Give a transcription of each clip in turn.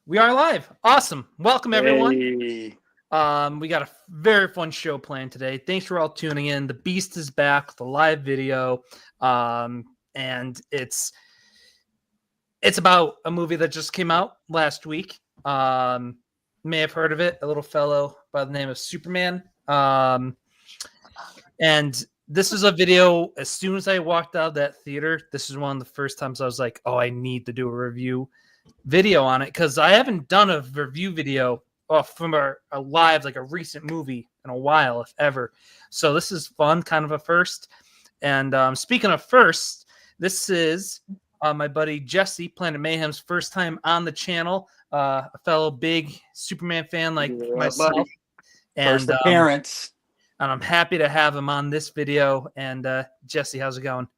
We are live. Awesome. Welcome, everyone. Hey. We got a very fun show planned today. Thanks for all tuning in. The Beast is back, the live video, and it's about a movie that just came out last week. May have heard of it. A little fellow by the name of Superman. And this is a video. As soon as I walked out of that theater, this is one of the first times I was like, "Oh, I need to do a review video on it," because I haven't done a review video from a live, like a recent movie in a while, if ever. So this is fun, kind of a first. And speaking of first, this is my buddy Jesse, Planet Mayhem's first time on the channel, a fellow big Superman fan like myself. Buddy. And First appearance. And I'm happy to have him on this video. And Jesse, how's it going?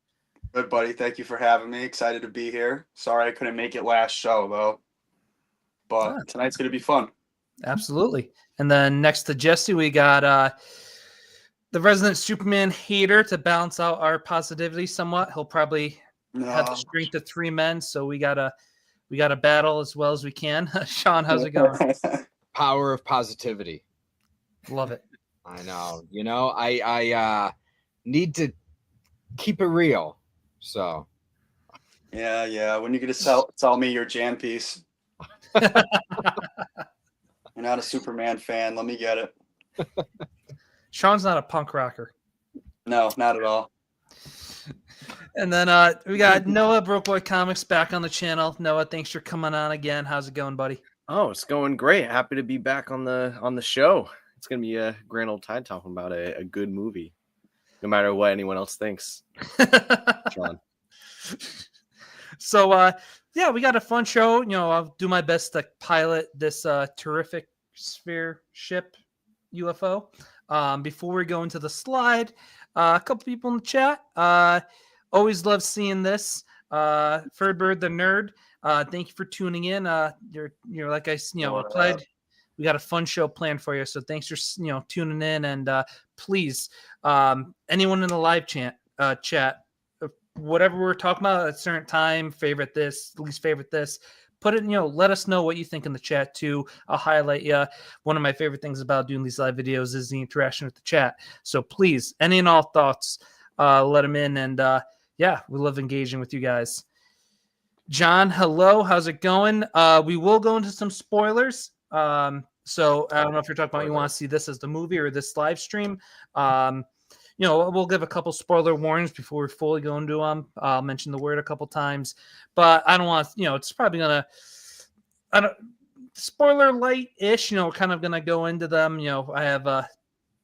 Good, buddy. Thank you for having me. Excited to be here. Sorry I couldn't make it last show, though. But tonight's going to be fun. Absolutely. And then next to Jesse, we got the resident Superman hater to balance out our positivity somewhat. He'll probably have the strength of three men, so we gotta battle as well as we can. Sean, how's it going? Power of positivity. Love it. I know. You know, I need to keep it real. So yeah. When you get to tell me your Jan piece. You're not a Superman fan. Let me get it. Sean's not a punk rocker. No, not at all. And then we got Noah, Broke Boy Comics, back on the channel. Noah, thanks for coming on again. How's it going, buddy? Oh, it's going great. Happy to be back on the show. It's gonna be a grand old time talking about a good movie, no matter what anyone else thinks. Sean. So yeah, we got a fun show. You know, I'll do my best to pilot this terrific sphere ship UFO. Before we go into the slide, a couple people in the chat. Always love seeing this. Ferdbird the Nerd. Thank you for tuning in. You're like I applied. We got a fun show planned for you. So thanks for tuning in, and please, anyone in the live chat, whatever we're talking about at a certain time, favorite this, least favorite this, put it, let us know what you think in the chat too. I'll highlight you. One of my favorite things about doing these live videos is the interaction with the chat. So please, any and all thoughts, let them in. And yeah, we love engaging with you guys. John, hello. How's it going? We will go into some spoilers. So I don't know if you're talking about you want to see this as the movie or this live stream. We'll give a couple spoiler warnings before we fully go into them. I'll mention the word a couple times, but I don't want it's probably spoiler light-ish, we're kind of going to go into them. I have a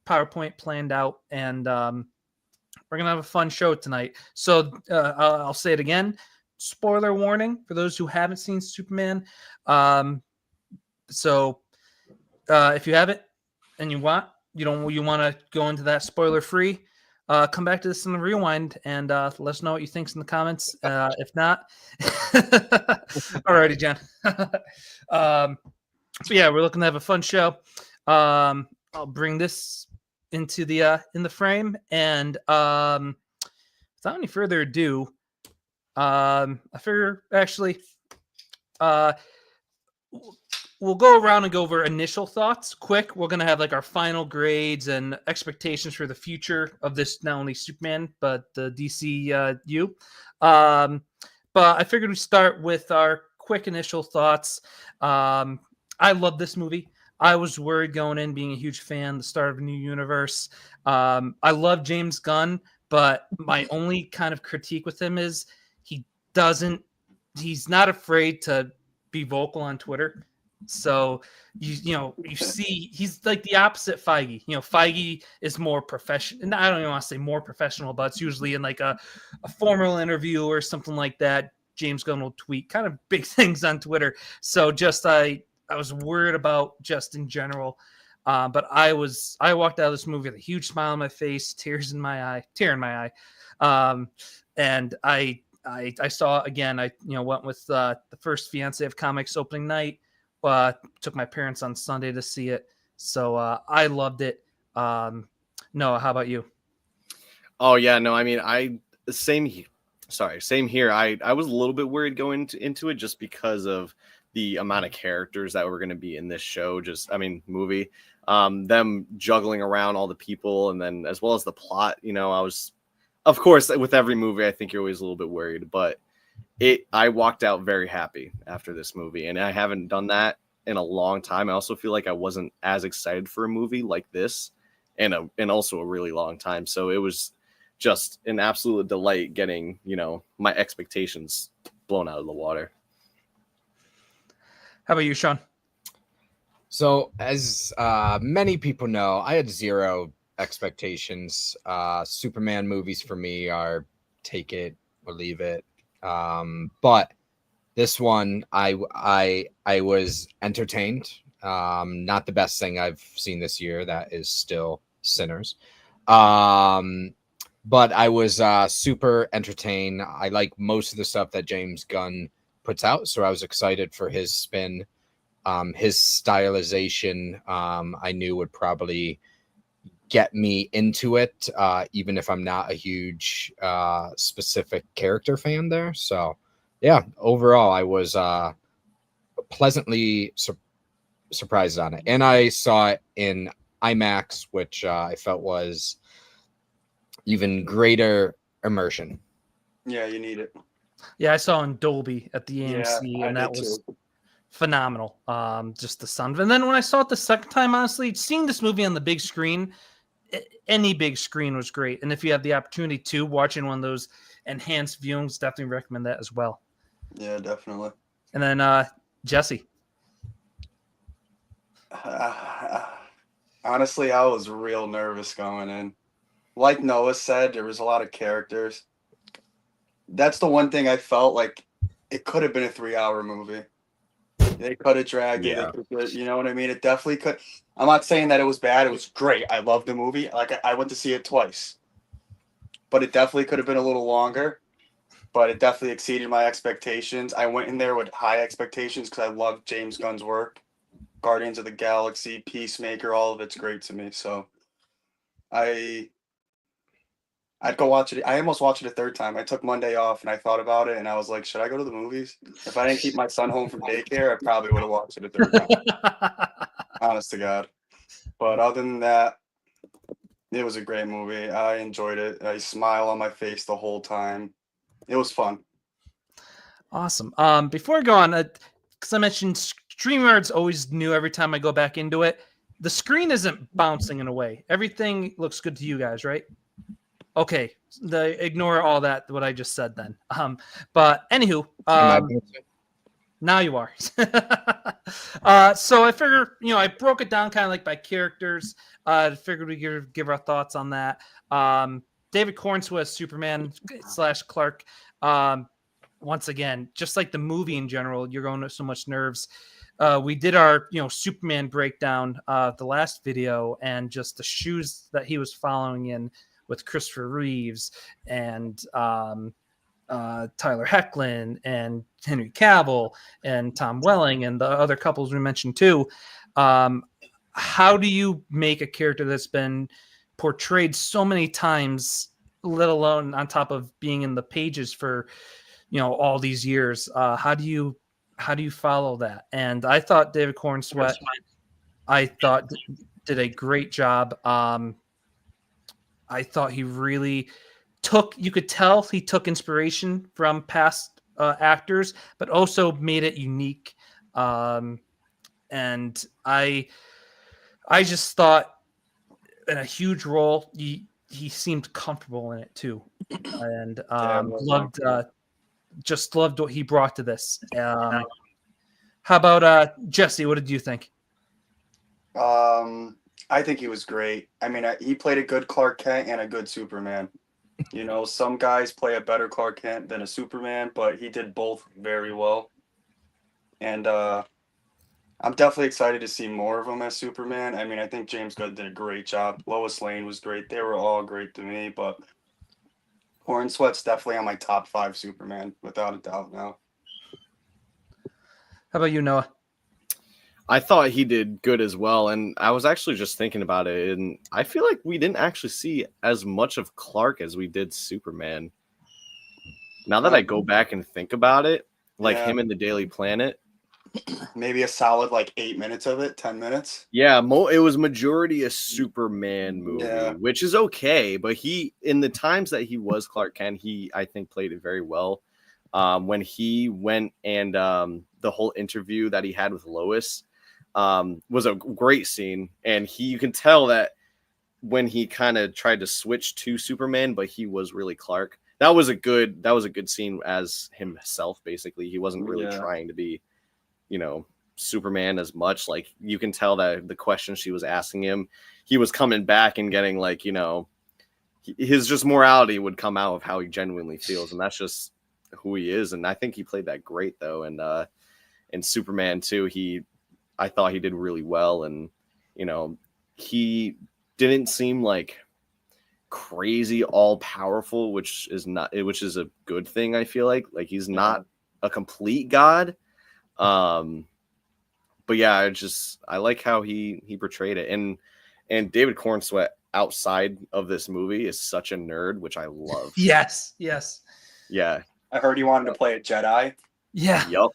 PowerPoint planned out, and we're going to have a fun show tonight. So I'll say it again. Spoiler warning for those who haven't seen Superman. So if you haven't and you want to go into that spoiler free, come back to this in the rewind and let us know what you think in the comments. If not, alrighty, Jen. So yeah, we're looking to have a fun show. I'll bring this into the in the frame, and without any further ado, I figure actually we'll go around and go over initial thoughts quick. We're going to have like our final grades and expectations for the future of this, not only Superman, but the DCU. But I figured we'd start with our quick initial thoughts. I love this movie. I was worried going in, being a huge fan, the start of a new universe. I love James Gunn, but my only kind of critique with him is he's not afraid to be vocal on Twitter. So you see he's like the opposite Feige. Feige is more professional. I don't even want to say more professional, but it's usually in like a formal interview or something like that. James Gunn will tweet kind of big things on Twitter. So just I was worried about just in general. But I walked out of this movie with a huge smile on my face, tear in my eye. And I saw again. I went with the first Fiancé of Comics opening night. Took my parents on Sunday to see it, so I loved it. Noah, how about you? Oh yeah, no, I mean, same sorry, same here. I was a little bit worried going into it just because of the amount of characters that were going to be in this show. Movie. Them juggling around all the people, and then as well as the plot. I was, of course, with every movie, I think you're always a little bit worried, but I walked out very happy after this movie, and I haven't done that in a long time. I also feel like I wasn't as excited for a movie like this in also a really long time. So it was just an absolute delight getting, my expectations blown out of the water. How about you, Sean? So, as many people know, I had zero expectations. Superman movies for me are take it or leave it. But this one, I was entertained. Not the best thing I've seen this year. That is still Sinners. But I was super entertained. I like most of the stuff that James Gunn puts out, so I was excited for his spin. His stylization, I knew would probably get me into it, even if I'm not a huge specific character fan there. So, yeah, overall, I was pleasantly surprised on it. And I saw it in IMAX, which I felt was even greater immersion. Yeah, you need it. Yeah, I saw in Dolby at the AMC, I and that did was too. phenomenal. Just the sound. And then when I saw it the second time, honestly, seeing this movie on the big screen, any big screen was great. And if you have the opportunity to watch in one of those enhanced viewings, definitely recommend that as well. Yeah, definitely. And then Jesse. Honestly, I was real nervous going in. Like Noah said, there was a lot of characters. That's the one thing I felt like it could have been a 3-hour movie. They could have dragged Yeah. it. You know what I mean? It definitely could. I'm not saying that it was bad. It was great. I loved the movie. Like I went to see it twice. But it definitely could have been a little longer. But it definitely exceeded my expectations. I went in there with high expectations because I love James Gunn's work. Guardians of the Galaxy, Peacemaker, all of it's great to me. So I'd go watch it. I almost watched it a third time. I took Monday off and I thought about it and I was like, should I go to the movies? If I didn't keep my son home from daycare, I probably would have watched it a third time. Honest to God. But other than that, it was a great movie. I enjoyed it. I smile on my face the whole time. It was fun. Awesome. Before I go on, because I mentioned StreamYard's always new every time I go back into it. The screen isn't bouncing in a way. Everything looks good to you guys, right? Okay. Ignore all that, what I just said then. But anywho, now you are. So I figured, I broke it down kind of like by characters. I figured we could give our thoughts on that. David Cornswell, Superman / Clark. Once again, just like the movie in general, you're going to so much nerves. We did our, Superman breakdown, the last video, and just the shoes that he was following in with Christopher Reeves and Tyler Hoechlin and Henry Cavill and Tom Welling and the other couples we mentioned too. How do you make a character that's been portrayed so many times, let alone on top of being in the pages for, all these years? How do you follow that? And I thought David Cornswell, did a great job. I thought he really you could tell he took inspiration from past actors, but also made it unique. And I just thought in a huge role, he seemed comfortable in it too. And just loved what he brought to this. How about Jesse? What did you think? I think he was great. I mean, he played a good Clark Kent and a good Superman. Some guys play a better Clark Kent than a Superman, but he did both very well. And I'm definitely excited to see more of him as Superman. I mean, I think James Gunn did a great job. Lois Lane was great. They were all great to me, but Cornsweat's definitely on my top 5 Superman, without a doubt now. How about you, Noah? I thought he did good as well, and I was actually just thinking about it, and I feel like we didn't actually see as much of Clark as we did Superman. Now that I go back and think about it, like Yeah. him in the Daily Planet, Maybe a solid like 8 minutes of it, 10 minutes. yeah, it was majority a Superman movie, Yeah. which is okay. But he, in the times that he was Clark Kent, he I think played it very well. When he went and the whole interview that he had with Lois was a great scene, and you can tell that when he kind of tried to switch to Superman, but he was really Clark. That was a good scene as himself. Basically, he wasn't really Yeah. trying to be, Superman as much. Like, you can tell that the questions she was asking him, he was coming back and getting like, his just morality would come out of how he genuinely feels, and that's just who he is. And I think he played that great though. And in Superman 2, I thought he did really well, and he didn't seem like crazy all powerful, which is a good thing. I feel like he's not a complete god. But yeah, I like how he portrayed it. And David Cornsweet outside of this movie is such a nerd, which I love. Yes. Yeah. I heard he wanted to play a Jedi. Yeah. Yep.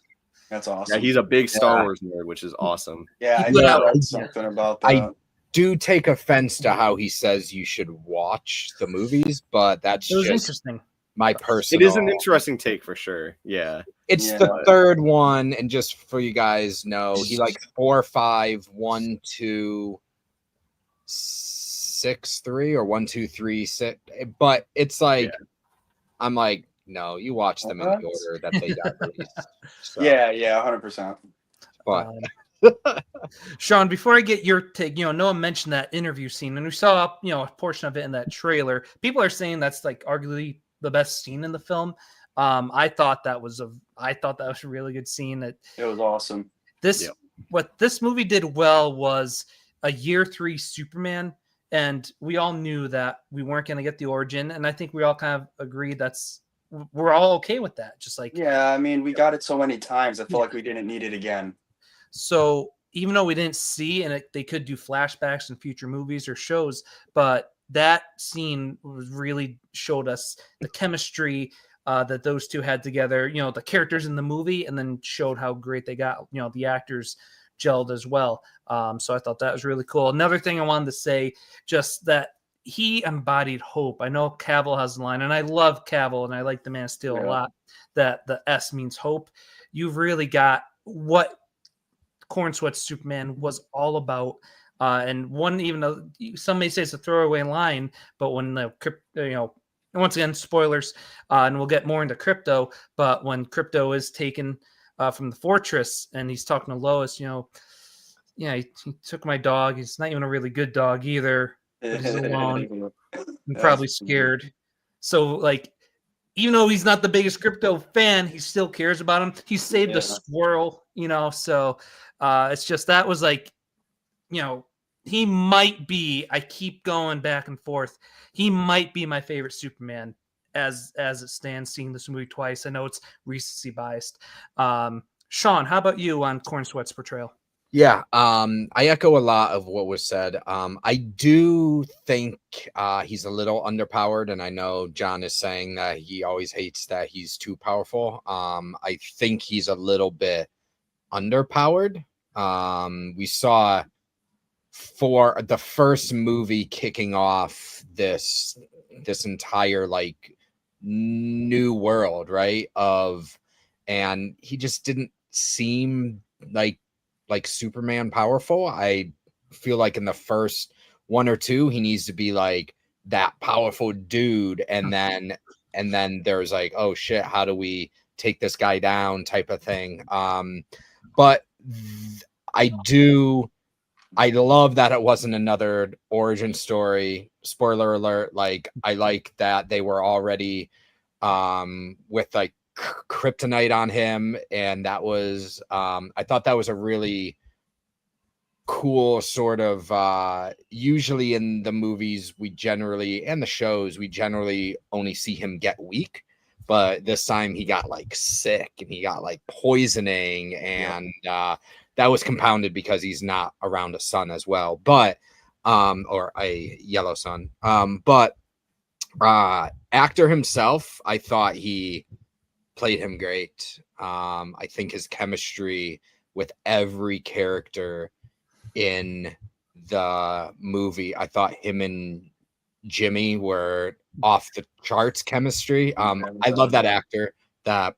That's awesome. Yeah, he's a big Star Yeah. Wars nerd, which is awesome. Yeah, I He put out- read something about that. I do take offense to how he says you should watch the movies, but that's It was just interesting. my personal. It is an interesting take for sure. Yeah. It's Yeah. the third one, and just for you guys know, he like 4, 5, 1, 2, 6, 3, or 1, 2, 3, 6. But it's like I'm like, no, you watch them in the What? order that they got released. So, Yeah, 100%. but Sean, before I get your take, Noah mentioned that interview scene, and we saw, a portion of it in that trailer. People are saying that's like arguably the best scene in the film. I thought that was a really good scene. It was awesome. This What this movie did well was a year 3 Superman, and we all knew that we weren't going to get the origin, and I think we all kind of agreed we're all okay with that. Just like, Yeah, I mean, we got it so many times. I feel like we didn't need it again. so even though we didn't see, and they could do flashbacks in future movies or shows, but that scene really showed us the chemistry that those two had together, the characters in the movie, and then showed how great they got, the actors gelled as well. So I thought that was really cool. Another thing I wanted to say, just that he embodied hope. I know Cavill has a line, and I love Cavill, and I like the Man of Steel a lot, that the S means hope. You've really got what Cornsweet's Superman was all about. And one, even though some may say it's a throwaway line, but when once again, spoilers, and we'll get more into Crypto, but when Crypto is taken from the fortress and he's talking to Lois, he took my dog. He's not even a really good dog either. But he's alone and probably scared. So, like, even though he's not the biggest Crypto fan, he still cares about him. He saved a squirrel, so it's just that was like, he might be, I keep going back and forth, he might be my favorite Superman as it stands, seeing this movie twice. I know it's recency biased. Sean, how about you on Cornsweet's portrayal? yeah, I echo a lot of what was said. I do think he's a little underpowered, and I know John is saying that he always hates that he's too powerful. I think he's a little bit underpowered. We saw for the first movie kicking off this entire like new world, right? And he just didn't seem like Superman powerful. I feel like in the first 1 or 2, he needs to be like that powerful dude, and then there's like, oh shit, how do we take this guy down type of thing. But I love that it wasn't another origin story. Spoiler alert. Like, I like that they were already with like kryptonite on him, and that was I thought that was a really cool sort of usually in the movies and the shows we generally only see him get weak, but this time he got like sick and he got like poisoning, and that was compounded because he's not around a sun as well, but or a yellow sun. But actor himself, I thought he played him great. I think his chemistry with every character in the movie, I thought him and Jimmy were off the charts chemistry. I love that actor that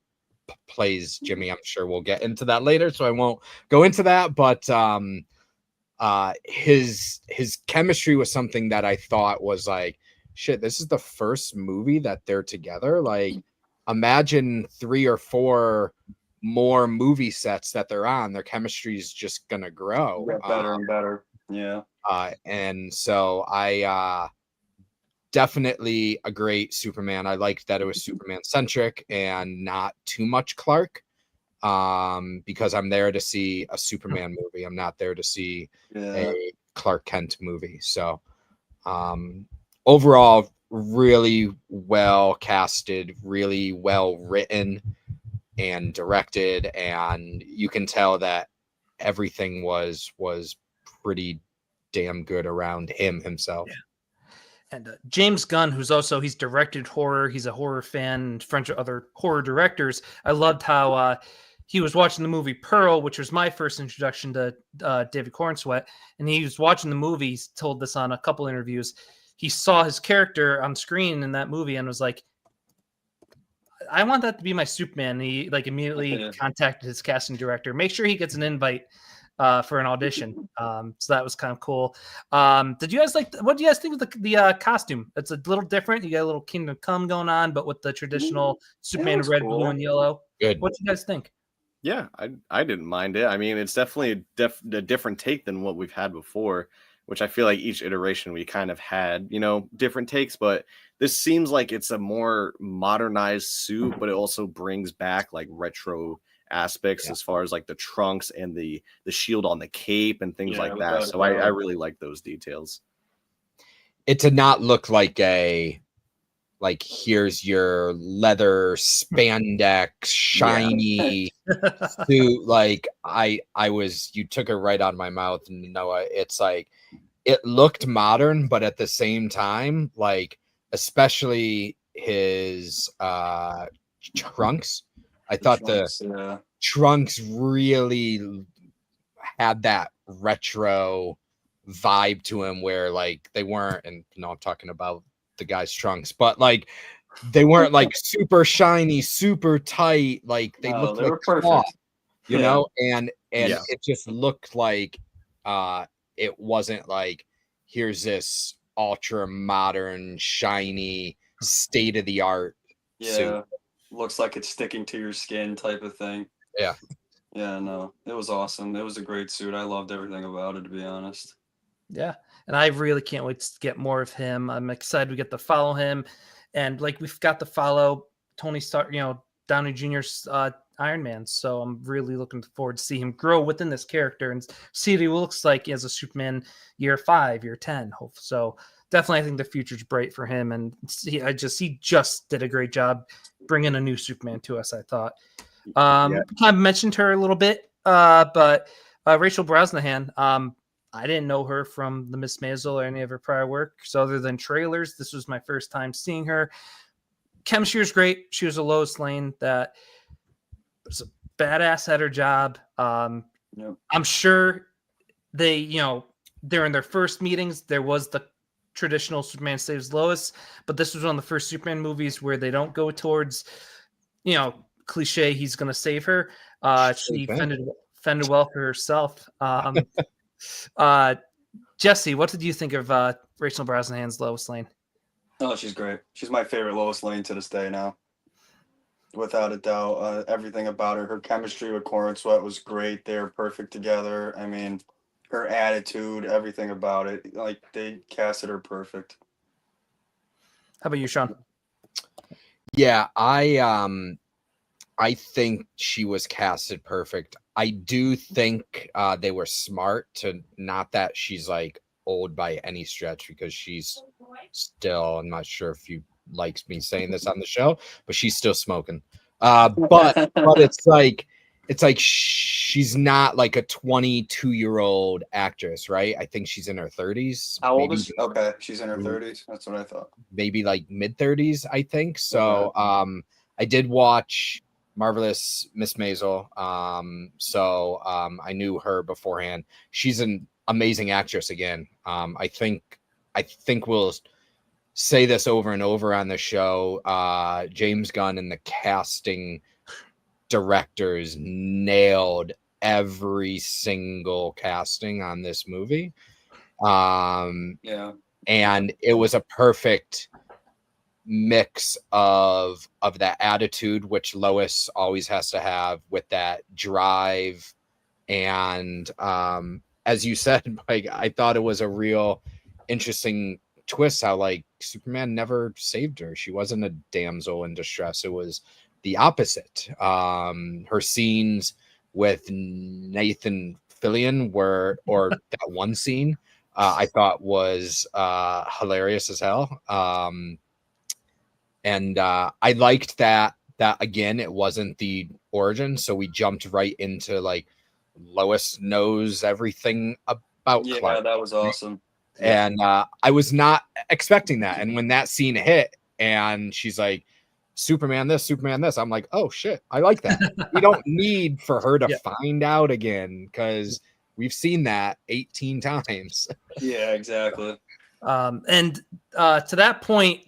plays Jimmy. I'm sure we'll get into that later, so I won't go into that. But his chemistry was something that I thought was like, shit, this is the first movie that they're together. Like, imagine 3 or 4 more movie sets that they're on. Their chemistry is just gonna grow. Get better and better. Yeah. And so I definitely a great Superman. I liked that it was Superman centric and not too much Clark. Because I'm there to see a Superman movie. I'm not there to see a Clark Kent movie. So overall, really well casted, really well written and directed, and you can tell that everything was pretty damn good around him himself. Yeah. And James Gunn, he's directed horror. He's a horror fan and friends with other horror directors. I loved how he was watching the movie Pearl, which was my first introduction to David Cornsweet. And he was watching the movie. He's told this on a couple interviews. He saw his character on screen in that movie and was like, I want that to be my Superman. And he like immediately contacted his casting director, make sure he gets an invite for an audition. So that was kind of cool. What do you guys think of the costume? It's a little different. You got a little Kingdom Come going on, but with the traditional Superman red, blue, and yellow. Good. What do you guys think? Yeah, I didn't mind it. I mean, it's definitely a different take than what we've had before, which I feel like each iteration we kind of had, different takes, but this seems like it's a more modernized suit, but it also brings back like retro aspects as far as like the trunks and the shield on the cape and things like that. So I really like those details. It did not look like here's your leather spandex shiny suit. Like you took it right out of my mouth, Noah. It's like it looked modern, but at the same time, like especially his trunks. I thought the trunks really had that retro vibe to him where like they weren't, and I'm talking about the guy's trunks, but like they weren't like super shiny, super tight, like they looked like cloth, and it just looked like it wasn't like here's this ultra modern, shiny, state-of-the-art suit. Looks like it's sticking to your skin type of thing. Yeah, no, it was awesome. It was a great suit. I loved everything about it, to be honest. Yeah, and I really can't wait to get more of him. I'm excited we get to follow him, and like we've got to follow Tony Stark, Downey Jr.'s Iron Man. So I'm really looking forward to see him grow within this character and see what he looks like as a Superman year 5, year 10. So definitely, I think the future's bright for him, and he just did a great job bringing a new Superman to us. I thought. Kind of mentioned her a little bit, but Rachel Brosnahan. I didn't know her from the Miss Maisel or any of her prior work. So other than trailers, this was my first time seeing her. Chemistry was great. She was a Lois Lane that was a badass at her job. I'm sure they, during their first meetings, there was the traditional Superman saves Lois, but this was one of the first Superman movies where they don't go towards, cliche, he's going to save her. She fended well for herself. Jesse, what did you think of Rachel Brosnahan's Lois Lane? Oh, she's great. She's my favorite Lois Lane to this day now. Without a doubt. Everything about her chemistry with Cornsweet was great. They were perfect together. I mean, her attitude, everything about it. Like, they casted her perfect. How about you, Sean? Yeah, I think she was casted perfect. I do think they were smart to, not that she's like old by any stretch, because she's still, I'm not sure if you likes me saying this on the show, but she's still smoking. But it's like she's not like a 22-year-old actress, right? I think she's in her 30s. How old is she? Okay, she's in her 30s. That's what I thought. Maybe like mid 30s, I think. So I did watch Marvelous Miss Maisel. I knew her beforehand. She's an amazing actress again. I think we'll say this over and over on the show. James Gunn and the casting directors nailed every single casting on this movie. Yeah. And it was a perfect mix of that attitude, which Lois always has to have, with that drive. And as you said, like, I thought it was a real interesting twist how, like, Superman never saved her. She wasn't a damsel in distress. It was the opposite. Her scenes with Nathan Fillion or that one scene I thought was hilarious as hell. And I liked that again, it wasn't the origin, so we jumped right into, like, Lois knows everything about Clark. That was awesome. And I was not expecting that. And when that scene hit and she's like, Superman this, I'm like, oh shit, I like that. We don't need for her to find out again, because we've seen that 18 times. Yeah, exactly. And to that point,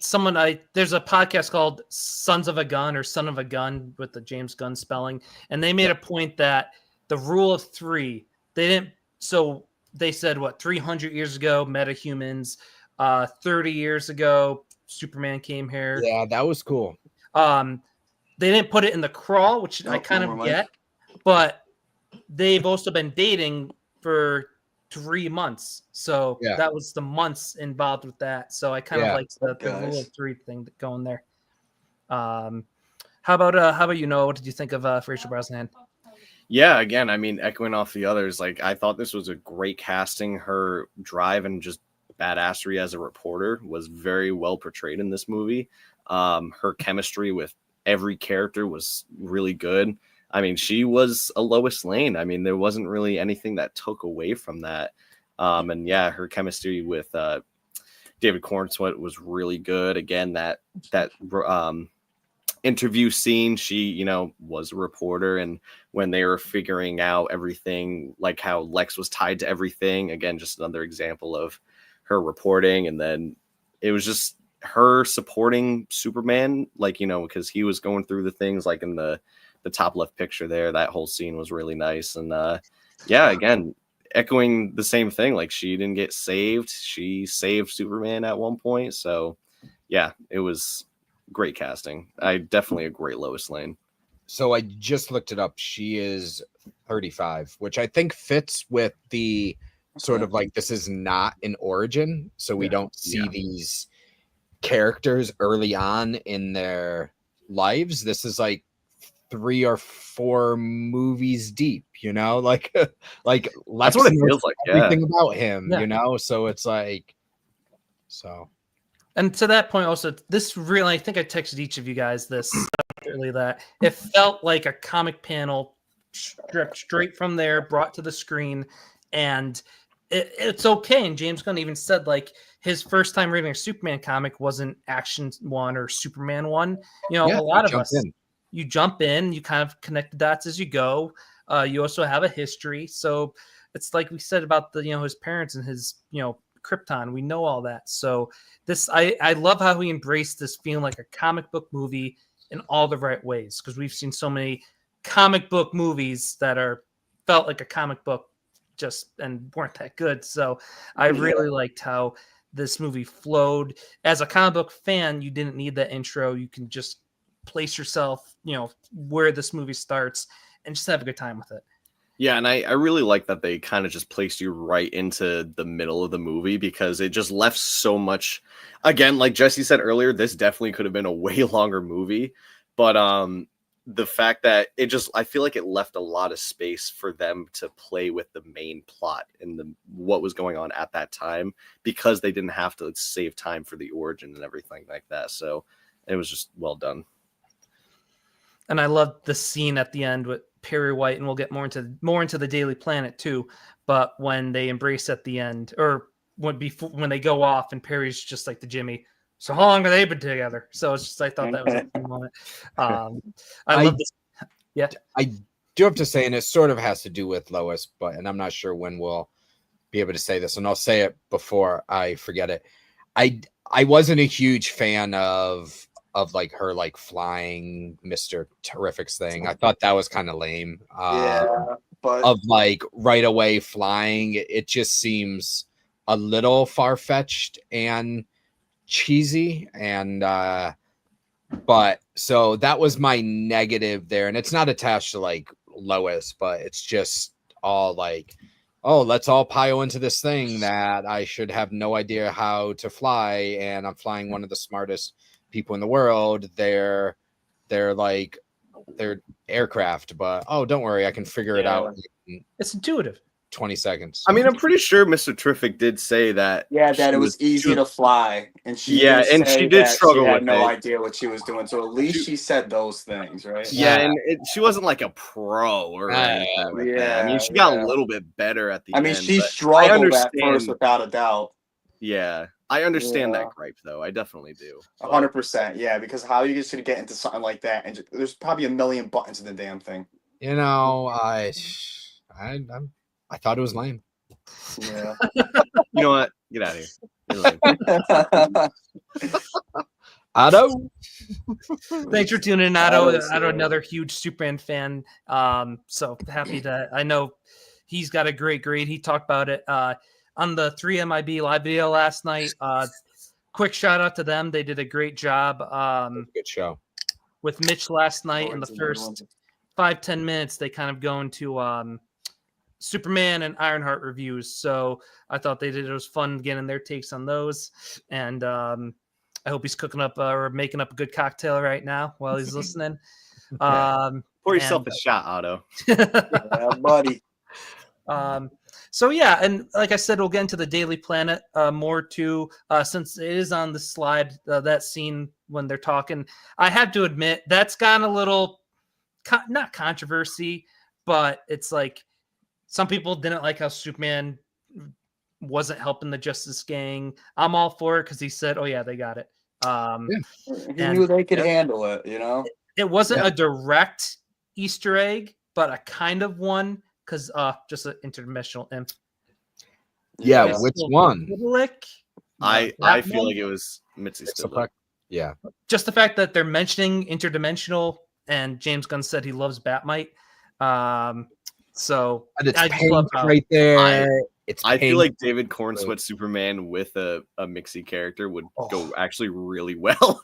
there's a podcast called Sons of a Gun or Son of a Gun with the James Gunn spelling, and they made a point that the rule of three, they said, 300 years ago, metahumans, 30 years ago, Superman came here. Yeah, that was cool. They didn't put it in the crawl, which I kind of get, but they've also been dating for 3 months, so that was the months involved with that. So I kind of liked the rule of three thing going there. How about Noah? What did you think of Rachel Brosnahan? Yeah, again, I mean, echoing off the others, like, I thought this was a great casting. Her drive and just badassery as a reporter was very well portrayed in this movie. Her chemistry with every character was really good. I mean, she was a Lois Lane. I mean, there wasn't really anything that took away from that. And yeah, her chemistry with David Cornsweet was really good. Again, that interview scene, she, was a reporter, and when they were figuring out everything, like how Lex was tied to everything, again, just another example of her reporting. And then it was just her supporting Superman, like, because he was going through the things, like in the top left picture there. That whole scene was really nice. And again, echoing the same thing, like, she didn't get saved, she saved Superman at one point. So yeah, it was great casting. I definitely a great Lois Lane. So I just looked it up. She is 35, which I think fits with the sort of, like, this is not an origin, so we don't see these characters early on in their lives. This is like 3 or 4 movies deep, like that's what it feels like. Everything about him, so it's like, so. And to that point, also, this really, I think I texted each of you guys this separately, that it felt like a comic panel stripped straight from there, brought to the screen, and it's okay. And James Gunn even said, like, his first time reading a Superman comic wasn't Action 1 or Superman 1. A lot of us, you jump in, you kind of connect the dots as you go. You also have a history. So it's like we said about the, his parents and his, Krypton. We know all that. So this, I love how he embraced this feeling like a comic book movie in all the right ways, because we've seen so many comic book movies that felt like a comic book and weren't that good. So I really liked how this movie flowed. As a comic book fan, you didn't need that intro. You can just place yourself, where this movie starts and just have a good time with it. Yeah, and I really like that they kind of just placed you right into the middle of the movie, because it just left so much. Again, like Jesse said earlier, this definitely could have been a way longer movie, but the fact that I feel like it left a lot of space for them to play with the main plot and what was going on at that time, because they didn't have to save time for the origin and everything like that. So it was just well done. And I loved the scene at the end with Perry White, and we'll get more into the Daily Planet too. But when they embrace at the end, or when they go off, and Perry's just like to Jimmy, so how long have they been together? So it's just, I thought that was a fun moment. Yeah. I do have to say, and it sort of has to do with Lois, and I'm not sure when we'll be able to say this, and I'll say it before I forget it. I wasn't a huge fan of like her like flying Mr. Terrific's thing. I thought that was kind of lame. But Of like right away flying, it just seems a little far-fetched and cheesy, and but so that was my negative there, and it's not attached to like Lois, but it's just all like, oh, let's all pile into this thing that I should have no idea how to fly, and I'm flying one of the smartest people in the world. They're like they're aircraft, but oh, don't worry, I can figure it out in It's intuitive. 20 seconds. I mean, I'm pretty sure Mr. Terrific did say that. that it was easy to fly, and she Yeah, did and say she did that struggle she had with no it. idea what she was doing. So at least she said those things, right? Yeah, Yeah. and she wasn't like a pro or anything like that. I mean, she got a little bit better at the I end. mean, she but struggled at understand. first, without a doubt. Yeah, I understand Yeah. that gripe though. I definitely do. But 100%, yeah. Because how are you just gonna get into something like that? And there's probably a million buttons in the damn thing. You know, I thought it was lame. Yeah. you know what? Get out of here. You're lame. Otto. Thanks for tuning in, Otto. Otto's, Otto, another huge Superman fan. So happy that I know he's got a great grade. He talked about it on the 3MIB live video last night. Quick shout out to them. They did a great job Good show. with Mitch last night. In the Always a good first one. 5-10 minutes, they kind of go into Superman and Ironheart reviews. So I thought it was fun getting their takes on those. And I hope he's cooking up or making up a good cocktail right now while he's listening. Pour yourself a shot, Otto. Yeah, buddy. So yeah, and like I said, we'll get into the Daily Planet more too, since it is on the slide. That scene when they're talking, I have to admit that's gotten a little not controversy, but it's like some people didn't like how Superman wasn't helping the Justice Gang. I'm all for it because he said, "Oh yeah, they got it." He And- knew they could handle it, you know? It wasn't a direct Easter egg, but a kind of one because just an interdimensional imp. Yeah, Yeah. which one? Lick. I That feel one? like it was Mitzi Spidler. Pixelpuck? Yeah. Just the fact that they're mentioning interdimensional, and James Gunn said he loves Batmite. So But it's I just pink love how- right there. I feel pink. like David Cornsweat Superman with a Mixie character would Oh. go actually really well.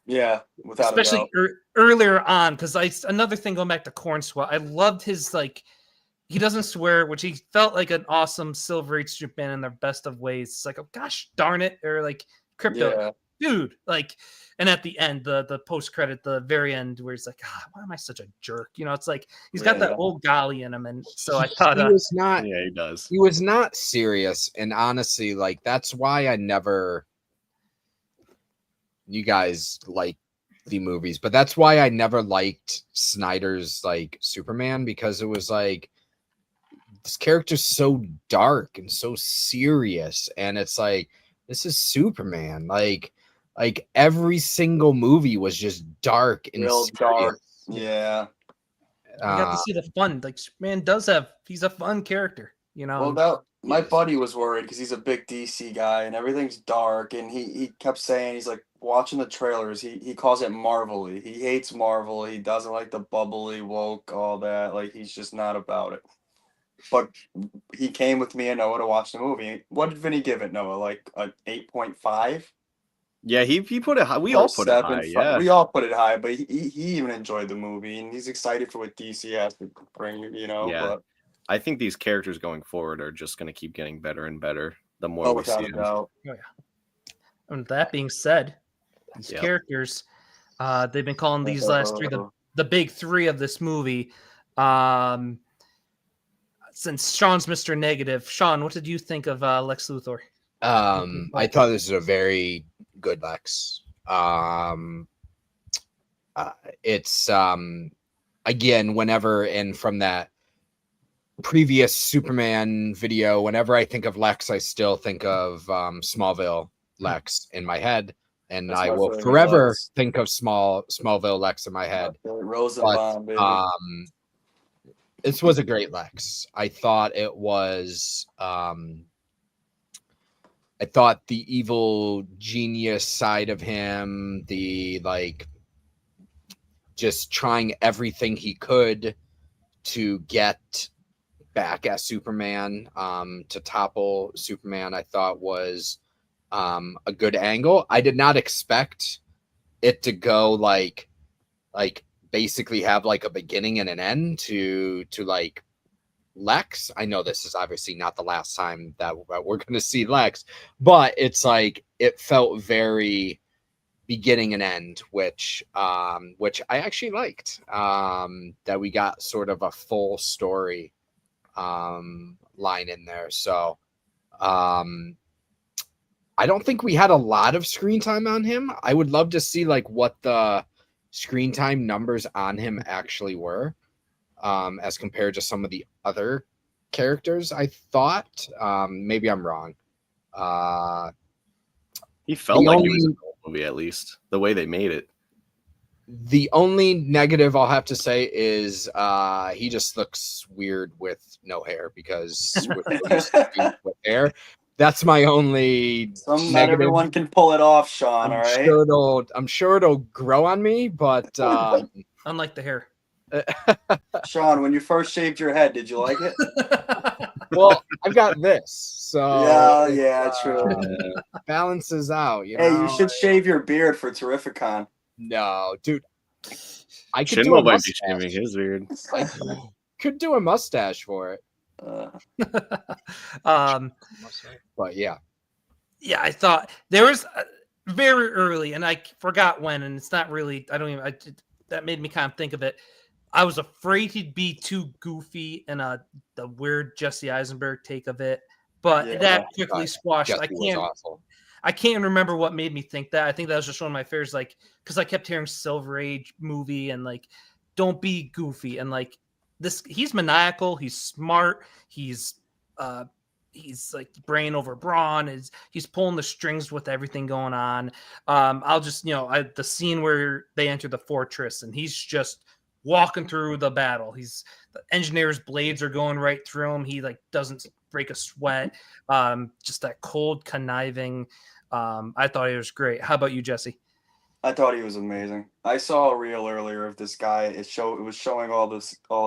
Yeah, without a especially doubt. earlier on, because another thing going back to Corn Sweat, I loved his like he doesn't swear, which he felt like an awesome Silver Age Superman in the best of ways. It's like, oh gosh darn it, or like Crypto, Yeah. dude, like, and at the end, the post credit, the very end, where he's like, why am I such a jerk? You know, it's like he's got that Yeah. old golly in him, and so I thought, he was not. Yeah, he does. He was not serious, and honestly, like that's why I never. You guys like the movies, but that's why I never liked Snyder's like Superman, because it was like this character's so dark and so serious, and it's like this is Superman. Like every single movie was just dark and Real serious. dark. Yeah. I got to see the fun. Like Superman he's a fun character, you know. Well, my Yes. buddy was worried because he's a big DC guy and everything's dark, and he kept saying, he's like watching the trailers, he calls it Marvel-y. He hates Marvel. He doesn't like the bubbly woke, all that. Like he's just not about it. But he came with me and Noah to watch the movie. What did Vinny give it, Noah? Like an 8.5? Yeah, he put it high. We all put it high. Yeah. We all put it high, but he even enjoyed the movie, and he's excited for what DC has to bring, you know. Yeah. But, I think these characters going forward are just going to keep getting better and better the more oh, we without see a them. doubt. And that being said, these Yep. characters, they've been calling these last three the big three of this movie. Since Sean's Mr. Negative, Sean, what did you think of Lex Luthor? I thought this was a very good Lex. It's again, whenever and from that previous Superman video, whenever I think of Lex, I still think of Smallville Lex in my head. and That's I my will favorite forever Lex. think of Smallville Lex in my head. Rosenbaum, baby. This was a great Lex. I thought it was. I thought the evil genius side of him, the like, just trying everything he could to get back at Superman, to topple Superman, I thought was a good angle. I did not expect it to go like basically have like a beginning and an end to like Lex. I know this is obviously not the last time that we're going to see Lex, but it's like it felt very beginning and end, which I actually liked. That we got sort of a full story line in there. So I don't think we had a lot of screen time on him. I would love to see like what the screen time numbers on him actually were, as compared to some of the other characters. I thought, maybe I'm wrong. He felt The like he was only- in the movie, at least the way they made it. The only negative I'll have to say is he just looks weird with no hair, because with hair. That's my only Not negative. everyone can pull it off, Sean. All right. I'm sure it'll grow on me, but Unlike the hair. Sean, when you first shaved your head, did you like it? well, I've got this, so Yeah, true. balances out. You Hey, know? you should shave your beard for Terrificon. No, dude. I could do Shinmo a might be mustache. shaving his beard. I could do a mustache for it, but yeah. Yeah, I thought there was very early, and I forgot when, and it's not really. I don't even. That made me kind of think of it. I was afraid he'd be too goofy and the weird Jesse Eisenberg take of it, but Yeah, that quickly God, squashed. Jesse was awful. I can't remember what made me think that. I think that was just one of my fears, like because I kept hearing Silver Age movie and like, don't be goofy and like this. He's maniacal. He's smart. He's like brain over brawn. He's pulling the strings with everything going on. I'll just the scene where they enter the fortress and he's just walking through the battle. The engineer's blades are going right through him. He like doesn't break a sweat. Just that cold conniving. I thought he was great. How about you, Jesse? I thought he was amazing. I saw a reel earlier of this guy. It was showing all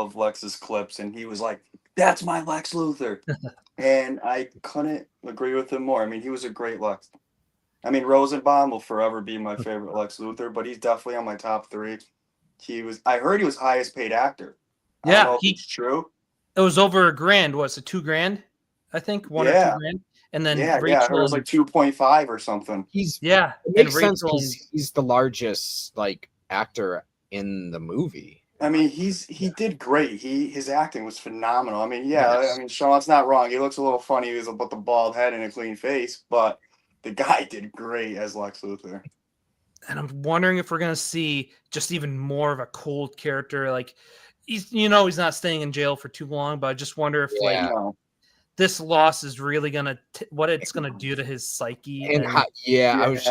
of Lex's clips, and he was like, "That's my Lex Luthor," and I couldn't agree with him more. I mean, he was a great Lex. I mean, Rosenbaum will forever be my favorite Lex Luthor, but he's definitely on my top 3. I heard he was highest paid actor. I don't know if it's true. It was over $1,000. Was it $2,000? I think $1 or $2,000. And then Yeah, Rachel, I heard it was like 2.5 or something. It and makes sense Rachel because he's the largest like actor in the movie. I mean, he did great. His acting was phenomenal. I mean, Yes. I mean, Sean's not wrong. He looks a little funny with the bald head and a clean face, but the guy did great as Lex Luthor. and I'm wondering if we're gonna see just even more of a cold character. Like he's not staying in jail for too long, but I just wonder if Yeah. like this loss is really gonna what it's gonna do to his psyche. And I was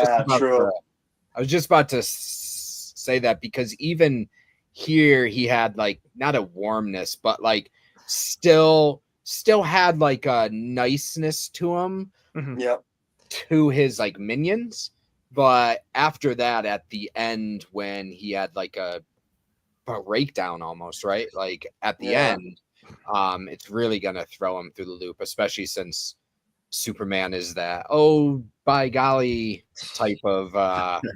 just about to say that, because even here he had like not a warmness, but like still had like a niceness to him, Yep. to his like minions. But after that, at the end, when he had like a breakdown almost, right? Like at the end, it's really gonna throw him through the loop, especially since Superman is that by golly type of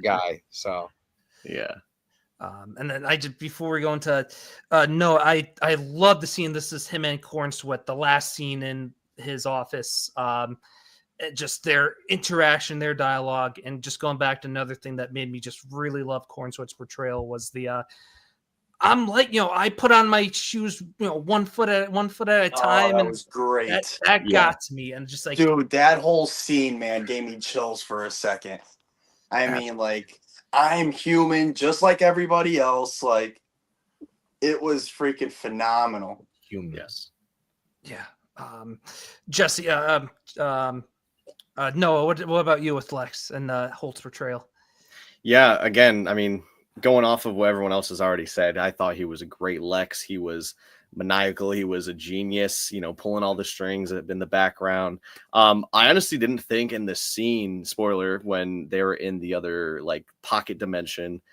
guy. So Yeah. And then before we go into no, I love the scene. This is him and Cornsweet, the last scene in his office. Just their interaction, their dialogue, and just going back to another thing that made me just really love Cornsweet's portrayal was the I'm like, I put on my shoes, 1 foot at a time. That was great. That got to me. And just like, dude, that whole scene, man, gave me chills for a second. I mean, like, I'm human just like everybody else. Like, it was freaking phenomenal. human. Yes. yeah. Jesse, Noah, what about you with Lex and Holt's portrayal? Yeah, again, I mean, going off of what everyone else has already said, I thought he was a great Lex. He was maniacal. He was a genius, pulling all the strings in the background. I honestly didn't think in the scene, spoiler, when they were in the other like pocket dimension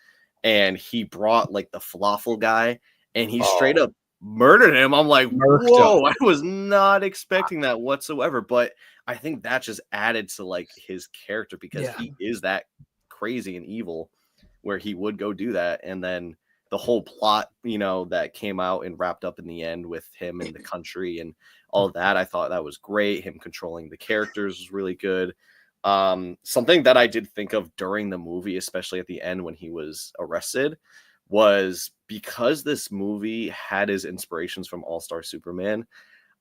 and he brought like the falafel guy and he straight up murdered him. I'm like, Murked whoa, him. I was not expecting that whatsoever. But I think that just added to like his character because Yeah. he is that crazy and evil where he would go do that. And then the whole plot, that came out and wrapped up in the end with him in the country and all that. I thought that was great. Him controlling the characters was really good. Something that I did think of during the movie, especially at the end when he was arrested, was because this movie had his inspirations from All-Star Superman.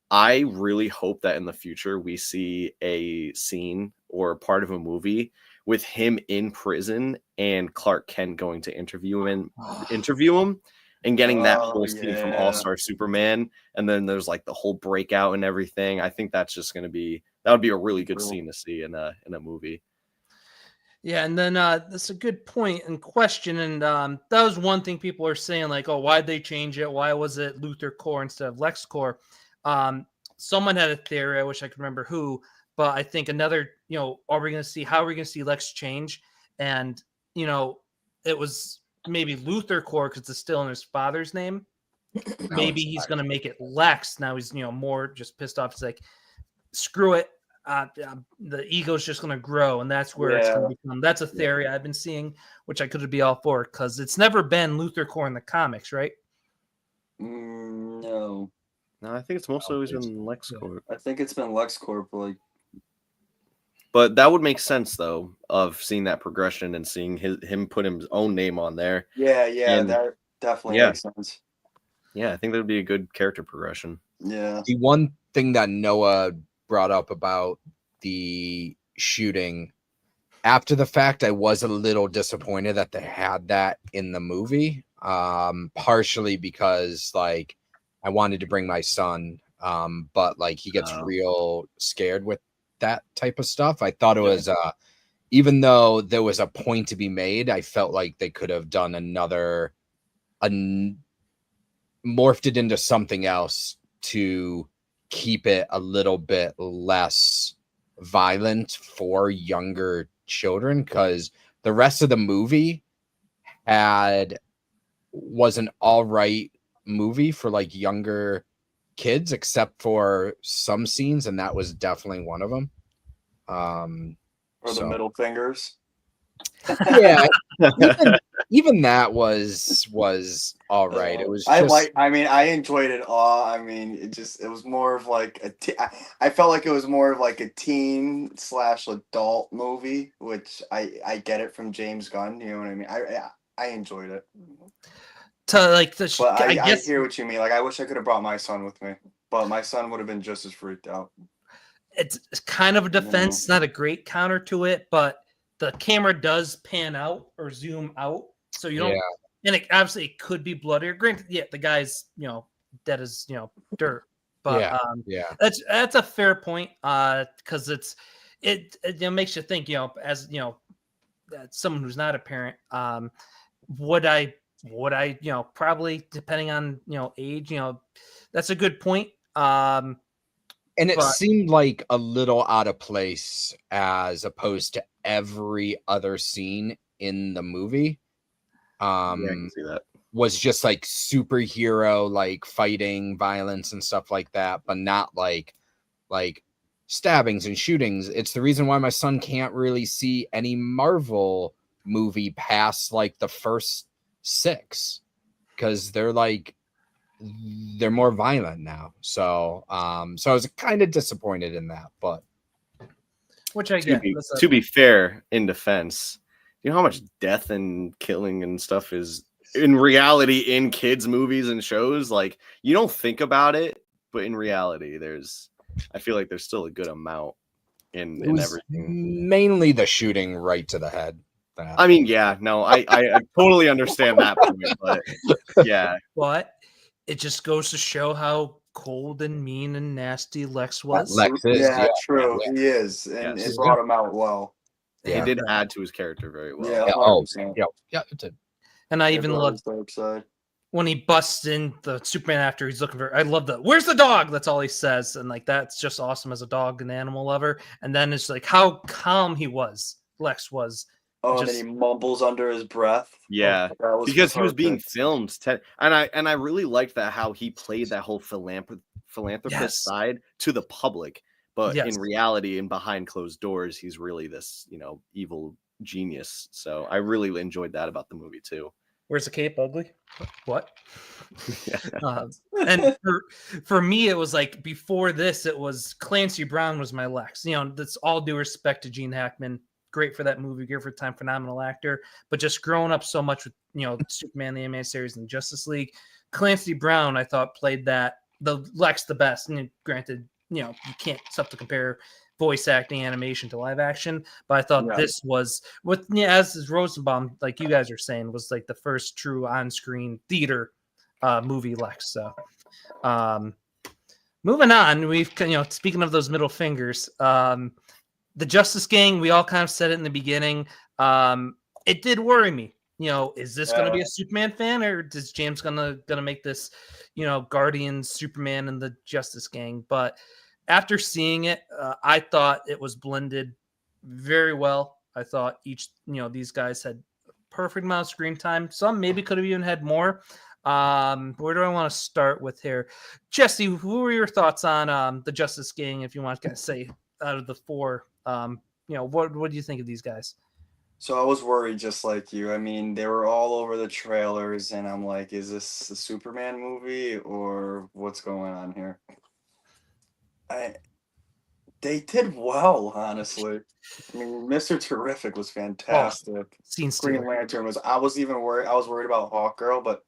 I really hope that in the future we see a scene or part of a movie with him in prison and Clark Kent going to interview him and getting that whole scene from All-Star Superman. And then there's like the whole breakout and everything. I think that's just going to be, that would be a really good scene to see in a movie. Yeah, and then that's a good point and question. And that was one thing people are saying, like, oh, why'd they change it? Why was it Luthor Core instead of LexCorp? Someone had a theory, I wish I could remember who, but I think another, how are we going to see Lex change? And, it was maybe Luthor Core because it's still in his father's name. Maybe he's going to make it Lex. Now he's, more just pissed off. It's like, screw it. The ego's just going to grow, and that's where it's going to become. That's a theory I've been seeing, which I could be all for, because it's never been Luthor Core in the comics, right? No, I think it's mostly always been LexCorp. I think it's been LexCorp, but that would make sense though, of seeing that progression and seeing him put his own name on there. Yeah, that definitely makes sense. Yeah, I think that would be a good character progression. Yeah. The one thing that Noah brought up about the shooting after the fact, I was a little disappointed that they had that in the movie. Partially because like I wanted to bring my son, but like he gets real scared with that type of stuff. I thought it was even though there was a point to be made, I felt like they could have done morphed it into something else to keep it a little bit less violent for younger children, because the rest of the movie was an all right movie for like younger kids, except for some scenes, and that was definitely one of them. Or the middle fingers. Yeah, even that was all right. It was. I enjoyed it all. I mean, it was more of like I felt like it was more of like a teen / adult movie, which I get it from James Gunn. You know what I mean? I enjoyed it. I hear what you mean. Like, I wish I could have brought my son with me, but my son would have been just as freaked out. It's kind of a defense, not a great counter to it, but the camera does pan out or zoom out, so you don't. And it obviously it could be bloodier. Granted, the guy's dead as dirt, but that's a fair point because it makes you think as someone who's not a parent, would I probably, depending on age, that's a good point. And it seemed like a little out of place as opposed to every other scene in the movie. I can see that. Was just like superhero, like fighting, violence, and stuff like that, but not like stabbings and shootings. It's the reason why my son can't really see any Marvel movie past like the first 6, because they're more violent now. So I was kind of disappointed in that, but which I get. To be fair, in defense, you know how much death and killing and stuff is in reality in kids' movies and shows? Like, you don't think about it, but in reality, I feel like there's still a good amount in everything. Mainly the shooting right to the head. I mean, I totally understand that point, but yeah. But it just goes to show how cold and mean and nasty Lex was. Lex is, true. Yeah. He is, and it brought him out well. Yeah. It did add to his character very well. Yeah, Yeah, 100%. yeah, it did. And I Yeah, even bro, loved it's Dark Side. when he busts in the Superman after he's looking for. I love the "Where's the dog?" That's all he says, and like that's just awesome as a dog and animal lover. And then it's like how calm he was. Lex was. Oh, and Just- then he mumbles under his breath. Yeah, That was because he was being perfect. filmed, and I really liked that how he played that whole philanthropist Yes. side to the public, but Yes. in reality and behind closed doors, he's really this evil genius. So I really enjoyed that about the movie too. Where's the cape, ugly? What? Yeah. And for me, it was like before this, it was Clancy Brown was my Lex. That's all due respect to Gene Hackman. Great for that movie, great for time, phenomenal actor. But just growing up so much with Superman the animated series and Justice League, Clancy Brown I thought played the Lex the best. And granted, you can't stuff to compare voice acting animation to live action, but I thought this was as is Rosenbaum, like you guys are saying, was like the first true on-screen theater movie Lex. So moving on, we've speaking of those middle fingers, the Justice Gang, we all kind of said it in the beginning. It did worry me. Is this going to be a Superman fan, or is James gonna make this, Guardians, Superman, and the Justice Gang? But after seeing it, I thought it was blended very well. I thought each, these guys had perfect amount of screen time. Some maybe could have even had more. Where do I want to start with here? Jesse, who were your thoughts on the Justice Gang? If you want to say out of the four, what do you think of these guys? So I was worried just like you. I mean, they were all over the trailers, and I'm like, is this a Superman movie or what's going on here? They did well, honestly. I mean, Mr. Terrific was fantastic. Green Lantern was. I was worried about Hawkgirl, but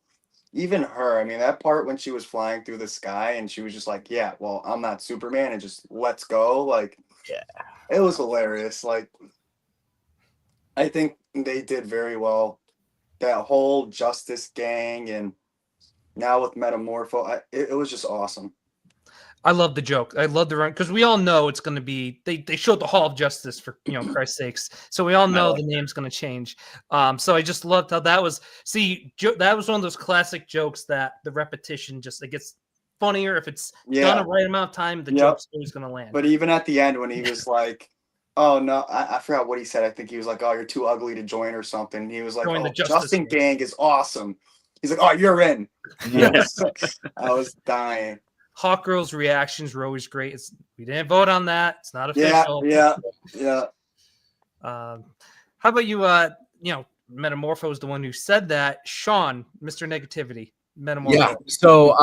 even her. I mean, that part when she was flying through the sky and she was just like, "Yeah, well, I'm not Superman," and just let's go. Like, it was hilarious. Like, I think they did very well. That whole Justice Gang, and now with Metamorpho, it was just awesome. I love the joke. I love the run because we all know it's going to be. They showed the Hall of Justice for Christ's sakes, so we all know the name's going to change. So I just loved how that was. See, that was one of those classic jokes that the repetition just it gets funnier if it's done a right amount of time. The joke's always going to land. But even at the end when he was like, "Oh no," I forgot what he said. I think he was like, "Oh, you're too ugly to join" or something. He was like, "Oh, Justice Gang is awesome." He's like, "Oh, you're in." Yes. I was dying. Hawkgirl's reactions were always great. We didn't vote on that. It's not official. Yeah. How about you? Metamorpho is the one who said that. Sean, Mr. Negativity, Metamorpho. Yeah. So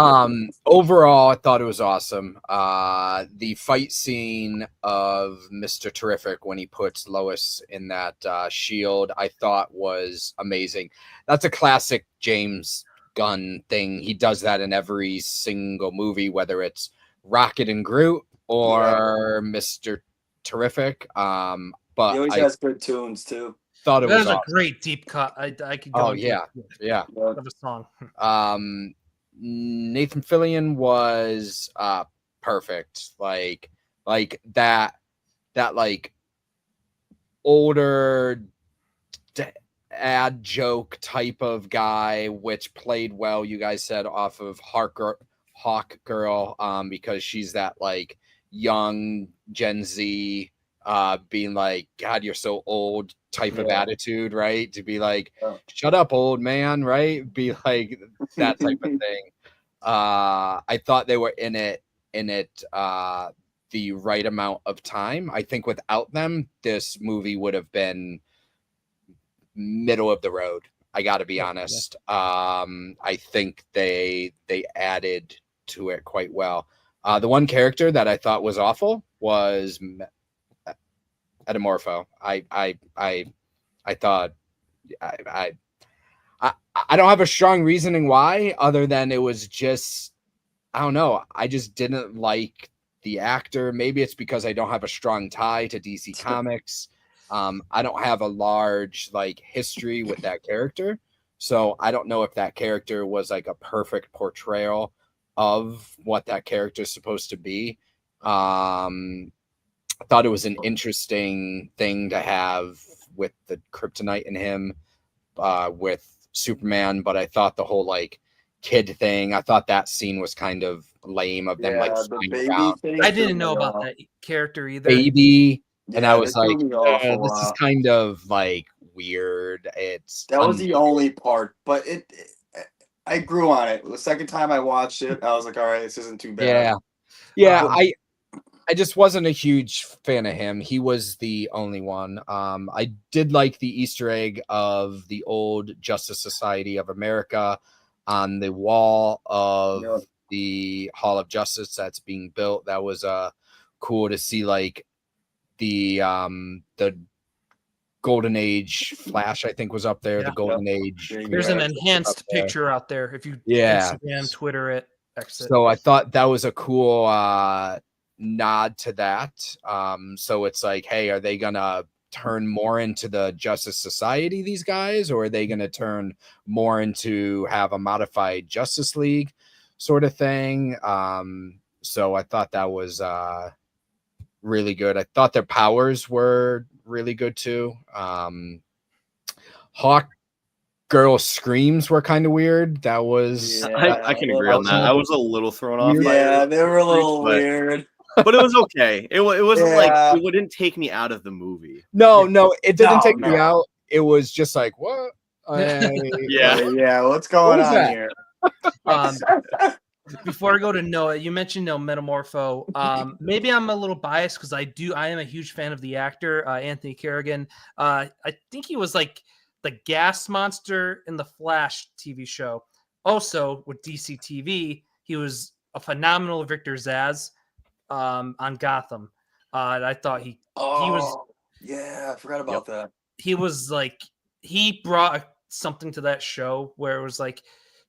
overall, I thought it was awesome. The fight scene of Mr. Terrific when he puts Lois in that shield, I thought was amazing. That's a classic James Gunn thing. He does that in every single movie, whether it's Rocket and Groot or Mr. Terrific. But he always has good tunes too. Thought it was a great deep cut. I could go. Oh yeah. Of a song. Nathan Fillion was perfect. Like that like older ad joke type of guy, which played well, you guys said, off of Hawk Girl, because she's that like young Gen Z being like, God, you're so old type of attitude, right? To be like, shut up, old man, right? Be like that type of thing. I thought they were in it the right amount of time. I think without them, this movie would have been middle of the road. I got to be honest. I think they added to it quite well. The one character that I thought was awful was Metamorpho. I thought I don't have a strong reasoning why, other than it was just, I don't know. I just didn't like the actor. Maybe it's because I don't have a strong tie to DC Comics. I don't have a large like history with that character, so I don't know if that character was like a perfect portrayal of what that character is supposed to be. I thought it was an interesting thing to have with the kryptonite in him, with Superman. But I thought the whole like kid thing, I thought that scene was kind of lame of them like Yeah, the flying baby around, thing. I threw didn't know me about off. that character either. baby, and I Yeah, was that threw like, me off a this is lot. kind of like weird. It's That was the only part, but I grew on it. The second time I watched it, I was like, all right, this isn't too bad. yeah. Um, I just wasn't a huge fan of him. He was the only one. I did like the Easter egg of the old Justice Society of America on the wall of Yeah. the Hall of Justice that's being built. That was cool to see, like the Golden Age Flash, I think, was up there. Yeah. The Golden Age. Big There's an Yeah. enhanced Up there. picture out there if you Yeah. Instagram, Twitter it, exit. So I thought that was a cool nod to that. So it's like, hey, are they gonna turn more into the Justice Society, these guys, or are they gonna turn more into have a modified Justice League sort of thing? So I thought that was really good. I thought their powers were really good too. Hawk Girl screams were kind of weird. That was I can agree on that. I was a little thrown off. by Yeah, it, they were a little but- weird. but it was okay. It wasn't Yeah. like it wouldn't take me out of the movie. no, it didn't No, take me no. out. It was just like, what? Yeah. Yeah, what's going was on that? here? Um, before I go to Noah, you mentioned Metamorpho. Maybe I'm a little biased because I am a huge fan of the actor Anthony Kerrigan. I think he was like the gas monster in the Flash TV show. Also with DC TV, he was a phenomenal Victor Zsasz on Gotham. I thought he was Yeah, I forgot about that. he was like he brought something to that show where it was like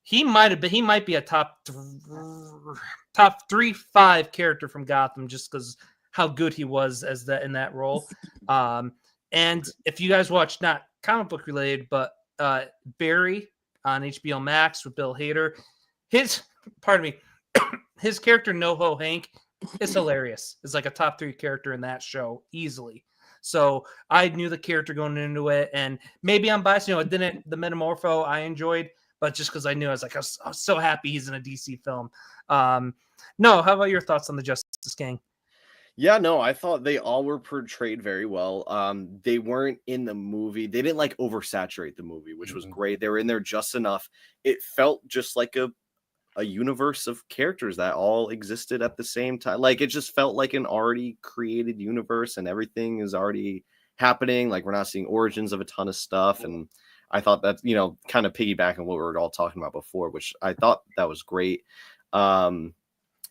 he might be a top 3-5 character from Gotham just because how good he was as that in that role. And if you guys watch, not comic book related, but Barry on HBO Max with Bill Hader, his his character NoHo Hank is hilarious. It's like a top 3 character in that show easily. So I knew the character going into it, and maybe I'm biased. It didn't. The Metamorpho I enjoyed, but just because I knew, I was so happy he's in a DC film. No, how about your thoughts on the Justice Gang? Yeah, no, I thought they all were portrayed very well. They weren't in the movie. They didn't like oversaturate the movie, which was great. They were in there just enough. It felt just like a universe of characters that all existed at the same time. Like it just felt like an already created universe and everything is already happening. Like we're not seeing origins of a ton of stuff. And I thought that, kind of piggybacking on what we were all talking about before, which I thought that was great.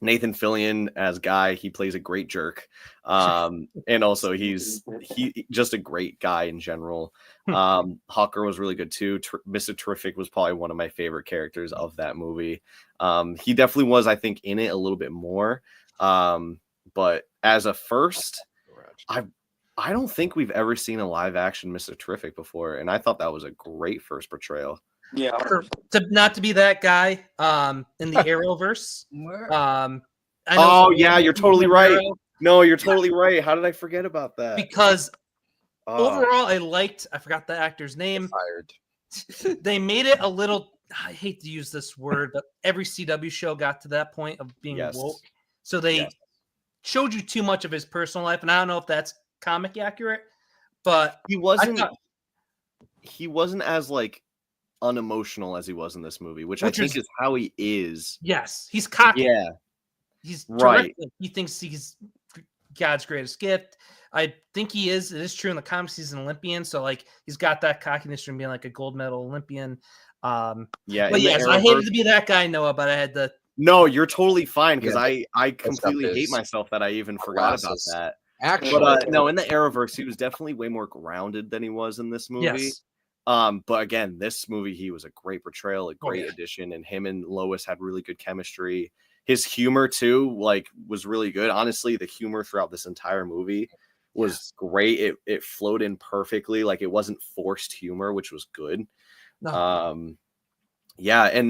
Nathan Fillion as Guy, he plays a great jerk. And also he's just a great guy in general. Hawker was really good too. Mr. Terrific was probably one of my favorite characters of that movie. He definitely was, I think, in it a little bit more. But as a first, I don't think we've ever seen a live action Mr. Terrific before. And I thought that was a great first portrayal. Yeah. Not to be that guy in the Arrowverse. Yeah, you're totally right. No, you're totally right. How did I forget about that? Because overall, I forgot the actor's name. Fired. They made it a little, I hate to use this word, but every CW show got to that point of being woke. So they showed you too much of his personal life. And I don't know if that's comic accurate, but he wasn't as like unemotional as he was in this movie, which I think is how he is. Yes, he's cocky. Yeah, he's right. Terrific. He thinks he's God's greatest gift. I think he is. It is true in the comics. He's an Olympian, so like he's got that cockiness from being like a gold medal Olympian. But yes, I hated to be that guy, Noah, but I had to. No, you're totally fine because I completely hate myself that I even forgot about that. Actually, but no, in the Arrowverse, he was definitely way more grounded than he was in this movie. Yes. But again, this movie, he was a great portrayal, a great addition, and him and Lois had really good chemistry. His humor too, was really good. Honestly, the humor throughout this entire movie was great. It flowed in perfectly. Like it wasn't forced humor, which was good. No. And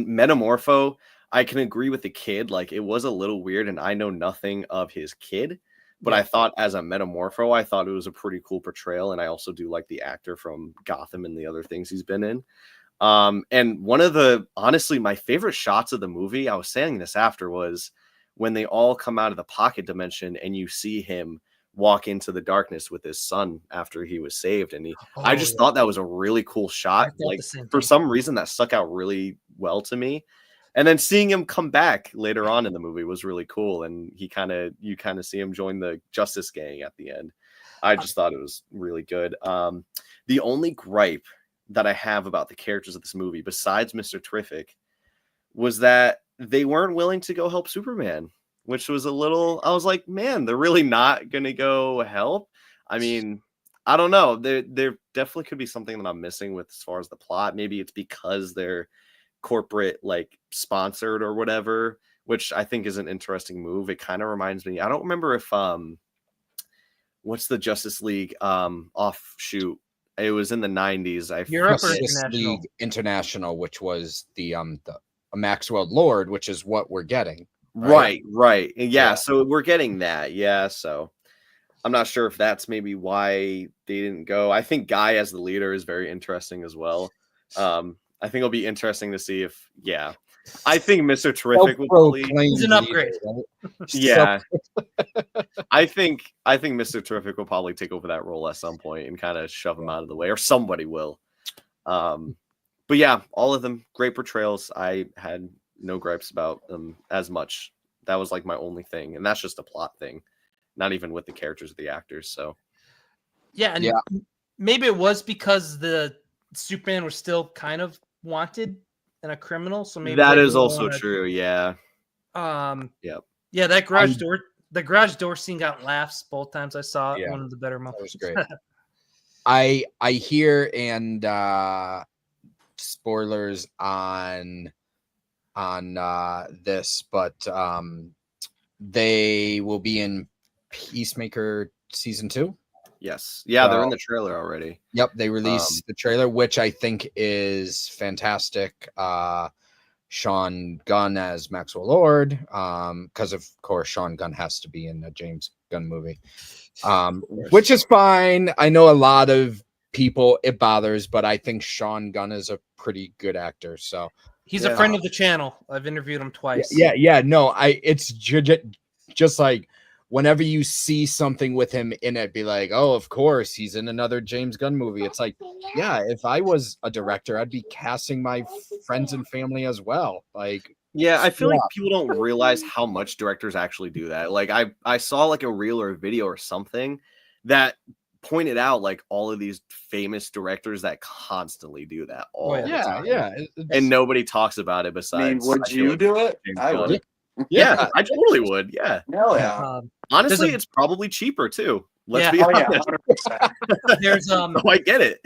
Metamorpho, I can agree with the kid. Like it was a little weird, and I know nothing of his kid, But Yeah. I thought as a Metamorpho, I thought it was a pretty cool portrayal, and I also do like the actor from Gotham and the other things he's been in. And one of the honestly my favorite shots of the movie, I was saying this after, was when they all come out of the pocket dimension and you see him walk into the darkness with his son after he was saved. And I just thought that was a really cool shot. thought Like the same for thing. some reason that stuck out really well to me. And then seeing him come back later on in the movie was really cool. And you kind of see him join the Justice Gang at the end. I just thought it was really good. The only gripe that I have about the characters of this movie, besides Mr. Terrific, was that they weren't willing to go help Superman, which was a little, I was like, man, they're really not going to go help. I mean, I don't know. There definitely could be something that I'm missing with as far as the plot. Maybe it's because they're corporate, like sponsored or whatever, which I think is an interesting move. It kind of reminds me, I don't remember if, what's the Justice League offshoot? It was in the 90s. Europe or Justice international? League International, which was the Maxwell Lord, which is what we're getting. Right. And Yeah. so we're getting that. Yeah, so I'm not sure if that's maybe why they didn't go. I think Guy as the leader is very interesting as well. I think it'll be interesting to see if, I think Mr. Terrific will probably, He's an upgrade. yeah. I think Mr. Terrific will probably take over that role at some point and kind of shove him out of the way, or somebody will. But yeah, all of them great portrayals. I had no gripes about them as much. That was like my only thing, and that's just a plot thing, not even with the characters or the actors. So Yeah, and maybe it was because the Superman was still kind of wanted and a criminal, so maybe that they is didn't also wanna- true. Yeah. Yeah, that garage door scene got laughs both times I saw it. Yeah, One of the better that moments. was great. I hear, and spoilers on this, but they will be in Peacemaker season 2. Yes. Yeah, they're in the trailer already. Yep, they released the trailer, which I think is fantastic. Sean Gunn as Maxwell Lord, because of course Sean Gunn has to be in a James Gunn movie, which is fine. I know a lot of people it bothers, but I think Sean Gunn is a pretty good actor. So He's a friend of the channel. I've interviewed him twice. Yeah. No, it's just like whenever you see something with him in it, be like, oh, of course he's in another James Gunn movie. It's like, yeah, if I was a director, I'd be casting my friends and family as well. Like, yeah, I feel like people don't realize how much directors actually do that. Like I saw like a reel or a video or something that pointed out like all of these famous directors that constantly do that all the time. And nobody talks about it besides. I mean, would you do it? I would. Yeah, I totally would. Yeah. Hell yeah. Honestly, it's probably cheaper too. Let's be Oh, yeah, honest. 100%. There's Oh, I get it.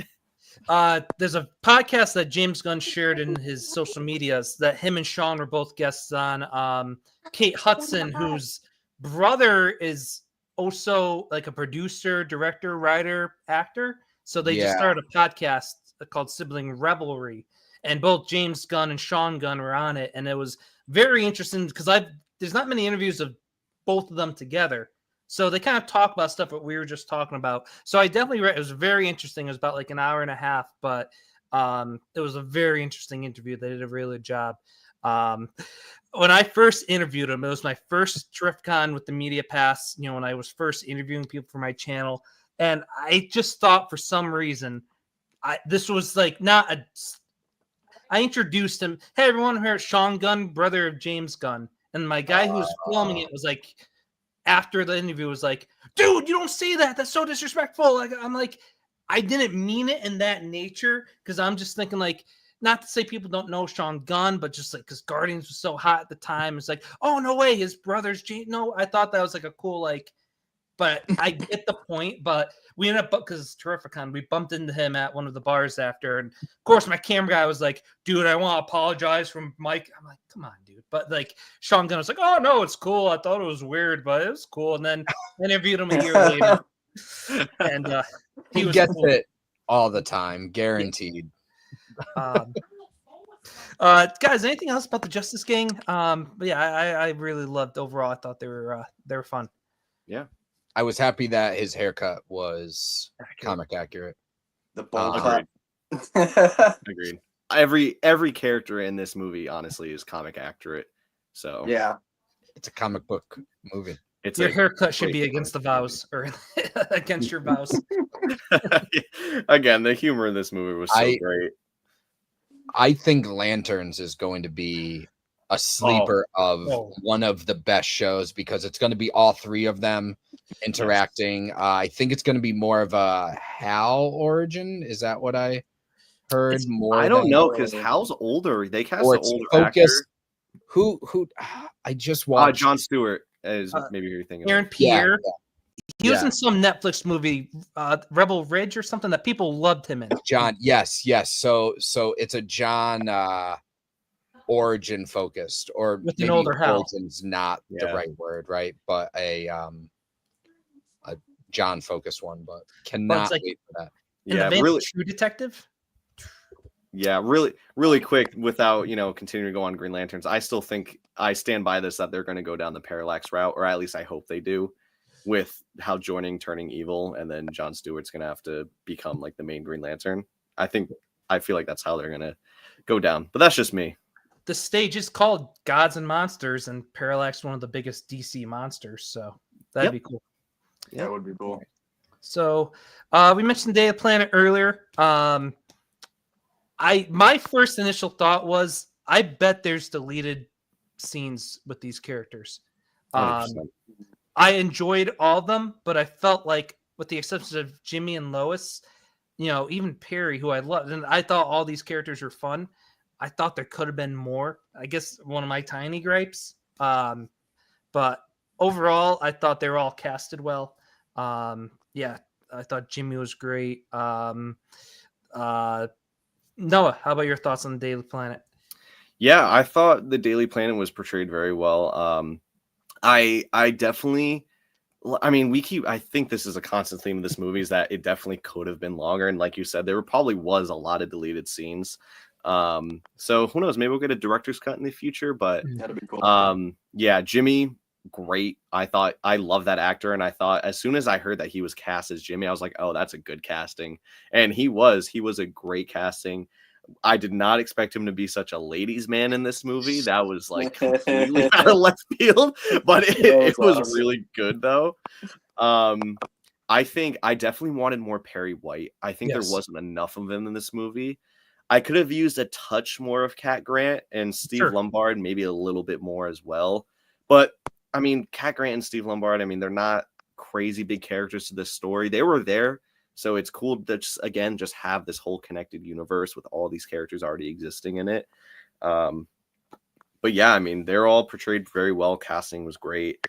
there's a podcast that James Gunn shared in his social medias that him and Sean were both guests on. Kate Hudson, whose brother is also like a producer, director, writer, actor. So they just started a podcast called Sibling Revelry, and both James Gunn and Sean Gunn were on it, and it was very interesting because there's not many interviews of both of them together. So they kind of talk about stuff that we were just talking about. So I definitely read, it was very interesting. It was about like an hour and a half, but it was a very interesting interview. They did a really good job. When I first interviewed him, it was my first TerificCon with the Media Pass, when I was first interviewing people for my channel. And I just thought for some reason, this was like I introduced him. Hey, everyone, here's Sean Gunn, brother of James Gunn. And my guy who was filming it was like, after the interview was like, dude, you don't say that. That's so disrespectful. Like, I'm like, I didn't mean it in that nature because I'm just thinking like, not to say people don't know Sean Gunn, but just like because Guardians was so hot at the time, it's like, oh no way, his brother's James. No, I thought that was like a cool like, but I get the point. But we ended up because it's TerificCon, we bumped into him at one of the bars after, and of course my camera guy was like, dude, I want to apologize from Mike. I'm like, come on, dude. But like Sean Gunn was like, oh no, it's cool. I thought it was weird, but it was cool. And then I interviewed him a year later, and he gets cool. It all the time, guaranteed. Guys, anything else about the Justice Gang? But yeah, I really loved overall. I thought they were fun. Yeah. I was happy that his haircut was comic accurate. The bowl Agreed. cut. Agreed. Every character in this movie, honestly, is comic accurate. So Yeah. It's a comic book movie. it's Your a haircut should great be against the comic vows or against your vows. movie. Again, the humor in this movie was so great. I think Lanterns is going to be a sleeper of one of the best shows because it's going to be all three of them interacting. I think it's going to be more of a Hal origin. Is that what I heard? More. I don't know because Hal's older. They cast or an it's older focused. actor. Who? I just watched. John Stewart is maybe you're thinking. Aaron Of. Pierre. Yeah. He was in some Netflix movie, Rebel Ridge or something that people loved him in. John, yes. So it's a John origin focused, or with maybe an older Hal. origin's not the right word, right? But a John focused one, but cannot wait for that. In the vein of True Detective. Yeah, really quick without continuing to go on Green Lanterns. I still think I stand by this that they're going to go down the Parallax route, or at least I hope they do, with Hal turning evil, and then John Stewart's going to have to become like the main Green Lantern. I feel like that's how they're going to go down, but that's just me. The stage is called Gods and Monsters, and Parallax one of the biggest DC monsters, so that'd be cool. Yeah, that would be cool. So we mentioned Day of the Planet earlier. My first initial thought was, I bet there's deleted scenes with these characters. 100%. I enjoyed all of them, but I felt like, with the exception of Jimmy and Lois, even Perry, who I loved, and I thought all these characters were fun. I thought there could have been more. I guess one of my tiny gripes. But overall, I thought they were all casted well. Yeah, I thought Jimmy was great. Noah, how about your thoughts on the Daily Planet? Yeah, I thought the Daily Planet was portrayed very well. I definitely, I think this is a constant theme of this movie, is that it definitely could have been longer. And like you said, there probably was a lot of deleted scenes. So who knows, maybe we'll get a director's cut in the future, but that'd be cool. Yeah, Jimmy, great. I love that actor. And I thought as soon as I heard that he was cast as Jimmy, I was like, oh, that's a good casting. And he was a great casting. I did not expect him to be such a ladies' man in this movie. That was like completely out of left field, but it was awesome. Really good though. I think I definitely wanted more Perry White. I think there wasn't enough of him in this movie. I could have used a touch more of Cat Grant and Steve Lombard, maybe a little bit more as well. But Cat Grant and Steve Lombard, they're not crazy big characters to this story. They were there. So it's cool to just have this whole connected universe with all these characters already existing in it. But yeah, they're all portrayed very well. Casting was great.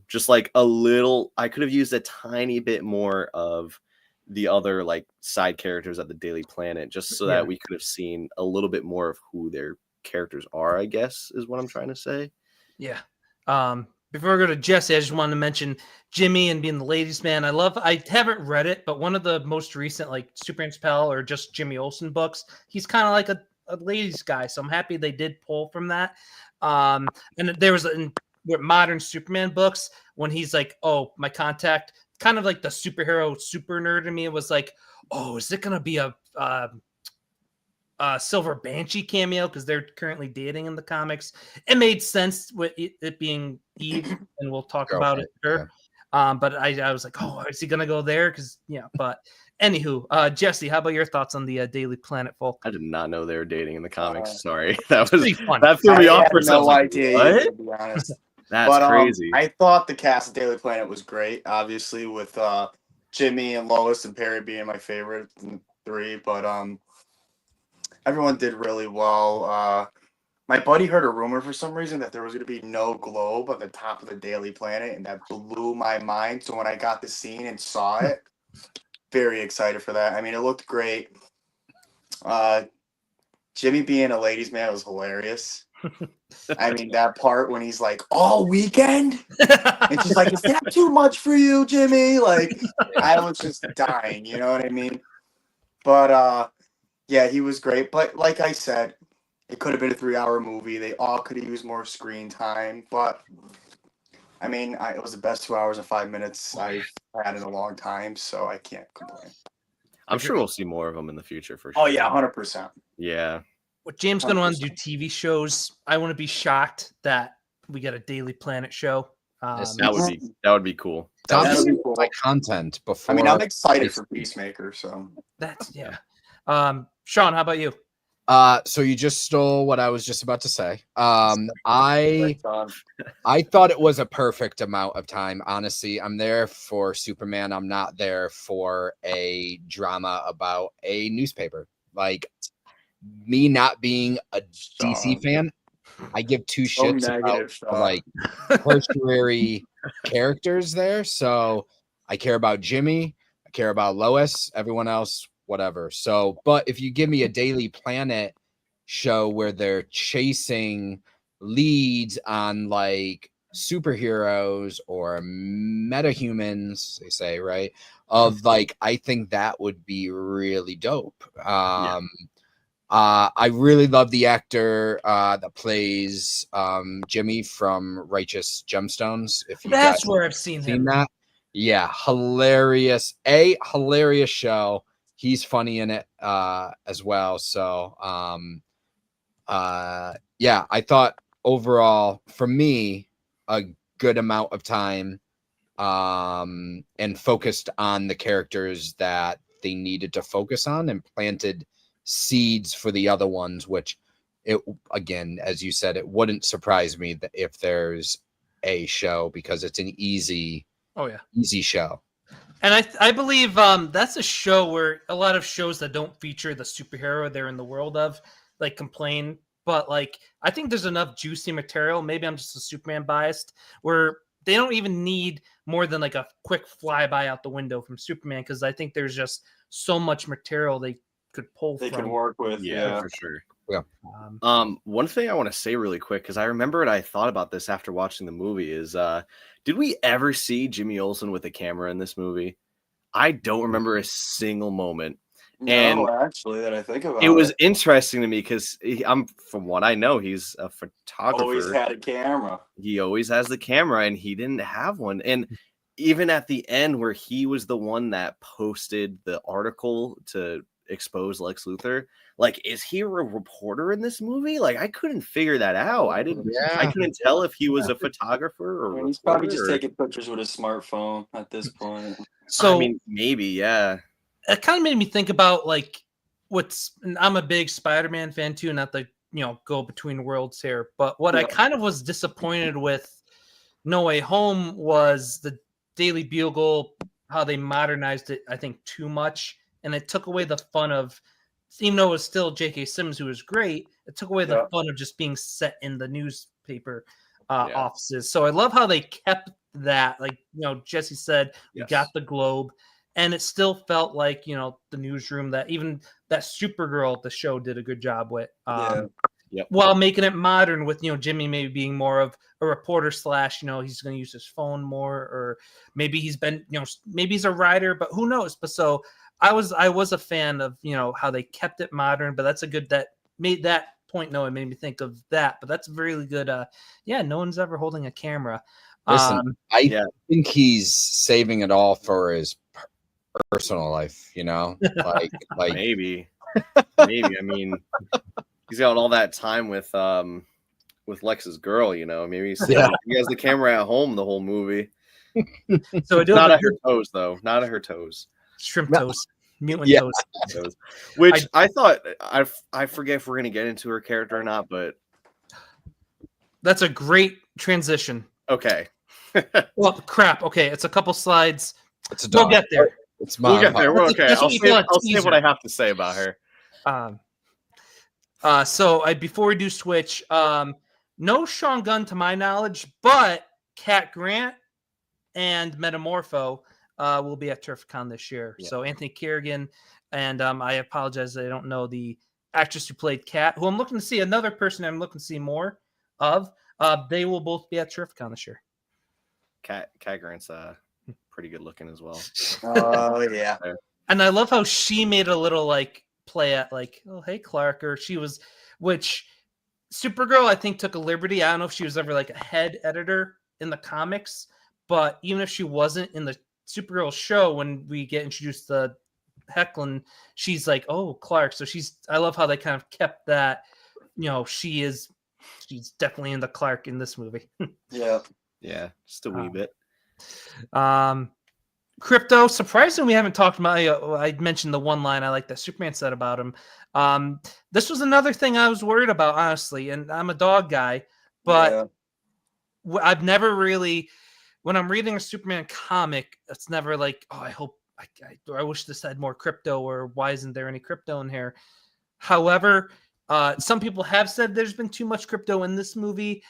Just like I could have used a tiny bit more of the other like side characters at the Daily Planet, just so that we could have seen a little bit more of who their characters are, I guess is what I'm trying to say. Yeah. Before I go to Jesse, I just wanted to mention Jimmy and being the ladies' man. I haven't read it, but one of the most recent like Superman's Pal or just Jimmy Olsen books, he's kind of like a ladies' guy. So I'm happy they did pull from that. And there was in modern Superman books when he's like, oh, my contact, kind of like the superhero super nerd in me. It was like, oh, is it going to be a Silver Banshee cameo because they're currently dating in the comics? It made sense with it being Eve, and we'll talk about it. Sure. Yeah. But I was like, oh, is he gonna go there? Because but anywho, Jesse, how about your thoughts on the Daily Planet folk? I did not know they were dating in the comics. Sorry, that was fun. That threw me off for no idea. What? To be honest, that's crazy. I thought the cast of Daily Planet was great. Obviously, with Jimmy and Lois and Perry being my favorite three, but everyone did really well. My buddy heard a rumor for some reason that there was going to be no globe on the top of the Daily Planet, and that blew my mind. So when I got the scene and saw it, very excited for that. It looked great. Jimmy being a ladies' man was hilarious. That part when he's like, all weekend? And she's like, is that too much for you, Jimmy? Like, I was just dying, you know what I mean? But, yeah, he was great. But like I said, it could have been a 3-hour movie. They all could have used more screen time. But I mean, it was the best 2 hours and 5 minutes I've had in a long time, so I can't complain. I'm sure we'll see more of them in the future for sure. Oh yeah, 100%. Yeah. What James gonna want to 100%. do TV shows? I wouldn't be shocked that we get a Daily Planet show. Yes, That would be cool. Stop That'd be stealing cool. my content I before. mean, I'm excited for Peacemaker, so That's yeah. Sean, how about you? So you just stole what I was just about to say. I Right, thought it was a perfect amount of time. Honestly, I'm there for Superman. I'm not there for a drama about a newspaper. Like me not being a DC fan, I give two So shits negative, about Sean. like tertiary characters there. So I care about Jimmy, I care about Lois, everyone else, whatever. So, but if you give me a Daily Planet show where they're chasing leads on like superheroes or metahumans, they say, right? Of like, I think that would be really dope. I really love the actor that plays Jimmy from Righteous Gemstones. If you That's guys where I've seen seen him. that, yeah, hilarious. A hilarious show. He's funny in it as well. So yeah, I thought overall for me a good amount of time and focused on the characters that they needed to focus on and planted seeds for the other ones, which it again, as you said, it wouldn't surprise me that if there's a show because it's an easy show. And I believe that's a show where a lot of shows that don't feature the superhero they're in the world of like complain, but like I think there's enough juicy material. Maybe I'm just a Superman biased where they don't even need more than like a quick flyby out the window from Superman because I think there's just so much material they could pull they from. can work with. Yeah, Yeah. for sure. Yeah. One thing I want to say really quick because I remembered I thought about this after watching the movie is did we ever see Jimmy Olsen with a camera in this movie? I don't remember a single moment. And No, actually, that I think about it was interesting to me because I'm from what I know, he's a photographer. always had a camera. He always has the camera, and he didn't have one. And even at the end, where he was the one that posted the article to expose Lex Luthor, like, is he a reporter in this movie? Like, I couldn't figure that out. I couldn't tell if he was a photographer or He's probably just reporter. taking pictures with his smartphone at this point. So I mean, maybe, yeah. it kind of made me think about like and I'm a big Spider-Man fan too, not the go between worlds here, but what I Yeah. kind of was disappointed with No Way Home was the Daily Bugle, how they modernized it, I think, too much, and it took away the fun of, even though it was still J.K. Simmons who was great, it took away the Yeah. fun of just being set in the newspaper Yeah. offices. So I love how they kept that, like Jesse said, we Yes. got the Globe. And it still felt like, the newsroom that even that Supergirl, the show did a good job with. Yep. While making it modern with, Jimmy maybe being more of a reporter / he's going to use his phone more, or maybe he's been, maybe he's a writer, but who knows? But so I was a fan of, how they kept it modern, but that's a good, that made that point. No, it made me think of that, but that's really good. No one's ever holding a camera. Listen, I think he's saving it all for his personal life, like Maybe. I mean, he's got all that time with Lex's girl, maybe he has the camera at home the whole movie. So I do Not have at her toes, though. Not at her toes. shrimp No. toast, mutant Yeah. toast. Which I thought I forget if we're gonna get into her character or not, but That's a great transition. okay. Well, crap. Okay, it's a couple slides. it's a We'll dog. get there. It's We'll my get there. We're That's okay. what you call a I'll say teaser. what I have to say about her. So before we do switch, no Sean Gunn to my knowledge, but Cat Grant and Metamorpho will be at TurfCon this year. Yeah. So Anthony Kerrigan, and I apologize, I don't know the actress who played Cat, who I'm looking to see, another person I'm looking to see more of. They will both be at TurfCon this year. Cat Grant's pretty good looking as well. Oh yeah. And I love how she made a little like play at like, oh, hey, Clark, or she was, which Supergirl, I think, took a liberty. I don't know if she was ever like a head editor in the comics, but even if she wasn't in the Supergirl show, when we get introduced to Hecklin, she's like, oh, Clark. So I love how they kind of kept that, she's definitely in the Clark in this movie. Yeah. Yeah, just a wee bit. Crypto, surprisingly, we haven't talked about. I mentioned the one line I like that Superman said about him. This was another thing I was worried about, honestly, and I'm a dog guy, but I've never really, when I'm reading a Superman comic, it's never like, oh, I hope, I wish this had more crypto, or why isn't there any crypto in here? However, some people have said there's been too much crypto in this movie.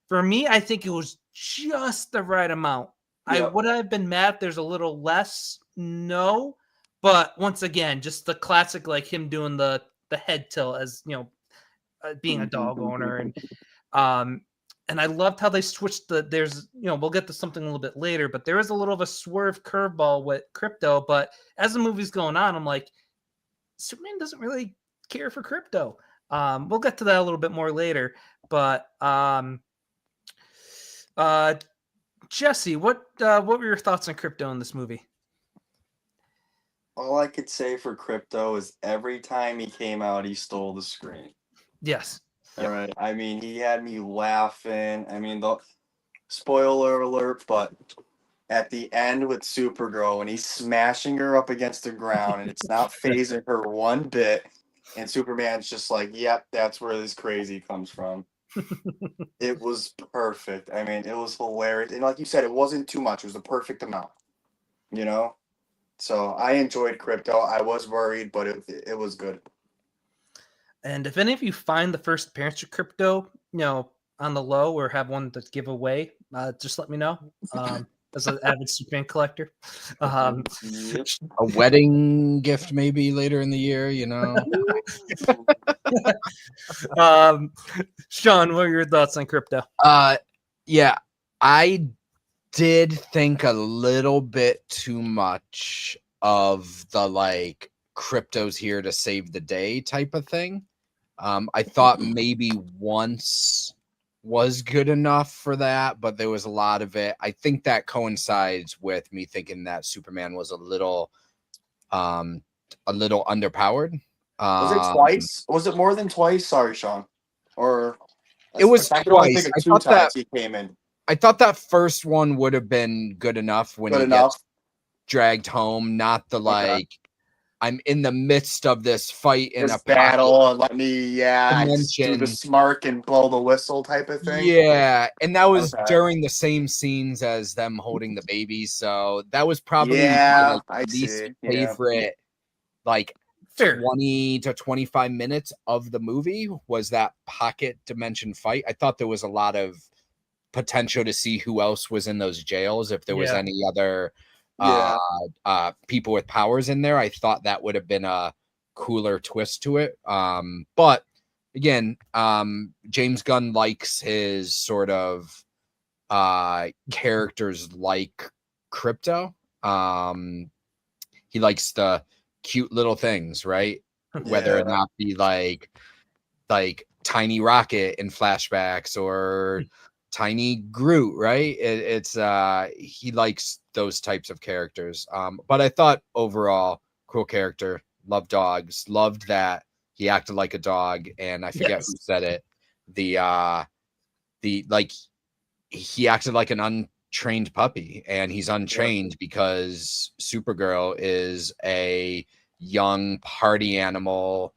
For me, I think it was just the right amount. I would have been mad if there's a little less, no. But once again, just the classic, like him doing the head tilt as, being a dog owner. And I loved how they switched we'll get to something a little bit later, but there is a little of a swerve curveball with crypto. But as the movie's going on, I'm like, Superman doesn't really care for crypto. We'll get to that a little bit more later. But Jesse, what were your thoughts on crypto in this movie? All I could say for crypto is every time he came out, he stole the screen. Yes. All right. I mean, he had me laughing. I mean, the spoiler alert, but at the end with Supergirl, when he's smashing her up against the ground and it's not phasing her one bit, and Superman's just like, yep, that's where this crazy comes from. It was perfect. I mean, it was hilarious. And like you said, it wasn't too much. It was the perfect amount, So I enjoyed crypto. I was worried, but it was good. And if any of you find the first appearance of crypto, on the low, or have one to give away, just let me know. As an avid Superman collector. A wedding gift maybe later in the year, Sean, what are your thoughts on crypto? Yeah, I did think a little bit too much of the like crypto's here to save the day type of thing. I thought maybe once was good enough for that, but there was a lot of it. I think that coincides with me thinking that Superman was a little underpowered. Was it twice? Was it more than twice? Sorry, Sean. Or it was twice. I thought that he came in. I thought that first one would have been good enough when he gets dragged home, not the like I'm in the midst of this fight in a battle. Let me do the smirk and blow the whistle type of thing. Yeah, and that was during the same scenes as them holding the baby, so that was probably my least favorite. Like 20 to 25 minutes of the movie was that pocket dimension fight. I thought there was a lot of potential to see who else was in those jails, if there was any other people with powers in there. I thought that would have been a cooler twist to it. But again, James Gunn likes his sort of characters like Crypto. He likes the cute little things, right? Whether it not be like Tiny Rocket in flashbacks or Tiny Groot, right? It's he likes those types of characters. But I thought overall, cool character. Loved dogs. Loved that he acted like a dog, and I forget who said it. The like he acted like an untrained puppy, and he's untrained because Supergirl is a young party animal.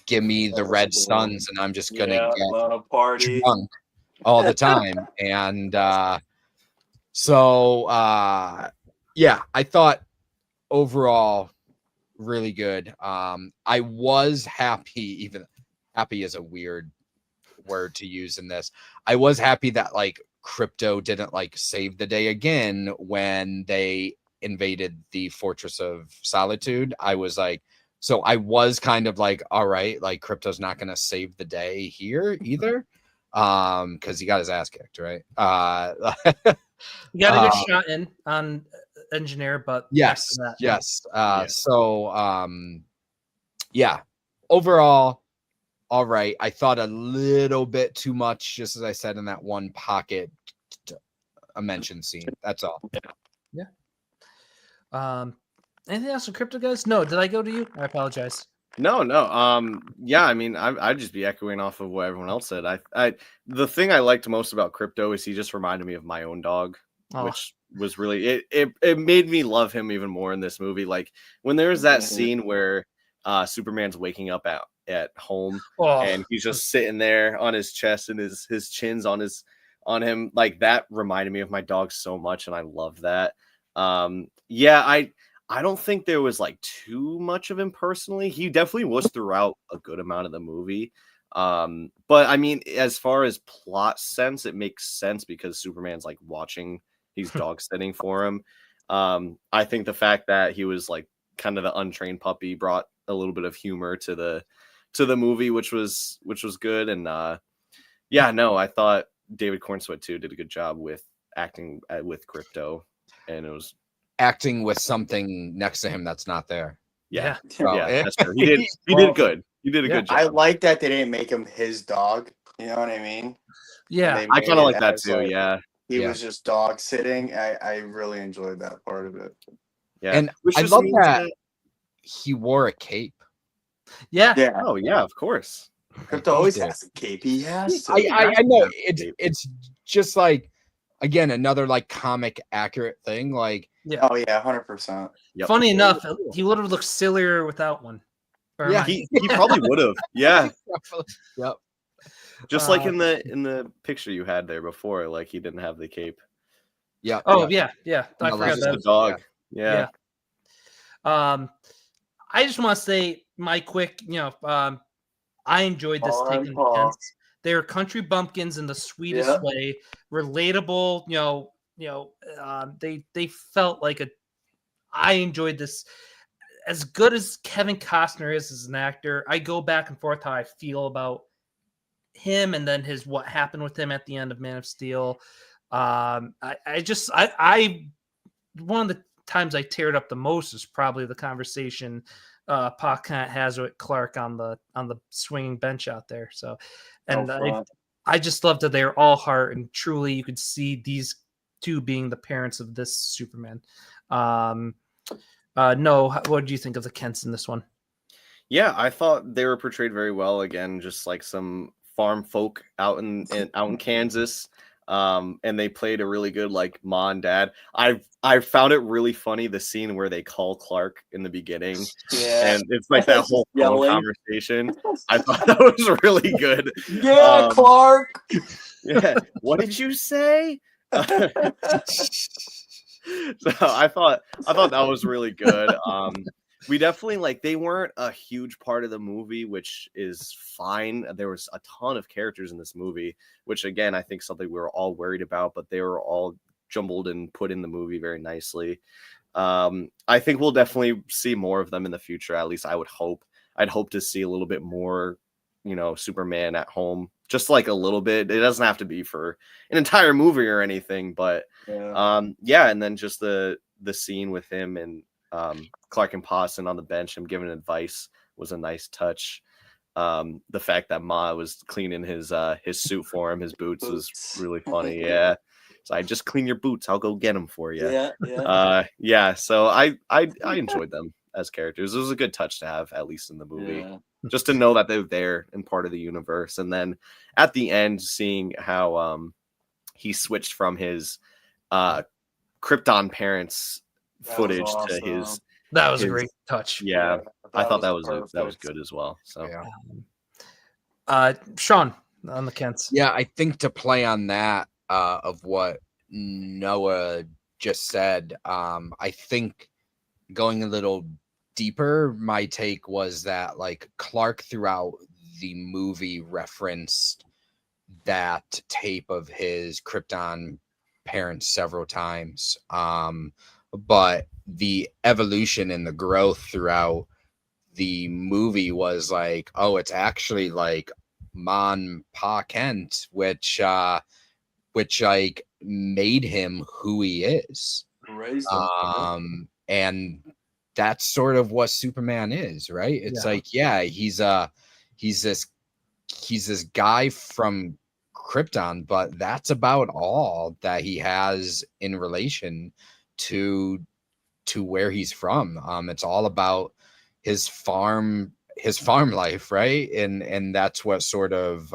Give me the red suns, and I'm just gonna get party drunk all the time. And I thought overall really good. I was happy, even happy is a weird word to use in this. I was happy that like Crypto didn't like save the day again when they invaded the Fortress of Solitude. I was like, so I was kind of like, all right, like Crypto's not gonna save the day here either. Because he got his ass kicked, right? He got a good shot in on Engineer, but overall, all right. I thought a little bit too much, just as I said, in that one pocket a mention scene. That's all. Anything else for Crypto, guys? No, did I go to you? I apologize. No. Yeah, I mean, I'd just be echoing off of what everyone else said. The thing I liked most about Crypto is he just reminded me of my own dog, Oh. which was really it made me love him even more in this movie. Like when there's that scene where Superman's waking up at home Oh, and he's just sitting there on his chest and his chin's on him, like that reminded me of my dog so much, and I love that. Yeah, I don't think there was like too much of him personally. He definitely was throughout a good amount of the movie. But I mean, as far as plot sense, it makes sense because Superman's like watching, he's dog sitting for him. I think the fact that he was like kind of the untrained puppy brought a little bit of humor to the movie, which was good. And yeah, no, I thought David Cornsweet too did a good job with acting with Crypto, and it was Acting with something next to him that's not there. yeah. Well, Yeah, that's true. He did good. He did a good job. I like that they didn't make him his dog. You know what I mean? yeah. They I made kind of it like that as, too. like, Yeah. He Yeah. was just dog sitting. I really enjoyed that part of it. Yeah. And Which I just love means that he wore a cape. Yeah. Yeah. Oh yeah, of course. Crypto He always did. has a cape. He has to. I know Yeah. it's just like, again, another like comic accurate thing. Like, Oh yeah, 100%. Yep. Funny enough, he would have looked sillier without one. Or Yeah, am I- He probably would have. Yeah. yep. Just like in the picture you had there before, like he didn't have the cape. Yeah. Oh yeah. I No, forgot He's just that. a dog. Yeah. I just want to say my quick, I enjoyed this Paw take and on paw. the Kents. They were country bumpkins in the sweetest Yeah. way, relatable. They felt like I enjoyed this. As good as Kevin Costner is as an actor, I go back and forth how I feel about him, and then what happened with him at the end of Man of Steel. I one of the times I teared up the most is probably the conversation Pa Kent has with Clark on the swinging bench out there. So, and I just love that they're all heart, and truly you could see these two being the parents of this Superman. No, what do you think of the Kents in this one? Yeah, I thought they were portrayed very well. Again, just like some farm folk out in Kansas. And they played a really good like Ma and Dad. I found it really funny the scene where they call Clark in the beginning, Yeah. and it's like that whole phone Yelling. conversation. I thought that was really good. Yeah, Clark. Yeah, what did you say? So I thought that was really good. We definitely like they weren't a huge part of the movie, which is fine. There was a ton of characters in this movie, which again I think something we were all worried about, but they were all jumbled and put in the movie very nicely. I think we'll definitely see more of them in the future. At least I would hope. I'd hope to see a little bit more, Superman at home, just like a little bit. It doesn't have to be for an entire movie or anything, but Yeah. and then just the scene with him and Clark and Pawson on the bench, him giving advice was a nice touch. The fact that Ma was cleaning his suit for him, his boots was really funny. Yeah. So I just clean your boots. I'll go get them for you. Yeah. So I enjoyed them as characters. It was a good touch to have, at least in the movie, Yeah. just to know that they're there and part of the universe. And then at the end, seeing how he switched from his Krypton parents That was footage to awesome. his. That was a His- great touch. Yeah, I thought that was perfect. good as well. So Yeah. Sean on the Kents. Yeah, I think to play on that of what Noah just said, I think going a little deeper, my take was that like Clark throughout the movie referenced that tape of his Krypton parents several times. But the evolution and the growth throughout the movie was like, oh, it's actually like Man Pa Kent, which like made him who he is. Raised Um, and that's sort of what Superman is, right? It's Yeah. like, yeah, he's this guy from Krypton, but that's about all that he has in relation to where he's from. It's all about his farm life, right? And that's what sort of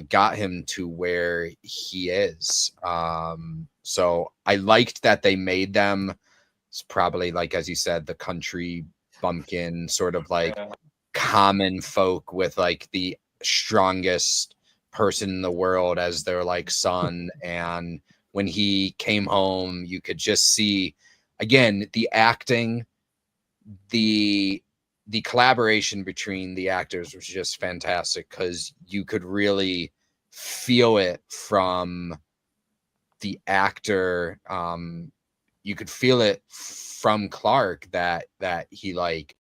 got him to where he is. So I liked that they made them. It's probably like, as you said, the country bumpkin, sort of like common folk with like the strongest person in the world as their like son. And when he came home, you could just see again the acting, the collaboration between the actors was just fantastic, because you could really feel it from the actor. You could feel it from Clark that he like,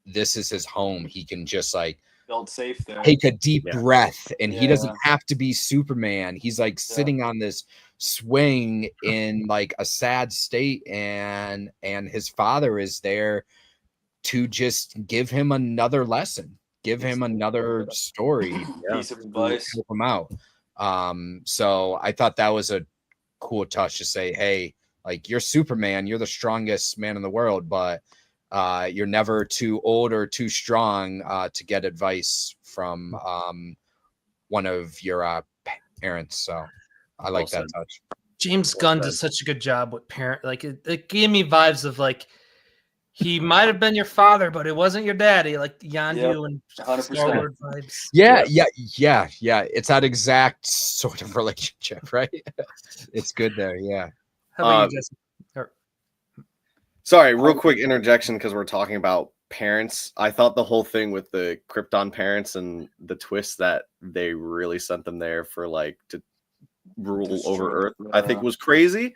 this is his home. He can just like Felt safe there. take a deep breath, and he doesn't Yeah. have to be Superman. He's like sitting on this swing in like a sad state, and his father is there to just give him another lesson, give him another story, Piece of advice. help him out. So I thought that was a cool touch to say, hey, like, you're Superman, you're the strongest man in the world, but you're never too old or too strong to get advice from one of your parents. So I like that touch. James Gunn does such a good job with parent. Like it gave me vibes of like, he might have been your father, but it wasn't your daddy. Like Yondu and 100%. Star Wars vibes. Yeah. It's that exact sort of relationship, right? It's good there. Yeah. How about you, Jesse? Sorry, real quick interjection, because we're talking about parents. I thought the whole thing with the Krypton parents and the twist that they really sent them there for like to rule over Earth, I think was crazy.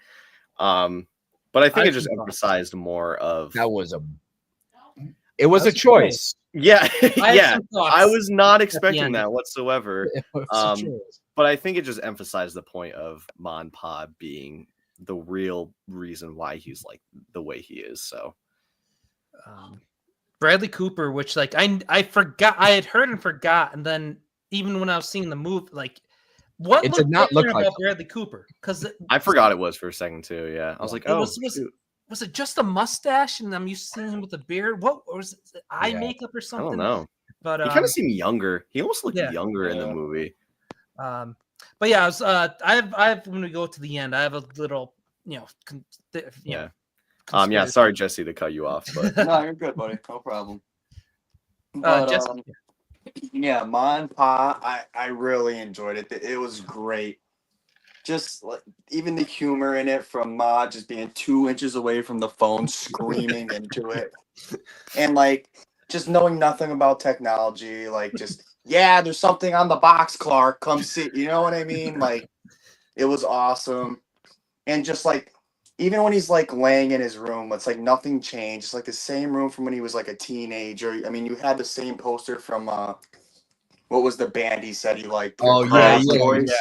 But I think it just emphasized more of that was it was a choice. Yeah, yeah. I was not at the expecting end. that whatsoever. It was a choice. But I think it just emphasized the point of Mon Pa being the real reason why he's like the way he is. So Bradley Cooper, which like I forgot, I had heard and forgot, and then even when I was seeing the movie, like what It did not look like about Bradley Cooper, because I forgot it was for a second too. Yeah, I was like, oh, was it just a mustache, and I'm used to seeing him with a beard? What, or was it eye makeup or I something? don't know. But He kind of seemed younger. He almost looked younger in the movie. But yeah, I was, I have when we go to the end, I have a little, Yeah. Sorry, Jesse, to cut you off, but No, you're good, buddy. No problem. But, Jesse, yeah, Mon Pa, I really enjoyed it. It was great. Just like even the humor in it, from Ma just being 2 inches away from the phone, screaming into it, and like just knowing nothing about technology, like just there's something on the box, Clark. Come see. You know what I mean? Like it was awesome, and just like even when he's like laying in his room, it's like nothing changed. It's like the same room from when he was like a teenager. I mean, you had the same poster from what was the band he said he liked? Oh, Crazy yeah. Boys.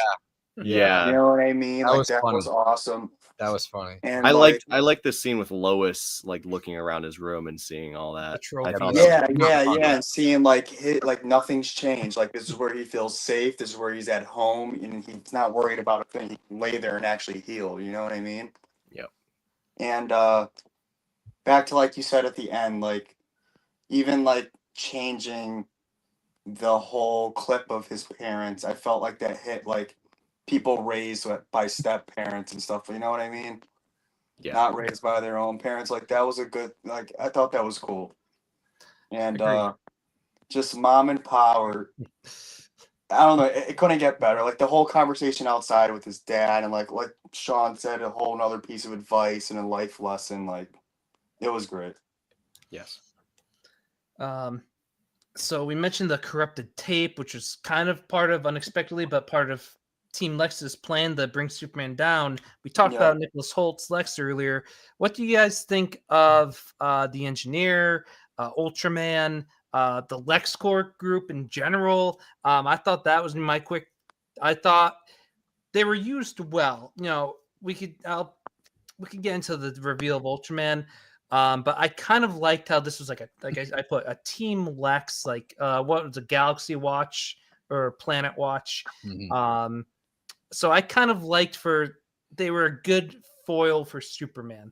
yeah. You know what I mean? That Like was that funny. was awesome. That was funny. And I like, liked the scene with Lois like looking around his room and seeing all that. trophy. I thought that yeah, was fun. and seeing like nothing's changed. Like this is where he feels safe. This is where he's at home, and he's not worried about a thing. He can lay there and actually heal. You know what I mean? Yep. And back to like you said at the end, like even like changing the whole clip of his parents, I felt like that hit like people raised by step parents and stuff. You know what I mean? Yeah. Not raised by their own parents. Like that was a good. Like I thought that was cool. And Agreed. just Mom and Pa were. I don't know. It couldn't get better. Like the whole conversation outside with his dad, and like Sean said, a whole nother piece of advice and a life lesson. Like it was great. Yes. So we mentioned the corrupted tape, which was kind of part of unexpectedly, but part of Team Lex's plan to bring Superman down. We talked about Nicholas Holt's Lex earlier. What do you guys think of the Engineer, Ultraman, the LexCorp group in general? I thought that was my quick. I thought they were used well. You know, we could get into the reveal of Ultraman. But I kind of liked how this was like I put a Team Lex, like what was a Galaxy Watch or Planet Watch. Mhm. So I kind of liked they were a good foil for Superman.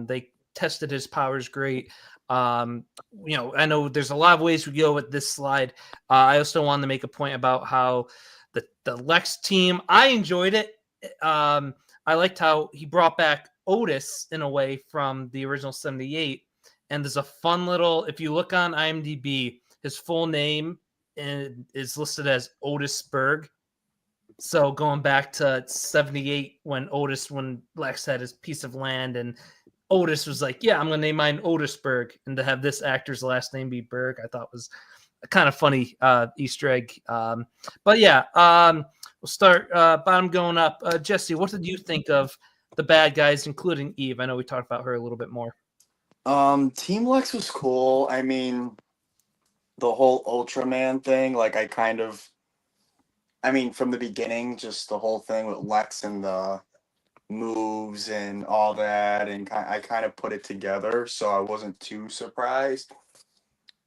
They tested his powers great. I know there's a lot of ways we go with this slide. I also wanted to make a point about how the Lex team, I enjoyed it. I liked how he brought back Otis in a way from the original 78. And there's a fun little, if you look on IMDb, his full name is listed as Otis Berg. So going back to 78 when Lex had his piece of land and Otis was like, yeah, I'm going to name mine Otisburg. And to have this actor's last name be Berg, I thought was a kind of funny Easter egg. But yeah, we'll start bottom going up. Jesse, what did you think of the bad guys, including Eve? I know we talked about her a little bit more. Team Lex was cool. I mean, the whole Ultraman thing, like from the beginning, just the whole thing with Lex and the moves and all that, and I kind of put it together, so I wasn't too surprised.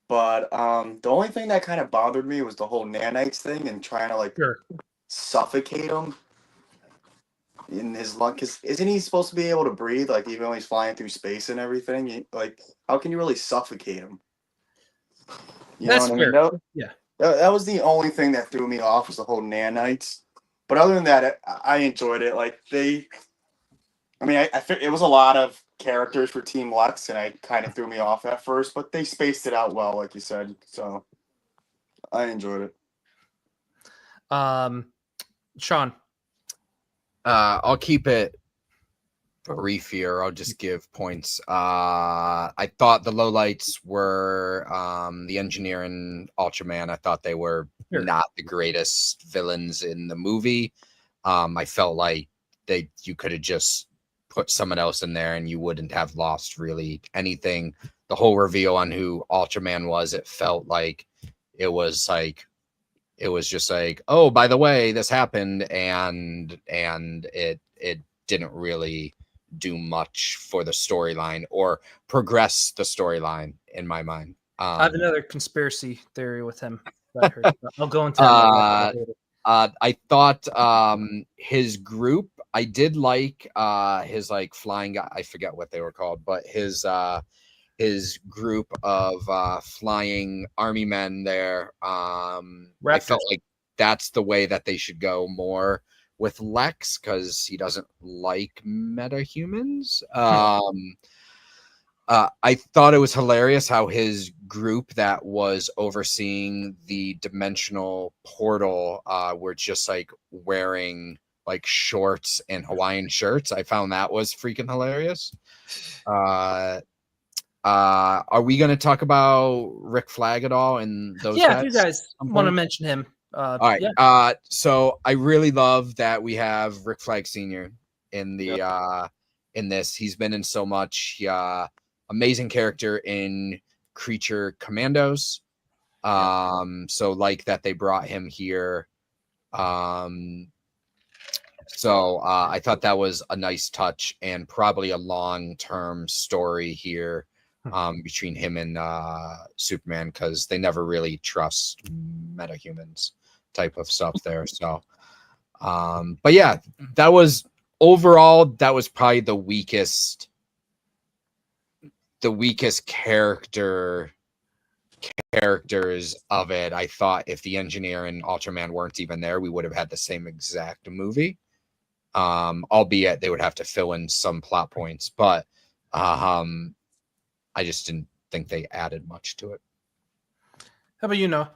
But the only thing that kind of bothered me was the whole nanites thing and trying to Sure. suffocate him in his lung. Cause isn't he supposed to be able to breathe? Like even when he's flying through space and everything, like how can you really suffocate him? You That's know what I fair. mean? Yeah. That was the only thing that threw me off was the whole nanites. But other than that, I enjoyed it. Like it was a lot of characters for Team Lex, and it kind of threw me off at first, but they spaced it out well, like you said. So I enjoyed it. Sean. I'll keep it brief here. I'll just give points. I thought the lowlights were the Engineer and Ultraman. I thought they were not the greatest villains in the movie. I felt like you could have just put someone else in there and you wouldn't have lost really anything. The whole reveal on who Ultraman was, it felt like it was just like, oh, by the way, this happened, and it didn't really do much for the storyline or progress the storyline in my mind. I have another conspiracy theory with him. I'll go into that later. I thought his group, I did like his flying guy, I forget what they were called, but his group of flying army men there. I felt like that's the way that they should go more with Lex, because he doesn't like metahumans. I thought it was hilarious how his group that was overseeing the dimensional portal were just wearing shorts and Hawaiian shirts. I found that was freaking hilarious. Are we going to talk about Rick Flag at all? And those if you guys want to mention him. All right. Yeah. So I really love that we have Rick Flag Sr. in the in this. He's been in so much. Amazing character in Creature Commandos. So like that they brought him here. So I thought that was a nice touch and probably a long-term story here between him and Superman, because they never really trust metahumans type of stuff there. So, but yeah, that was overall, that was probably the weakest characters of it. I thought if the Engineer and Ultraman weren't even there, we would have had the same exact movie. Albeit they would have to fill in some plot points, but I just didn't think they added much to it. How about you, Noah?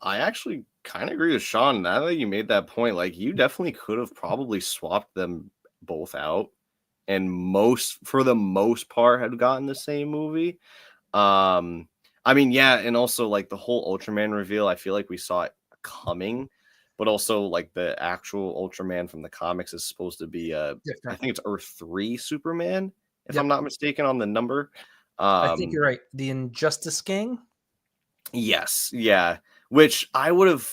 I actually kind of agree with Sean. Now that you made that point, you definitely could have probably swapped them both out, and for the most part had gotten the same movie. And also the whole Ultraman reveal, I feel like we saw it coming, but also the actual Ultraman from the comics is supposed to be I think it's Earth 3 Superman, if I'm not mistaken on the number. I think you're right. The Injustice Gang. Yes, yeah. Which I would have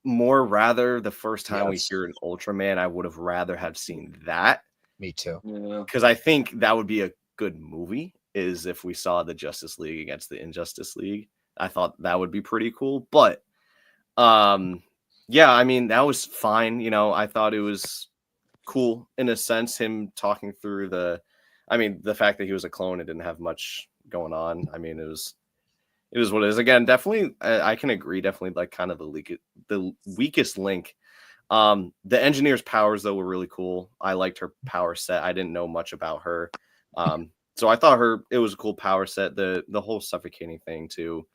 more rather the first time we hear an Ultraman, I would have rather have seen that. Me too. Because I think that would be a good movie, is if we saw the Justice League against the Injustice League. I thought that would be pretty cool. But Yeah, I mean, that was fine. You know, I thought it was cool in a sense, him talking through the fact that he was a clone and didn't have much going on. I mean, it was what it is. Again, definitely, I can agree. Definitely, like kind of the weakest link. The engineer's powers though were really cool. I liked her power set. I didn't know much about her, so I thought it was a cool power set. The whole suffocating thing too,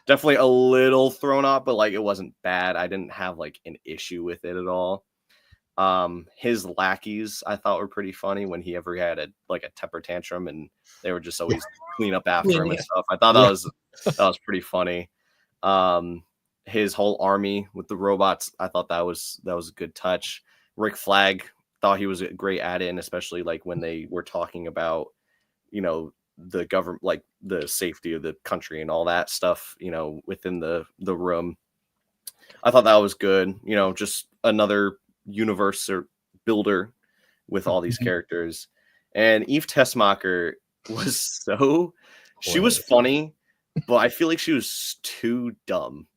definitely a little thrown off, but like it wasn't bad. I didn't have like an issue with it at all. His lackeys I thought were pretty funny when he ever had a temper tantrum and they were just always clean up after him and stuff. I thought that was pretty funny. His whole army with the robots, I thought that was a good touch. Rick Flag thought he was great at it, and especially like when they were talking about, you know, the government, like the safety of the country and all that stuff, you know, within the room. I thought that was good. You know, just another universe or builder with all these characters. And Eve Tessmacher was she was funny, but I feel like she was too dumb.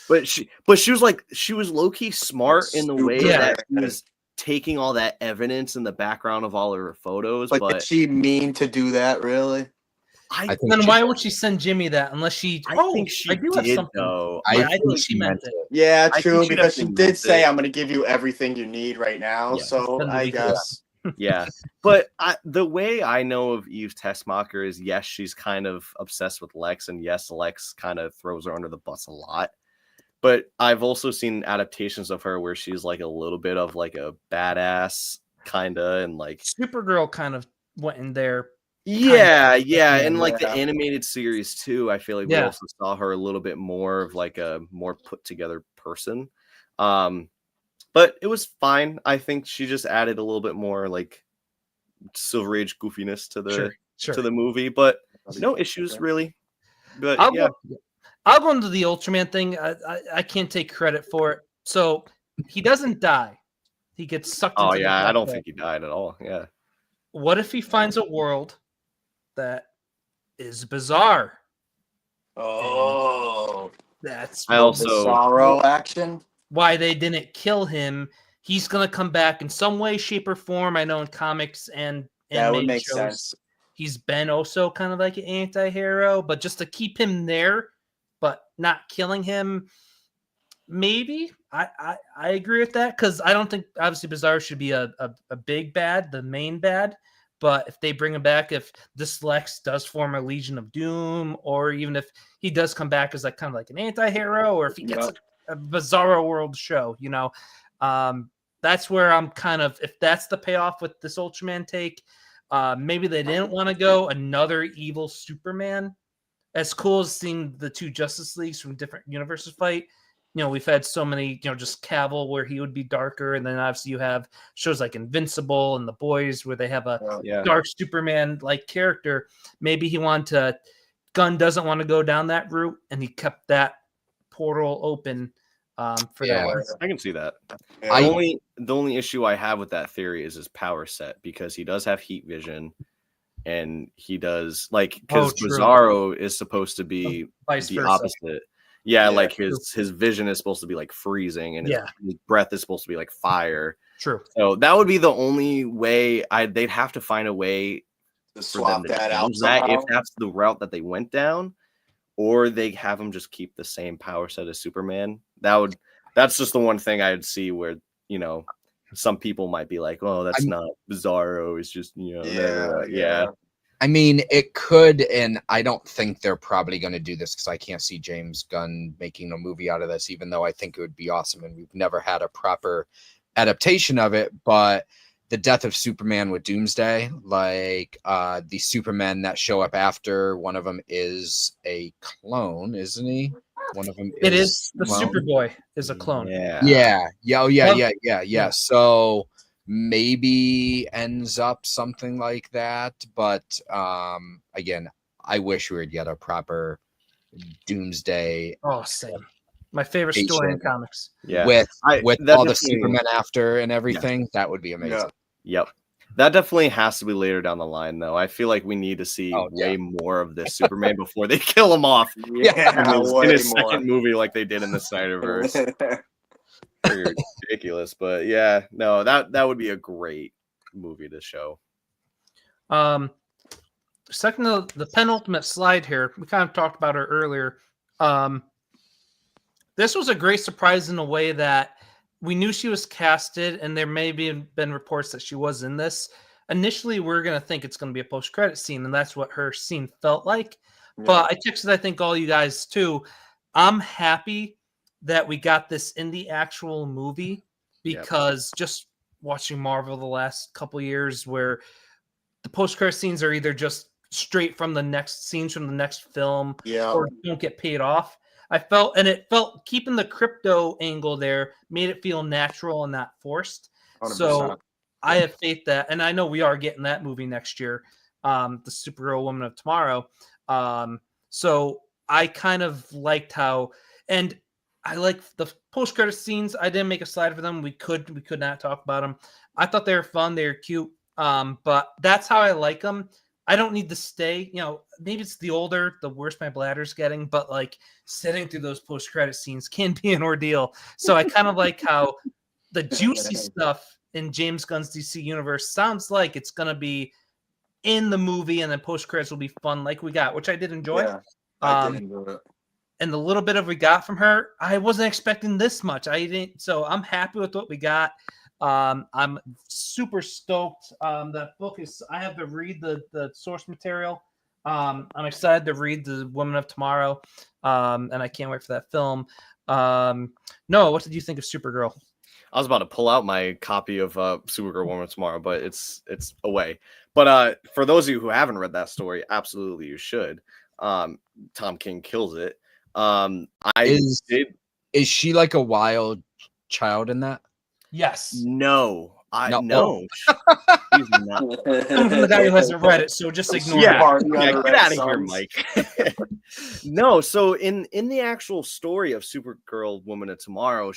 But she was low-key smart in the way that she was taking all that evidence in the background of all of her photos. But did she mean to do that, really? I think then why would she send Jimmy that unless she? I think she do have did, something. though. Yeah, I think she meant it. Yeah, I true, think she because she definitely did meant say, it. "I'm going to give you everything you need right now." Yeah. So I guess. Yeah, but the way I know of Eve Tessmacher is, yes, she's kind of obsessed with Lex, and yes, Lex kind of throws her under the bus a lot. But I've also seen adaptations of her where she's like a little bit of like a badass kind of, and like Supergirl kind of went in there. yeah, Yeah, and like the yeah. animated series too. I feel like we also saw her a little bit more of like a more put together person. But it was fine. I think she just added a little bit more like Silver Age goofiness to the to the movie, but no issues really. But I'll go into the Ultraman thing. I can't take credit for it. So he doesn't die. He gets sucked into the I black don't hole. think he died at all. Yeah. What if he finds a world that is bizarre? Oh, That's I also Bizarro action. why they didn't kill him. He's gonna come back in some way, shape, or form. I know in comics and That would animated make shows, sense. he's been also kind of like an anti-hero, but just to keep him there, but not killing him. Maybe I agree with that, because I don't think obviously Bizarro should be a big bad, the main bad. But if they bring him back, if this Lex does form a Legion of Doom, or even if he does come back as like kind of like an anti-hero, or if he gets a Bizarro World show, you know, that's where I'm kind of, if that's the payoff with this Ultraman take, maybe they didn't want to go another evil Superman. As cool as seeing the two Justice Leagues from different universes fight, you know, we've had so many, you know, just Cavill where he would be darker, and then obviously you have shows like Invincible and The Boys where they have a dark Superman like character. Maybe he wanted to, Gunn doesn't want to go down that route, and he kept that portal open for that. I can see that. Yeah. The only issue I have with that theory is his power set, because he does have heat vision, and he does like, because Bizarro is supposed to be the opposite. Yeah, like his vision is supposed to be like freezing, and his breath is supposed to be like fire. True. So that would be the only way. They'd have to find a way to swap that out. If that's the route that they went down, or they have him just keep the same power set as Superman. That's just the one thing I'd see where, you know, some people might be like, "Oh, that's not Bizarro. It's just, you know, yeah." I mean, it could, and I don't think they're probably going to do this, because I can't see James Gunn making a movie out of this, even though I think it would be awesome, and we've never had a proper adaptation of it. But the death of Superman with Doomsday, like the Supermen that show up after, one of them is a clone, isn't he? One of them is the Superboy is a clone. Yeah. So maybe ends up something like that, but again, I wish we would get a proper Doomsday. Oh, same. My favorite story in comics. Yeah, with all the Supermen after and everything. That would be amazing. Yep. That definitely has to be later down the line, though. I feel like we need to see Oh, way yeah. more of this Superman before they kill him off Yeah, in way his more. second movie, like they did in the Snyderverse. Pretty ridiculous, but yeah, no, that would be a great movie to show. Second to the penultimate slide here, we kind of talked about her earlier. This was a great surprise in a way that we knew she was casted, and there may been reports that she was in this. Initially, we are going to think it's going to be a post-credit scene, and that's what her scene felt like. Yeah. But I texted, I think, all you guys too. I'm happy that we got this in the actual movie because just watching Marvel the last couple years where the post-credit scenes are either just straight from the next scenes from the next film Yeah. or don't get paid off. It felt keeping the crypto angle there made it feel natural and not forced. 100%. So I have faith that, and I know we are getting that movie next year, the Supergirl Woman of Tomorrow. So I kind of liked how, and I like the post-credit scenes. I didn't make a slide for them. We could not talk about them. I thought they were fun. They were cute. But that's how I like them. I don't need to stay, maybe it's the older, the worse my bladder's getting, but like sitting through those post-credit scenes can be an ordeal. So I kind of like how the juicy stuff in James Gunn's DC universe sounds like it's going to be in the movie and then post-credits will be fun like we got, which I did enjoy. Yeah, I did enjoy it. And the little bit of we got from her, I wasn't expecting this much. So I'm happy with what we got. I'm super stoked. That book I have to read the source material. I'm excited to read the Woman of Tomorrow. And I can't wait for that film. Noah, what did you think of Supergirl? I was about to pull out my copy of Supergirl Woman of Tomorrow, but it's away. But for those of you who haven't read that story, absolutely you should. Tom King kills it. Is she like a wild child in that? Yes. No. No. She's not. Coming from the guy who hasn't read it, so just ignore it. Get out of here, Mike. No, so in the actual story of Supergirl Woman of Tomorrow,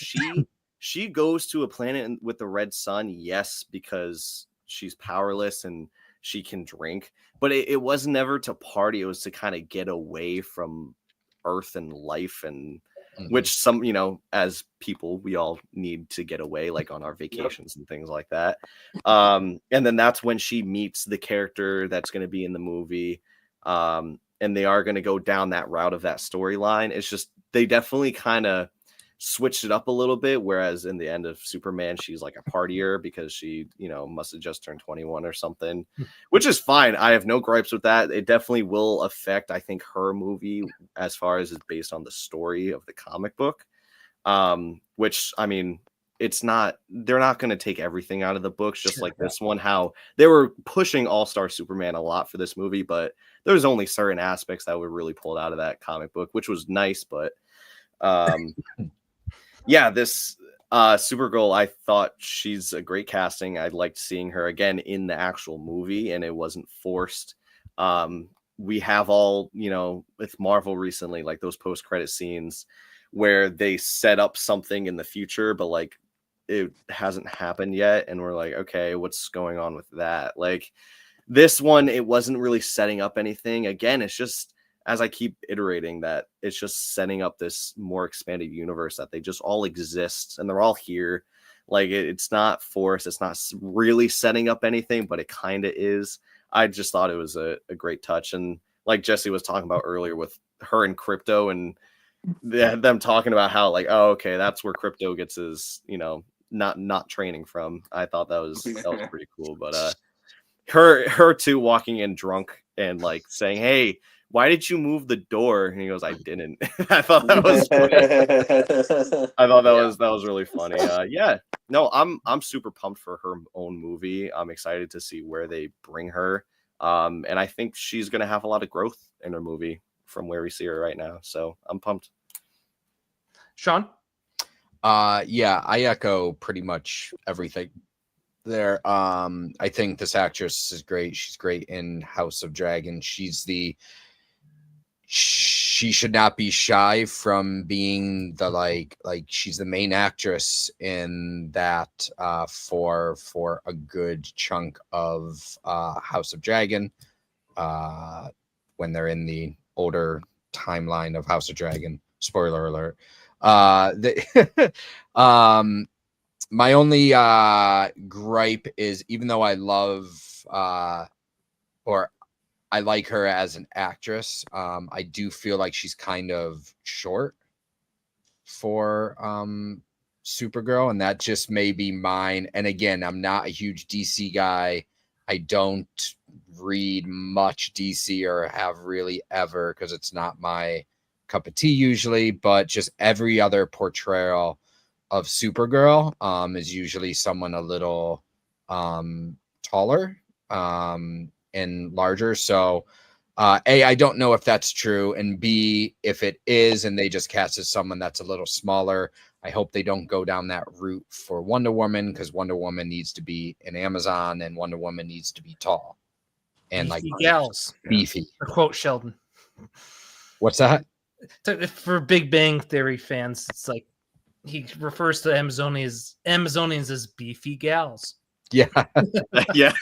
she goes to a planet with the red sun, yes, because she's powerless and she can drink, but it was never to party. It was to kind of get away from Earth and life, and which some, as people, we all need to get away, like on our vacations and things like that. And then that's when she meets the character that's going to be in the movie. And they are going to go down that route of that storyline. It's just, they definitely kind of switched it up a little bit. Whereas in the end of Superman, she's like a partier because she, must have just turned 21 or something, which is fine. I have no gripes with that. It definitely will affect, I think, her movie as far as it's based on the story of the comic book. Which, I mean, they're not going to take everything out of the books, just like this one, how they were pushing All-Star Superman a lot for this movie, but there was only certain aspects that were really pulled out of that comic book, which was nice. But yeah, this Supergirl, I thought she's a great casting. I liked seeing her again in the actual movie, and it wasn't forced. We have all, with Marvel recently, like those post-credit scenes where they set up something in the future, but like it hasn't happened yet. And we're like, okay, what's going on with that? Like this one, it wasn't really setting up anything. Again, it's just, as I keep iterating, that it's just setting up this more expanded universe that they just all exist and they're all here. Like it's not forced. It's not really setting up anything, but it kind of is. I just thought it was a great touch. And like Jesse was talking about earlier with her and Crypto and them talking about how like, oh, okay, that's where Crypto gets his, not training from. I thought that was pretty cool. But her too, walking in drunk and like saying, hey, why did you move the door? And he goes, I didn't. I thought that was that was really funny. Yeah, no, I'm super pumped for her own movie. I'm excited to see where they bring her. And I think she's gonna have a lot of growth in her movie from where we see her right now. So I'm pumped. Sean? Yeah, I echo pretty much everything there. I think this actress is great. She's great in House of Dragon. She's she should not be shy from being the like she's the main actress in that for a good chunk of House of Dragon when they're in the older timeline of House of Dragon. Spoiler alert. My only gripe is, even though I love or I like her as an actress, I do feel like she's kind of short for Supergirl, and that just may be mine. And again, I'm not a huge DC guy. I don't read much DC or have really ever, because it's not my cup of tea usually, but just every other portrayal of Supergirl is usually someone a little taller and larger. So A, I don't know if that's true, and B, if it is and they just casted someone that's a little smaller, I hope they don't go down that route for Wonder Woman, because Wonder Woman needs to be an Amazon and Wonder Woman needs to be tall and Beefy like gals. beefy. To quote Sheldon. What's that? For Big Bang Theory fans, it's like he refers to Amazonians as beefy gals. Yeah. Yeah.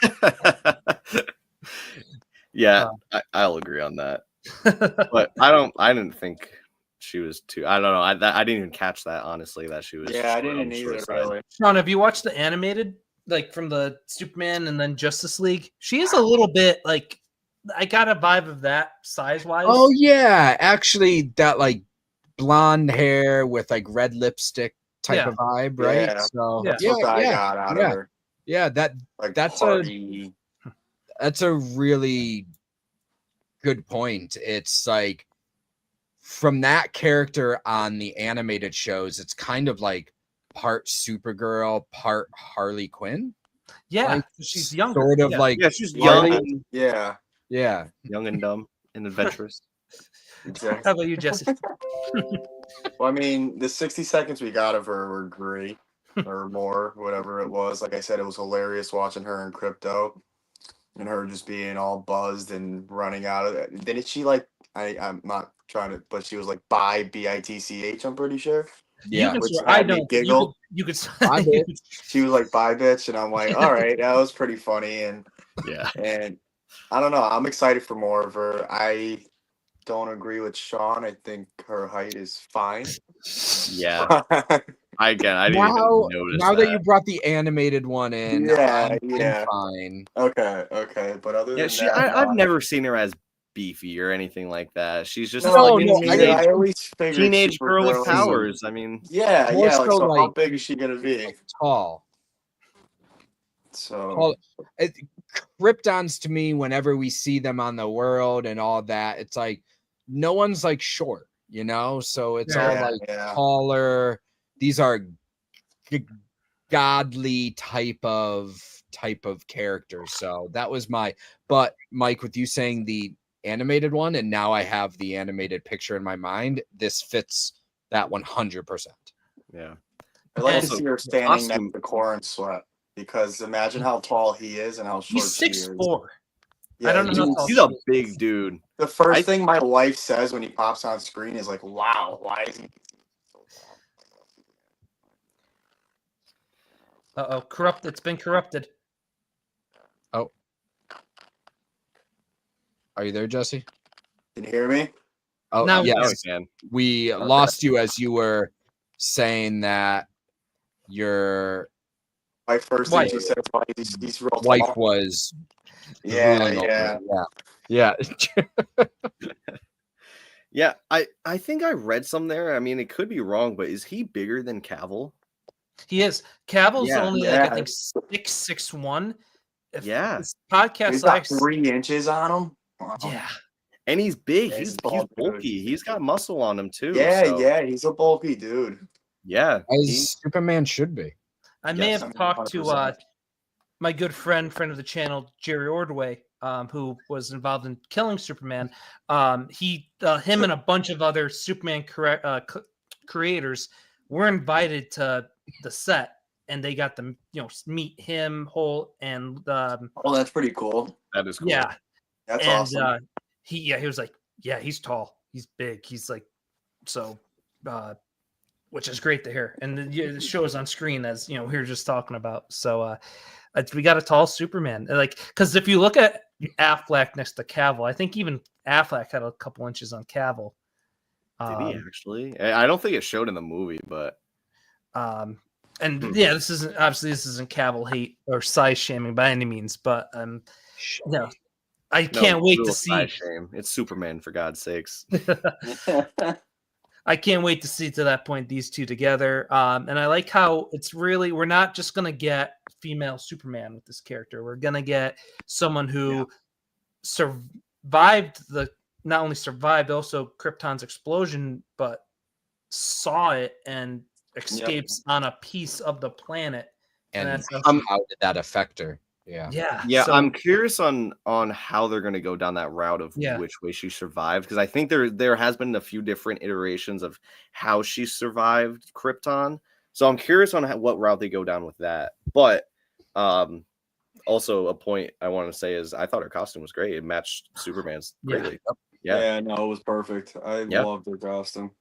Yeah, I'll agree on that. But I didn't think she was too. I don't know. I didn't even catch that, honestly, that she was. Yeah, I short on didn't the either, short side. really. Sean, have you watched the animated, like from the Superman and then Justice League? She is a little bit like, I got a vibe of that size wise. Oh yeah, actually, that like blonde hair with like red lipstick type of vibe, right? Yeah. So Yeah. That's what I got out of her. yeah. Like That's party. That's a really good point. It's like, from that character on the animated shows, it's kind of like part Supergirl, part Harley Quinn. Yeah, Like, she's younger. sort of yeah. like Yeah, she's Harley- young, Yeah. young and dumb and adventurous. Exactly. How about you, Jesse? Well, I mean, the 60 seconds we got of her were great, or more, whatever it was. Like I said, it was hilarious watching her in Crypto, and her just being all buzzed and running out of it. Didn't she like? I'm not trying to, but she was like by BITCH. I'm pretty sure. Yeah. Which I had me don't. giggle. You could. I did. She was like bye bitch, and I'm like, all right, that was pretty funny, and Yeah. I don't know. I'm excited for more of her. I don't agree with Sean. I think her height is fine. Yeah. I didn't Now, even notice now that you brought the animated one in, Yeah, I'm yeah. fine. Okay, but other Yeah, than that, I've never seen her as beefy or anything like that. She's just No, No, like no, a I teenage, I always figured teenage girl with Supergirl- powers. I mean, Yeah, More yeah. Like, so, so how like- big is she gonna be? Tall. So Kryptons, to me, whenever we see them on the world and all that, it's like no one's like short, you know? So it's all yeah, like yeah. taller. These are godly type of characters. So that was but Mike, with you saying the animated one, and now I have the animated picture in my mind, this fits that 100%. yeah. I'd like to Also, see her standing costume- next to Corin Sweat, because imagine how tall he is and how short He's she 6'4". is. I don't know how he's- tall He's a big dude. The first thing my wife says when he pops on screen is like, "Wow, why is he so tall?" Corrupt. It's been corrupted. Are you there, Jesse? Can you hear me? Oh, Now- yes. Now we can. We Okay. lost you as you were saying that your My first Wife. thing she said is, "Why he's real wife tall." was Yeah, drooling over yeah. it. Yeah. Yeah, I think I read some there. I mean, it could be wrong, but is he bigger than Cavill? He is. Cavill's Yeah, only yeah. like I think 6'1". Yeah. This podcast He's got likes. 3 inches on him. Wow. Yeah. And he's big. Yeah, he's he's bald, dude. bulky. He's got muscle on him too. Yeah, so, yeah, he's a bulky dude. Yeah. As Superman should be. I may Yes, have talked to 100%. my good friend of the channel, Jerry Ordway, who was involved in killing Superman. Him and a bunch of other Superman creators were invited to the set, and they got to meet him, Holt, and Oh, that's pretty cool. That is cool. yeah, That's and awesome. he was like, yeah, he's tall. He's big. He's like so, which is great to hear. And the show is on screen as we were just talking about. So we got a tall Superman. Like, because if you look at Affleck next to Cavill, I think even Affleck had a couple inches on Cavill. Did he actually? I don't think it showed in the movie, but and yeah, this isn't Cavill hate or size shaming by any means, but I can't wait to see. Shame. It's Superman, for God's sakes. I can't wait to see to that point these two together. And I like how we're not just gonna get female Superman with this character. We're gonna get someone who not only survived also Krypton's explosion, but saw it and escapes on a piece of the planet. And how did that affect her? Yeah. So, I'm curious on how they're going to go down that route of which way she survived, because I think there has been a few different iterations of how she survived Krypton. So I'm curious on what route they go down with that. But also a point I want to say is I thought her costume was great. It matched Superman's greatly. Yeah, no, it was perfect. I loved her costume.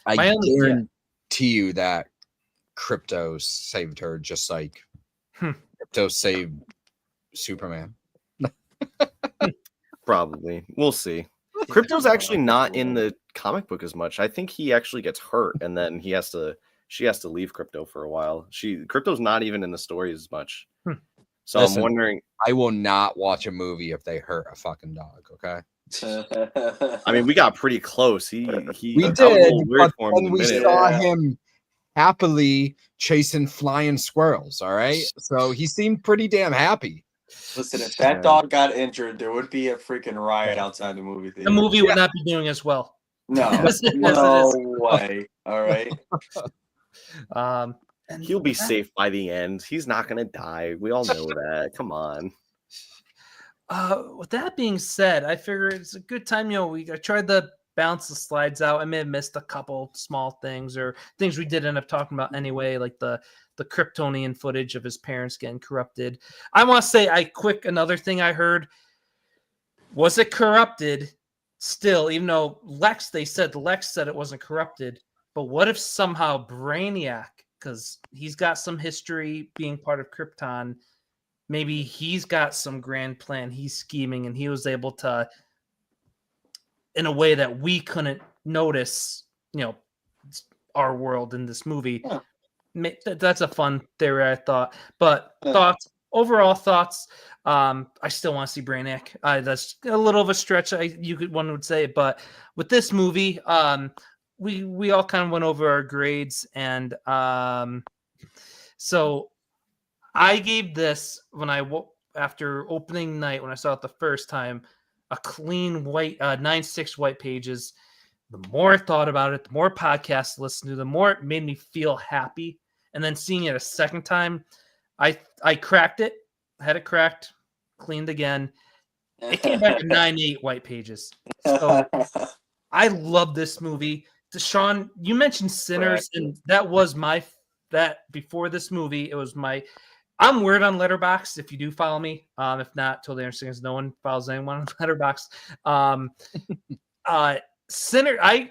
I guarantee you that Krypto saved her just like Krypto saved Superman. Probably. We'll see. Krypto's actually not in the comic book as much. I think he actually gets hurt and then she has to leave Krypto for a while. Krypto's not even in the story as much. So listen, I'm wondering. I will not watch a movie if they hurt a fucking dog, okay? I mean, we got pretty close. We did, but when we saw him happily chasing flying squirrels, all right? So he seemed pretty damn happy. Listen, if that dog got injured, there would be a freaking riot outside the movie theater. The movie would not be doing as well. No, no way. All right. And he'll be safe by the end. He's not going to die. We all know that. Come on. With that being said, I figure it's a good time. I tried to bounce the slides out. I may have missed a couple small things or things we did end up talking about anyway, like the Kryptonian footage of his parents getting corrupted. I want to say another thing I heard. Was it corrupted still, even though Lex said it wasn't corrupted, but what if somehow Brainiac, because he's got some history being part of Krypton, maybe he's got some grand plan, he's scheming, and he was able to, in a way that we couldn't notice, our world in this movie. Yeah. That's a fun theory, I thought. But overall thoughts, I still want to see Brainiac. That's a little of a stretch, one would say. But with this movie, we all kind of went over our grades, and so I gave this after opening night when I saw it the first time a clean white 9.6 white pages. The more I thought about it, the more podcasts I listened to, the more it made me feel happy. And then seeing it a second time, I cracked it, had it cracked, cleaned again. It came back to 9.8 white pages. So I love this movie. Deshaun, you mentioned Sinners, and that was before this movie. It was I'm weird on Letterboxd. If you do follow me, if not, totally understand because no one follows anyone on Letterboxd. Sinner, I'll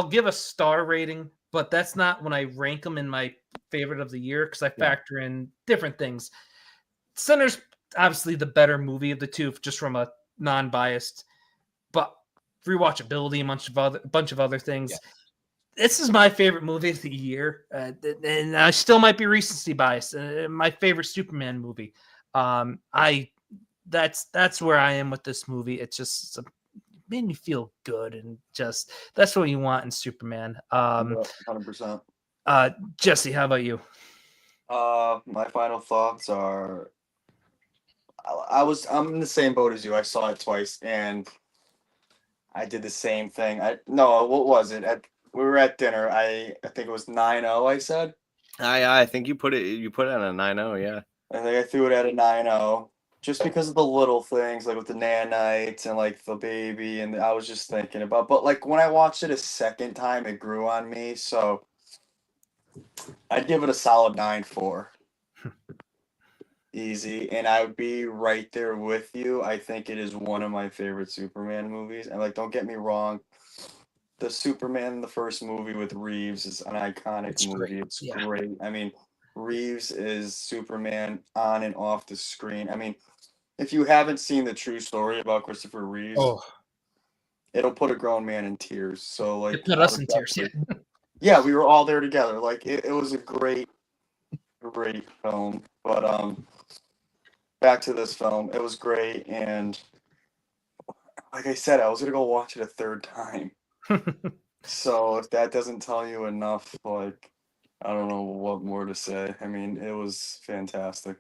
give a star rating, but that's not when I rank them in my favorite of the year because I factor in different things. Sinner's obviously the better movie of the two, just from a non-biased, but rewatchability, a bunch of other things. Yeah. This is my favorite movie of the year, and I still might be recency biased. My favorite Superman movie. That's where I am with this movie. It made me feel good, and just that's what you want in Superman. 100%. Jesse, how about you? My final thoughts are, I'm in the same boat as you. I saw it twice, and I did the same thing. What was it? We were at dinner. I think it was 9-0, I said. I think you put it at a 9-0, yeah. I think I threw it at a 9-0 just because of the little things, like with the nanites and like the baby, and I was just thinking about. But like when I watched it a second time, it grew on me. So I'd give it a solid 9-4. Easy, and I would be right there with you. I think it is one of my favorite Superman movies. And like, don't get me wrong, the Superman, the first movie with Reeves, is an iconic It's movie. great, It's yeah. great. I mean, Reeves is Superman on and off the screen. I mean, if you haven't seen the true story about Christopher Reeves, Oh, it'll put a grown man in tears. So like, it put I us would in tears. Yeah. definitely- yeah, we were all there together. Like it was a great film. But back to this film, it was great, and like I said, I was gonna go watch it a third time. So if that doesn't tell you enough, like I don't know what more to say. I mean, it was fantastic.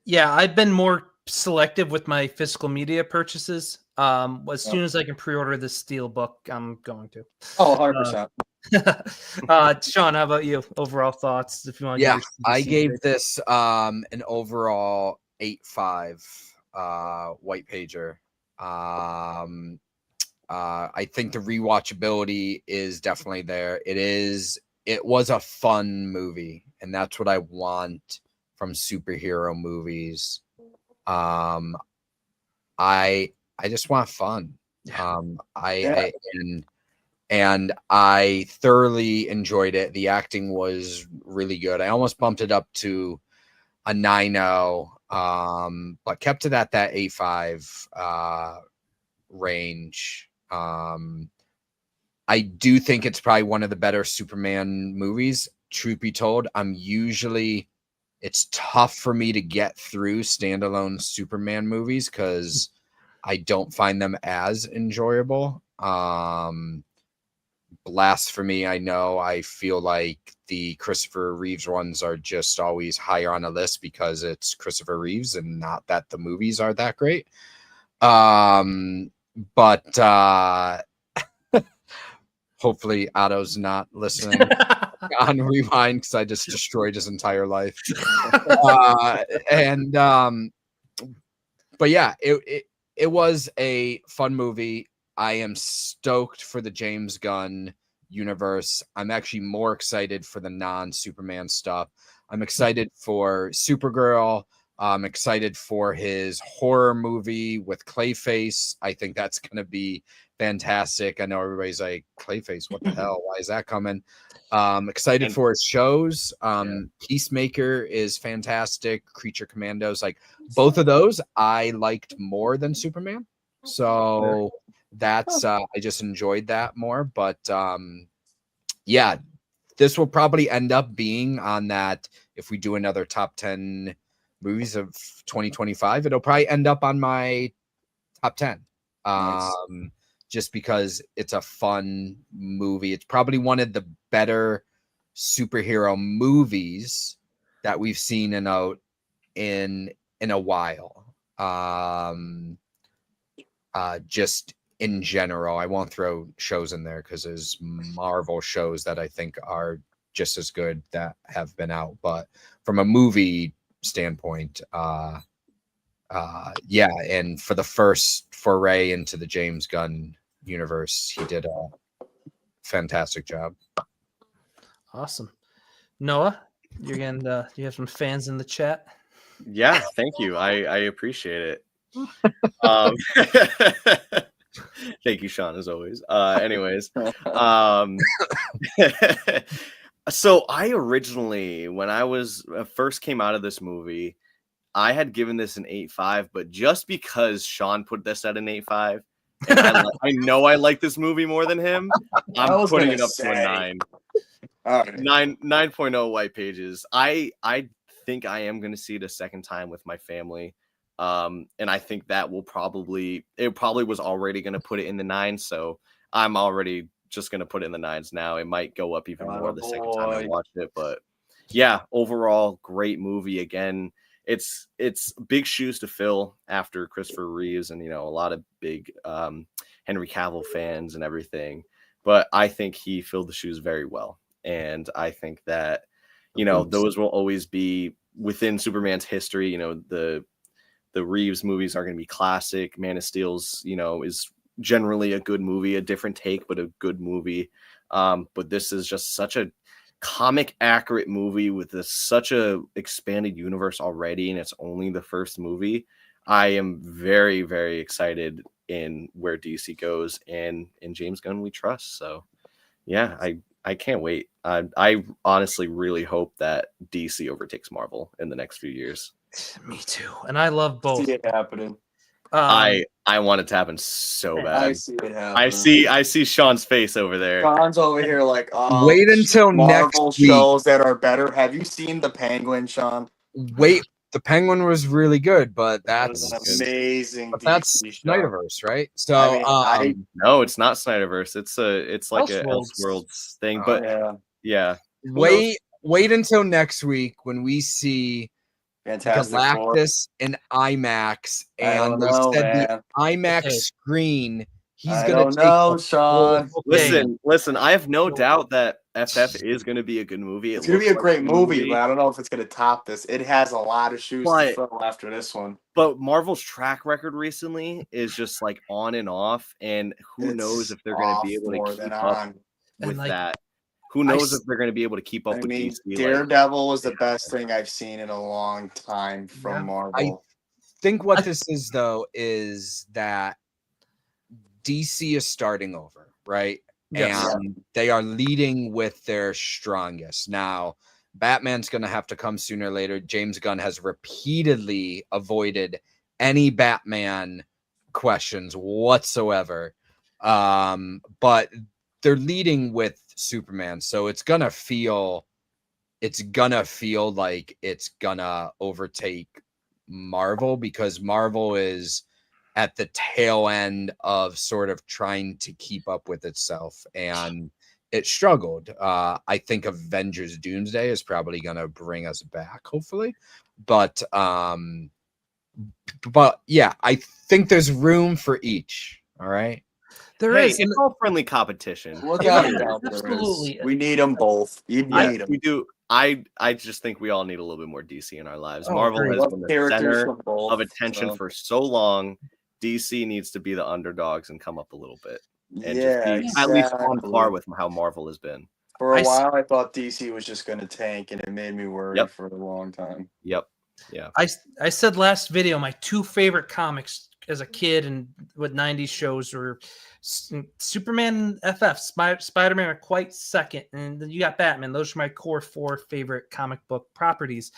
Yeah, I've been more selective with my physical media purchases. As soon as I can pre-order this Steel book, I'm going to. Oh, 100%. Sean, how about you? Overall thoughts, if you want to Yeah, give I your gave CJ. this an overall 8.5 white pager. I think the rewatchability is definitely there. It was a fun movie, and that's what I want from superhero movies. I just want fun. Yeah. And I thoroughly enjoyed it. The acting was really good. I almost bumped it up to a 9.0, but kept it at that 8.5 range. I do think it's probably one of the better Superman movies. Truth be told, it's tough for me to get through standalone Superman movies because I don't find them as enjoyable. Blasphemy, I know. I feel like the Christopher Reeves ones are just always higher on the list because it's Christopher Reeves and not that the movies are that great. But hopefully Otto's not listening on rewind because I just destroyed his entire life. But yeah, it was a fun movie. I am stoked for the James Gunn universe. I'm actually more excited for the non-Superman stuff. I'm excited for Supergirl. I'm excited for his horror movie with Clayface. I think that's going to be fantastic. I know everybody's like, Clayface, what the hell? Why is that coming? Excited for his shows. Peacemaker is fantastic. Creature Commandos, like both of those I liked more than Superman. So that's I just enjoyed that more. But yeah, this will probably end up being on that. If we do another top 10 movies of 2025, it'll probably end up on my top 10. Nice. Just because it's a fun movie. It's probably one of the better superhero movies that we've seen in a while. Just in general, I won't throw shows in there because there's Marvel shows that I think are just as good that have been out. But from a movie standpoint, yeah, and for the first foray into the James Gunn universe, he did a fantastic job. Awesome. Noah, you're getting you have some fans in the chat. Yeah, thank you. I appreciate it. Thank you, Sean, as always. Anyways, so I originally, when I was first came out of this movie, I had given this an 8.5, but just because Sean put this at an 8.5, and I know I like this movie more than him, I'm putting it up to a 9. All right. 9.0 white pages. I think I am going to see it a second time with my family. And I think that it probably was already going to put it in the 9. So I'm already just going to put it in the 9s now. It might go up even more the second time I watch it. But yeah, overall, great movie. Again, it's big shoes to fill after Christopher Reeves and, a lot of big Henry Cavill fans and everything. But I think he filled the shoes very well. And I think that, those will always be within Superman's history. The Reeves movies are going to be classic. Man of Steel's, is generally a good movie, a different take, but a good movie. But this is just such a comic accurate movie with such a expanded universe already, and it's only the first movie. I am very, very excited in where DC goes, and in James Gunn we trust. So yeah, I can't wait. I honestly really hope that DC overtakes Marvel in the next few years. Me too. And I love both. See it happening. I want it to happen so bad. I see it happening. I see Sean's face over there. Sean's over here like, oh, Wait until Marvel next week. shows that are better. Have you seen The Penguin, Sean? Wait, the Penguin was really good, but That was that's an amazing. that's DC show. Snyderverse, right? So I mean, No, it's not Snyderverse. It's like a Elseworlds. Elseworlds thing. Oh, But yeah, wait until next week when we see Fantastic Four. Galactus in IMAX, I don't and they know, said the man. IMAX Okay. screen. He's I gonna don't take know, the Sean. whole listen. I have no doubt that FF is going to be a good movie. It's gonna be a looks great like movie, but I don't know if it's gonna top this. It has a lot of shoes to But- fill after this one. But Marvel's track record recently is just like on and off, and who knows It's if they're going to be off able more to than keep up on. And, with like, that. Who knows if they're going to be able to keep up I with mean, DC? Like, Daredevil was the best thing I've seen in a long time from Yeah. Marvel. think what this is though is that DC is starting over, right? Yes. And they are leading with their strongest. Now, Batman's going to have to come sooner or later. James Gunn has repeatedly avoided any Batman questions whatsoever. But they're leading with Superman, so it's gonna feel like it's gonna overtake Marvel, because Marvel is at the tail end of sort of trying to keep up with itself, and it struggled. I think Avengers Doomsday is probably gonna bring us back, hopefully. But yeah, I think there's room for each. All right. There hey, is. it's all friendly competition. Without a Yeah, doubt, there is. absolutely. We need them both. You need them. We do. I just think we all need a little bit more DC in our lives. Oh, Marvel agreed. has Love been the characters center from both, of attention so. for so long. DC needs to be the underdogs and come up a little bit, and just Yeah, be at least on exactly. par with how Marvel has been. For I a s- while, I thought DC was just going to tank, and it made me worry Yep. for a long time. Yep. Yeah. I said last video my two favorite comics as a kid and what 90s shows were Superman and FF. Spider-Man are quite second, and then you got Batman. Those are my core four favorite comic book properties.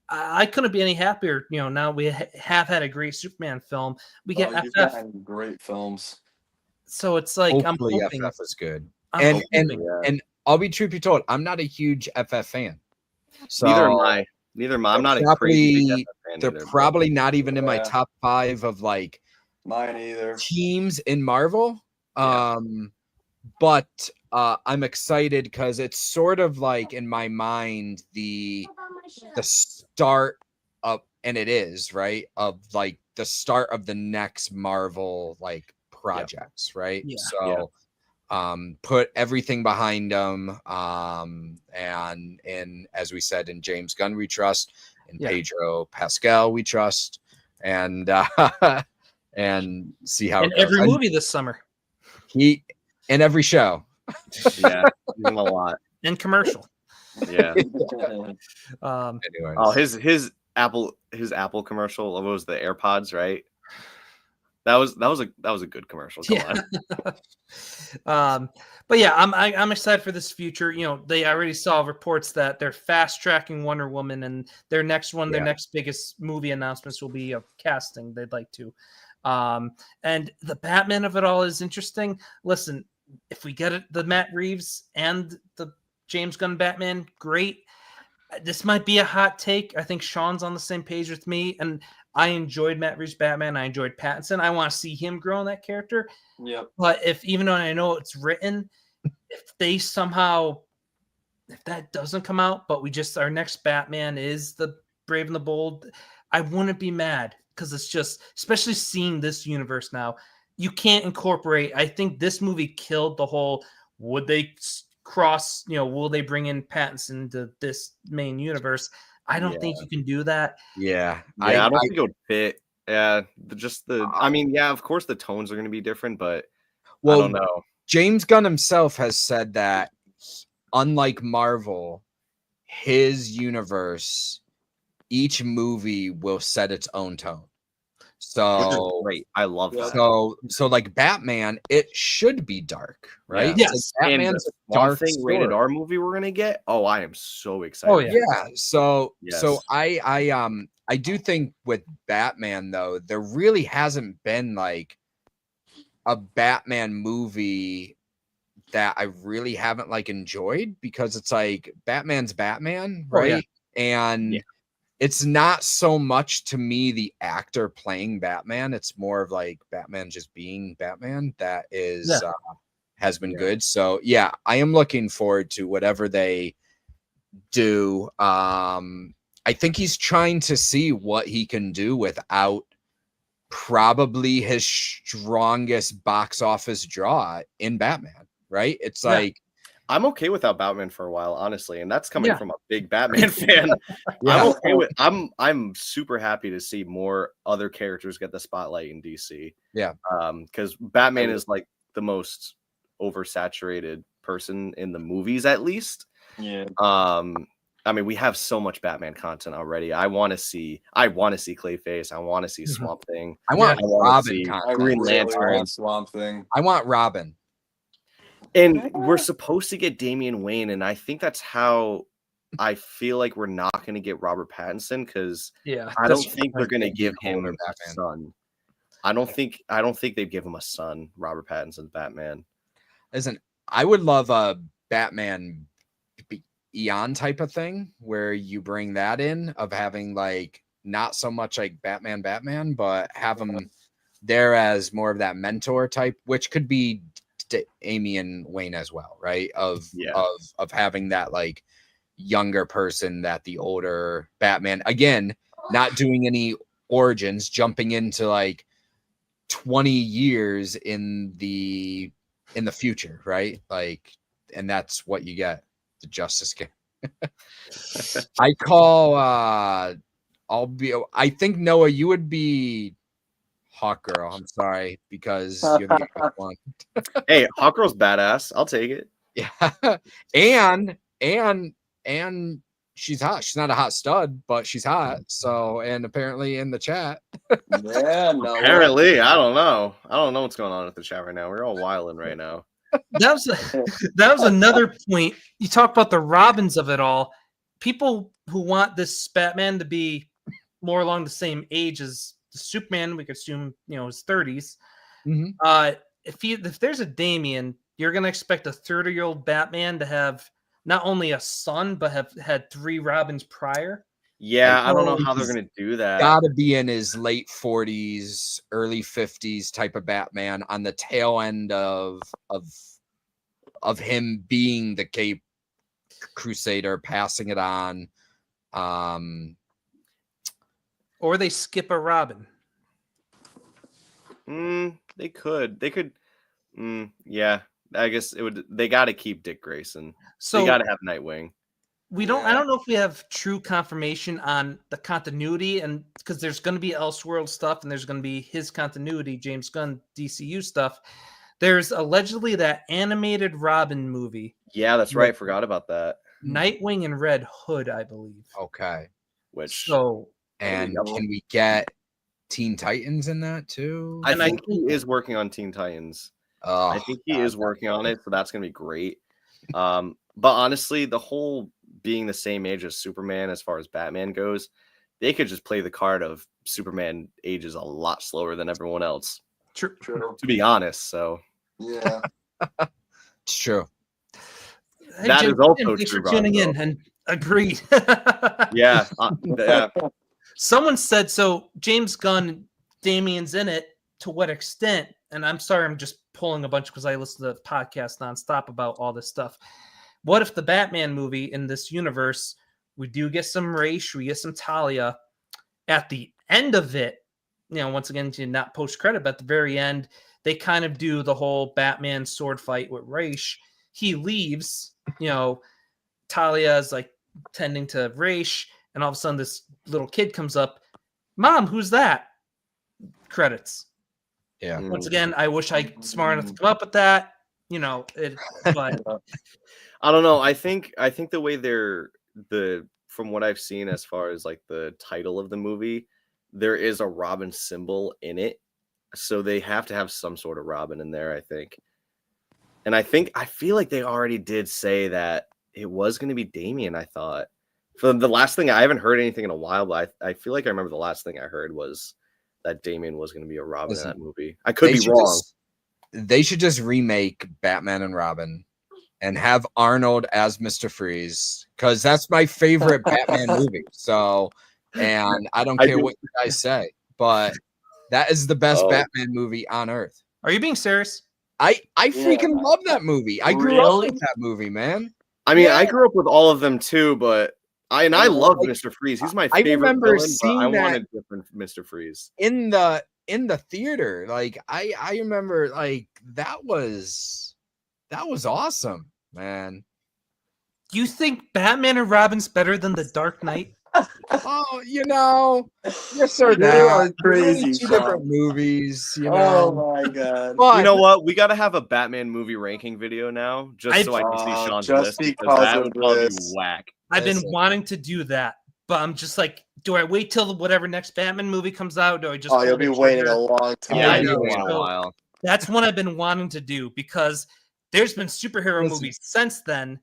I couldn't be any happier. You know, now we have had a great Superman film. We get You've FF, gotten great films. so it's like Hopefully, I'm hoping. FF is good. I'm And hoping. Yeah. and I'll be truth be told, I'm not a huge FF fan. So Neither am I. Neither am I. I'm not a crazy big FF fan they're either, but- probably not even in my Yeah. top 5 of like Mine either. teams in Marvel. Yeah. But I'm excited because it's sort of like in my mind the start of, and it is right, of like the start of the next Marvel like projects, right? Yeah. So put everything behind them, and as we said, in James Gunn we trust, in Yeah. Pedro Pascal we trust, and and see how In it goes. every And movie this summer he in every show. Yeah, use him a lot. and commercial. Yeah. Anyways. Oh, his Apple commercial. What was the AirPods, right? That was a good commercial. Come on. But yeah, I'm excited for this future. You know, they already saw reports that they're fast tracking Wonder Woman, and their next one, their Yeah. next biggest movie announcements will be a casting they'd like to. And the Batman of it all is interesting. Listen, if we get it, the Matt Reeves and the James Gunn Batman, great. This might be a hot take. I think Sean's on the same page with me, and I enjoyed Matt Reeves' Batman. I enjoyed Pattinson. I want to see him grow in that character. Yep. But even though I know it's written, if that doesn't come out, but our next Batman is the Brave and the Bold, I wouldn't be mad, because it's just, especially seeing this universe now, you can't incorporate. I think this movie killed the whole, would they cross, will they bring in Pattinson to this main universe? I don't think you can do that. Yeah. I don't think it would fit. Yeah, I mean, yeah, of course the tones are going to be different, but I don't know. James Gunn himself has said that unlike Marvel, his universe, each movie will set its own tone. Which is So great. I love Yeah. that. so like Batman, it should be dark, right? Yeah. It's Yes. like And Batman's the a dark thing rated story. R movie we're gonna get. Oh, I am so excited. Oh, yeah. Yeah. So Yes. I do think with Batman though, there really hasn't been like a Batman movie that I really haven't like enjoyed, because it's like Batman's Batman, Oh, yeah. right? And Yeah. it's not so much to me the actor playing Batman. It's more of like Batman just being Batman that is has been Yeah. good. So yeah, I am looking forward to whatever they do. I think he's trying to see what he can do without probably his strongest box office draw in Batman, right? It's Yeah. like, I'm okay without Batman for a while, honestly, and that's coming Yeah. from a big Batman fan. Yeah. I'm okay with. I'm super happy to see more other characters get the spotlight in DC. Yeah. Because Batman is like the most oversaturated person in the movies, at least. Yeah. I mean, we have so much Batman content already. I want to see Clayface. I want to see Mhm. Swamp Thing. I want I wanna Robin see content. I Green really Lantern. want Swamp Thing. I want Robin. And we're supposed to get Damian Wayne, and I think that's how I feel like we're not going to get Robert Pattinson, because Yeah. I don't that's- think they're going to give him older a Batman. son. I don't think they'd give him a son. Robert Pattinson's Batman. Listen, I would love a Batman Eon type of thing where you bring that in, of having like not so much like Batman, but have him there as more of that mentor type, which could be Damian Wayne as well, right? Of having that like younger person that the older Batman, again, not doing any origins, jumping into like 20 years in the future, right? Like, and that's what you get, the Justice Game. I think Noah, you would be Hawk Girl. I'm sorry, because you're the youngest one. Hey, Hawkgirl's badass. I'll take it. Yeah. And she's hot. She's not a hot stud, but she's hot. So, and apparently in the chat. Yeah, no. Apparently, I don't know what's going on with the chat right now. We're all wilding right now. that was another point. You talk about the Robins of it all. People who want this Batman to be more along the same age as the Superman, we could assume, his 30s. Mhm. If there's a Damian, you're gonna expect a 30-year-old Batman to have not only a son, but have had 3 Robins prior. Yeah, Like, I don't know oh, how they're he's gonna do that. Gotta be in his late 40s, early 50s type of Batman, on the tail end of him being the Cape Crusader, passing it on. Or they skip a Robin. They could. Yeah, I guess it would. They got to keep Dick Grayson. So They got to have Nightwing. I don't know if we have true confirmation on the continuity, and because there's going to be Elseworld stuff and there's going to be his continuity, James Gunn DCU stuff. There's allegedly that animated Robin movie, Yeah, that's right. Forgot about that. Nightwing and Red Hood, I believe. Okay. Which So And Yellow. can we get Teen Titans in that too? I and I think he is working on Teen Titans. Oh, I think he God, is working on it, so that's gonna be great. But honestly, the whole being the same age as Superman as far as Batman goes, they could just play the card of Superman ages a lot slower than everyone else, true. True. to be honest. So Yeah. it's true. Hey, That Jim, is also thanks true, for tuning in Gonzo. and agreed. yeah, yeah. Someone said so. James Gunn, Damian's in it. To what extent? And I'm sorry, I'm just pulling a bunch because I listen to the podcast nonstop about all this stuff. What if the Batman movie in this universe, we do get some Raish, we get some Talia. At the end of it, once again, not post credit, but at the very end, they kind of do the whole Batman sword fight with Raish. He leaves, Talia is like tending to Raish, and all of a sudden this little kid comes up. Mom, who's that? Credits. Yeah. Once again, I wish I smart enough to come up with that. you know it. But I don't know. I think the way from what I've seen as far as like the title of the movie, there is a Robin symbol in it. So they have to have some sort of Robin in there, I think. And I feel like they already did say that it was going to be Damien, I thought. For the last thing, I haven't heard anything in a while, but I feel like I remember the last thing I heard was that Damien was going to be a Robin in that movie. I could be wrong. They should just remake Batman and Robin and have Arnold as Mr. Freeze, because that's my favorite Batman movie. So, and I don't care what you guys say, but that is the best Batman movie on earth. Are you being serious? I freaking love that movie. I grew up with that movie, man. I mean, I grew up with all of them too, but I love Mr. Freeze. He's my favorite. I remember seeing that. I wanted different Mr. Freeze in the theater. Like I remember, like that was awesome, man. You think Batman and Robin's better than The Dark Knight? Oh, yes sir. They are crazy. Two different movies, Oh my god! But, you know what? We got to have a Batman movie ranking video now, just so I can see Sean's list, because that would probably be whack. I've been wanting to do that, but I'm just like, do I wait till whatever next Batman movie comes out? Do I just? Oh, you'll be waiting a long time. Yeah, you'll wait a while. That's what I've been wanting to do, because there's been superhero movies since then.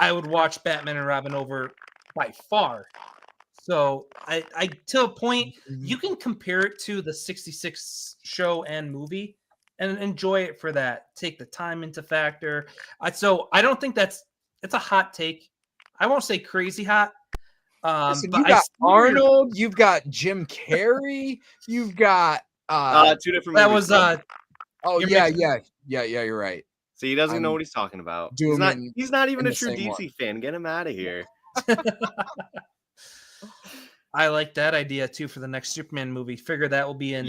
I would watch Batman and Robin over by far. So I to a point, you can compare it to the 66 show and movie and enjoy it for that. Take the time into factor. So I don't think it's a hot take. I won't say crazy hot. Listen, you got Arnold, you've got Jim Carrey, you've got two different that movies. You're right. So he doesn't know what he's talking about. He's not even a true DC fan. Get him out of here. I like that idea too for the next Superman movie. Figure that will be in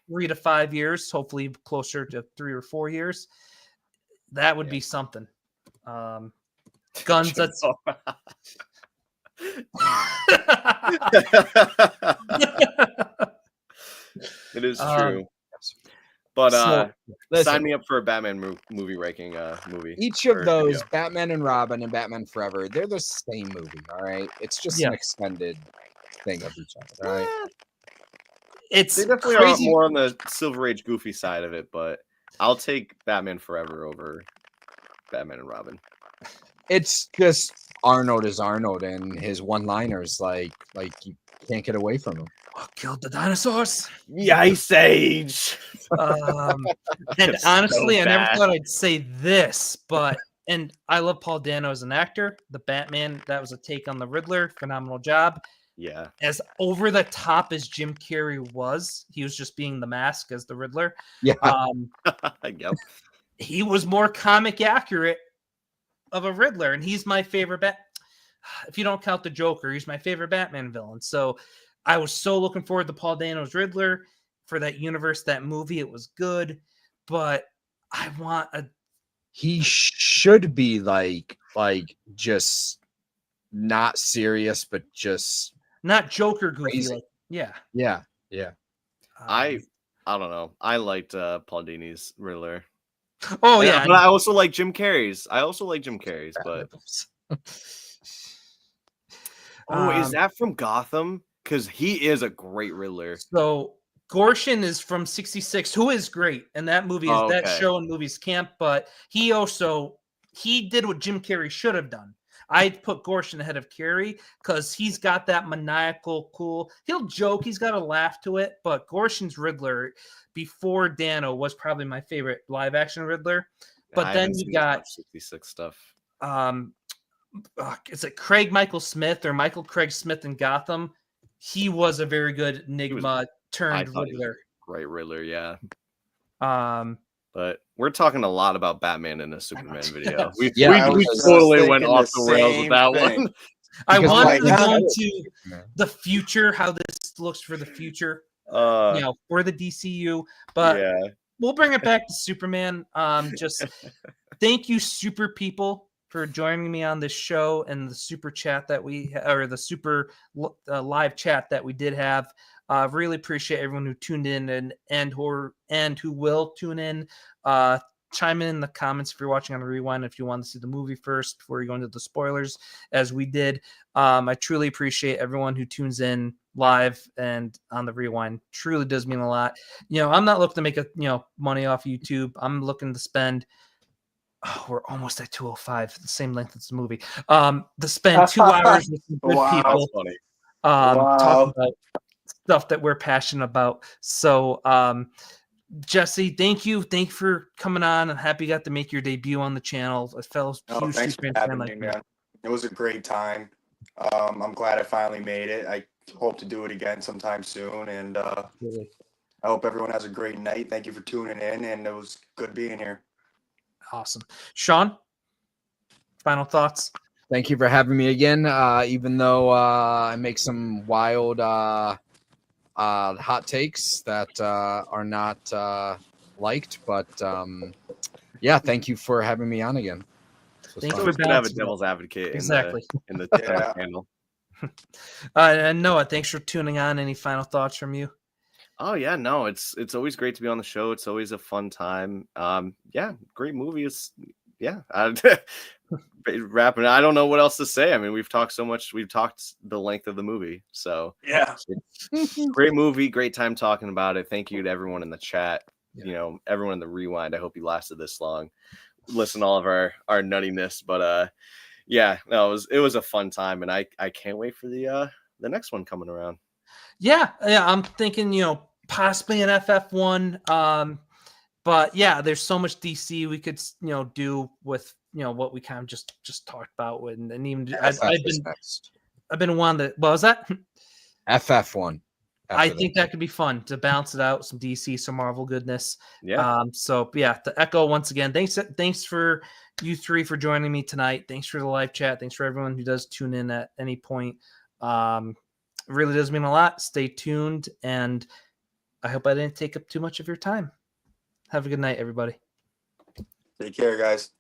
3 to 5 years, hopefully closer to 3 or 4 years. That would be something. Guns. That's it is true. But sign me up for a Batman movie ranking movie. Each of those, video. Batman and Robin and Batman Forever, they're the same movie, all right? It's just an extended thing of each other, right? It's they definitely are more on the Silver Age goofy side of it, but I'll take Batman Forever over Batman and Robin. It's just Arnold is Arnold, and his one-liners, like you can't get away from him. Oh, killed the dinosaurs. The Ice Age. And honestly, I never thought I'd say this, and I love Paul Dano as an actor. The Batman, that was a take on the Riddler. Phenomenal job. Yeah. As over the top as Jim Carrey was, he was just being the mask as the Riddler. Yeah. Yep. He was more comic accurate of a Riddler, and he's my favorite if you don't count the Joker, he's my favorite Batman villain. So I was so looking forward to Paul Dano's Riddler for that universe, that movie. It was good, but I want he should be like just not serious, but just not Joker goofy. Crazy. Yeah. I don't know. I liked Paul Dini's Riddler. Oh yeah, but I also like Jim Carrey's. But is that from Gotham? Because he is a great Riddler. So Gorshin is from 66, who is great, and that movie is that show and movies camp. But he did what Jim Carrey should have done. I'd put Gorshin ahead of Carrey because he's got that maniacal, cool. He'll joke, he's got a laugh to it. But Gorshin's Riddler before Dano was probably my favorite live action Riddler. But then you got 66 stuff. Is it Craig Michael Smith or Michael Craig Smith in Gotham? He was a very good Enigma turned Riddler. Great Riddler, yeah. But we're talking a lot about Batman in a Superman video. We totally went off the rails with that one. I wanted to go into the future, how this looks for the future, for the DCU. But we'll bring it back to Superman. Just thank you, super people, for joining me on this show and the super chat that the super live chat that we did have. Really appreciate everyone who tuned in and who will tune in. chime in the comments if you're watching on the rewind, if you want to see the movie first before you go into the spoilers, as we did. I truly appreciate everyone who tunes in live and on the rewind. Truly does mean a lot. I'm not looking to make money off YouTube. I'm looking to spend. Oh, we're almost at 205, the same length as the movie. To spend 2 hours with some good Wow. people, That's funny. talking about stuff that we're passionate about. So, Jesse, thank you for coming on. I'm happy you got to make your debut on the channel. A fellow huge Thanks for Superman having fan me, like me. man. It was a great time. I'm glad I finally made it. I hope to do it again sometime soon. And I hope everyone has a great night. Thank you for tuning in. And it was good being here. Awesome. Sean, final thoughts? Thank you for having me again. Even though I make some wild hot takes that are not liked, but yeah, thank you for having me on again. Thanks It's for always good to have a balancing it. devil's advocate Exactly. in the Yeah. panel. And Noah, thanks for tuning on. Any final thoughts from you? Oh yeah, no, it's always great to be on the show. It's always a fun time. Yeah, great movie. Wrapping. I don't know what else to say. I mean, we've talked so much. We've talked the length of the movie. So Yeah. great movie. Great time talking about it. Thank you to everyone in the chat. Yeah. Everyone in the rewind. I hope you lasted this long. Listen to all of our nuttiness, but yeah, no, it was a fun time, and I can't wait for the next one coming around. Yeah, I'm thinking, possibly an FF1. But yeah, there's so much DC we could, do with, what we kind of just talked about. And even I've been wanting to. What was that? FF1. I think that could be fun to balance it out. Some DC, some Marvel goodness. Yeah. So yeah, to echo once again, thanks for you three for joining me tonight. Thanks for the live chat. Thanks for everyone who does tune in at any point. It really does mean a lot. Stay tuned, and I hope I didn't take up too much of your time. Have a good night, everybody. Take care, guys.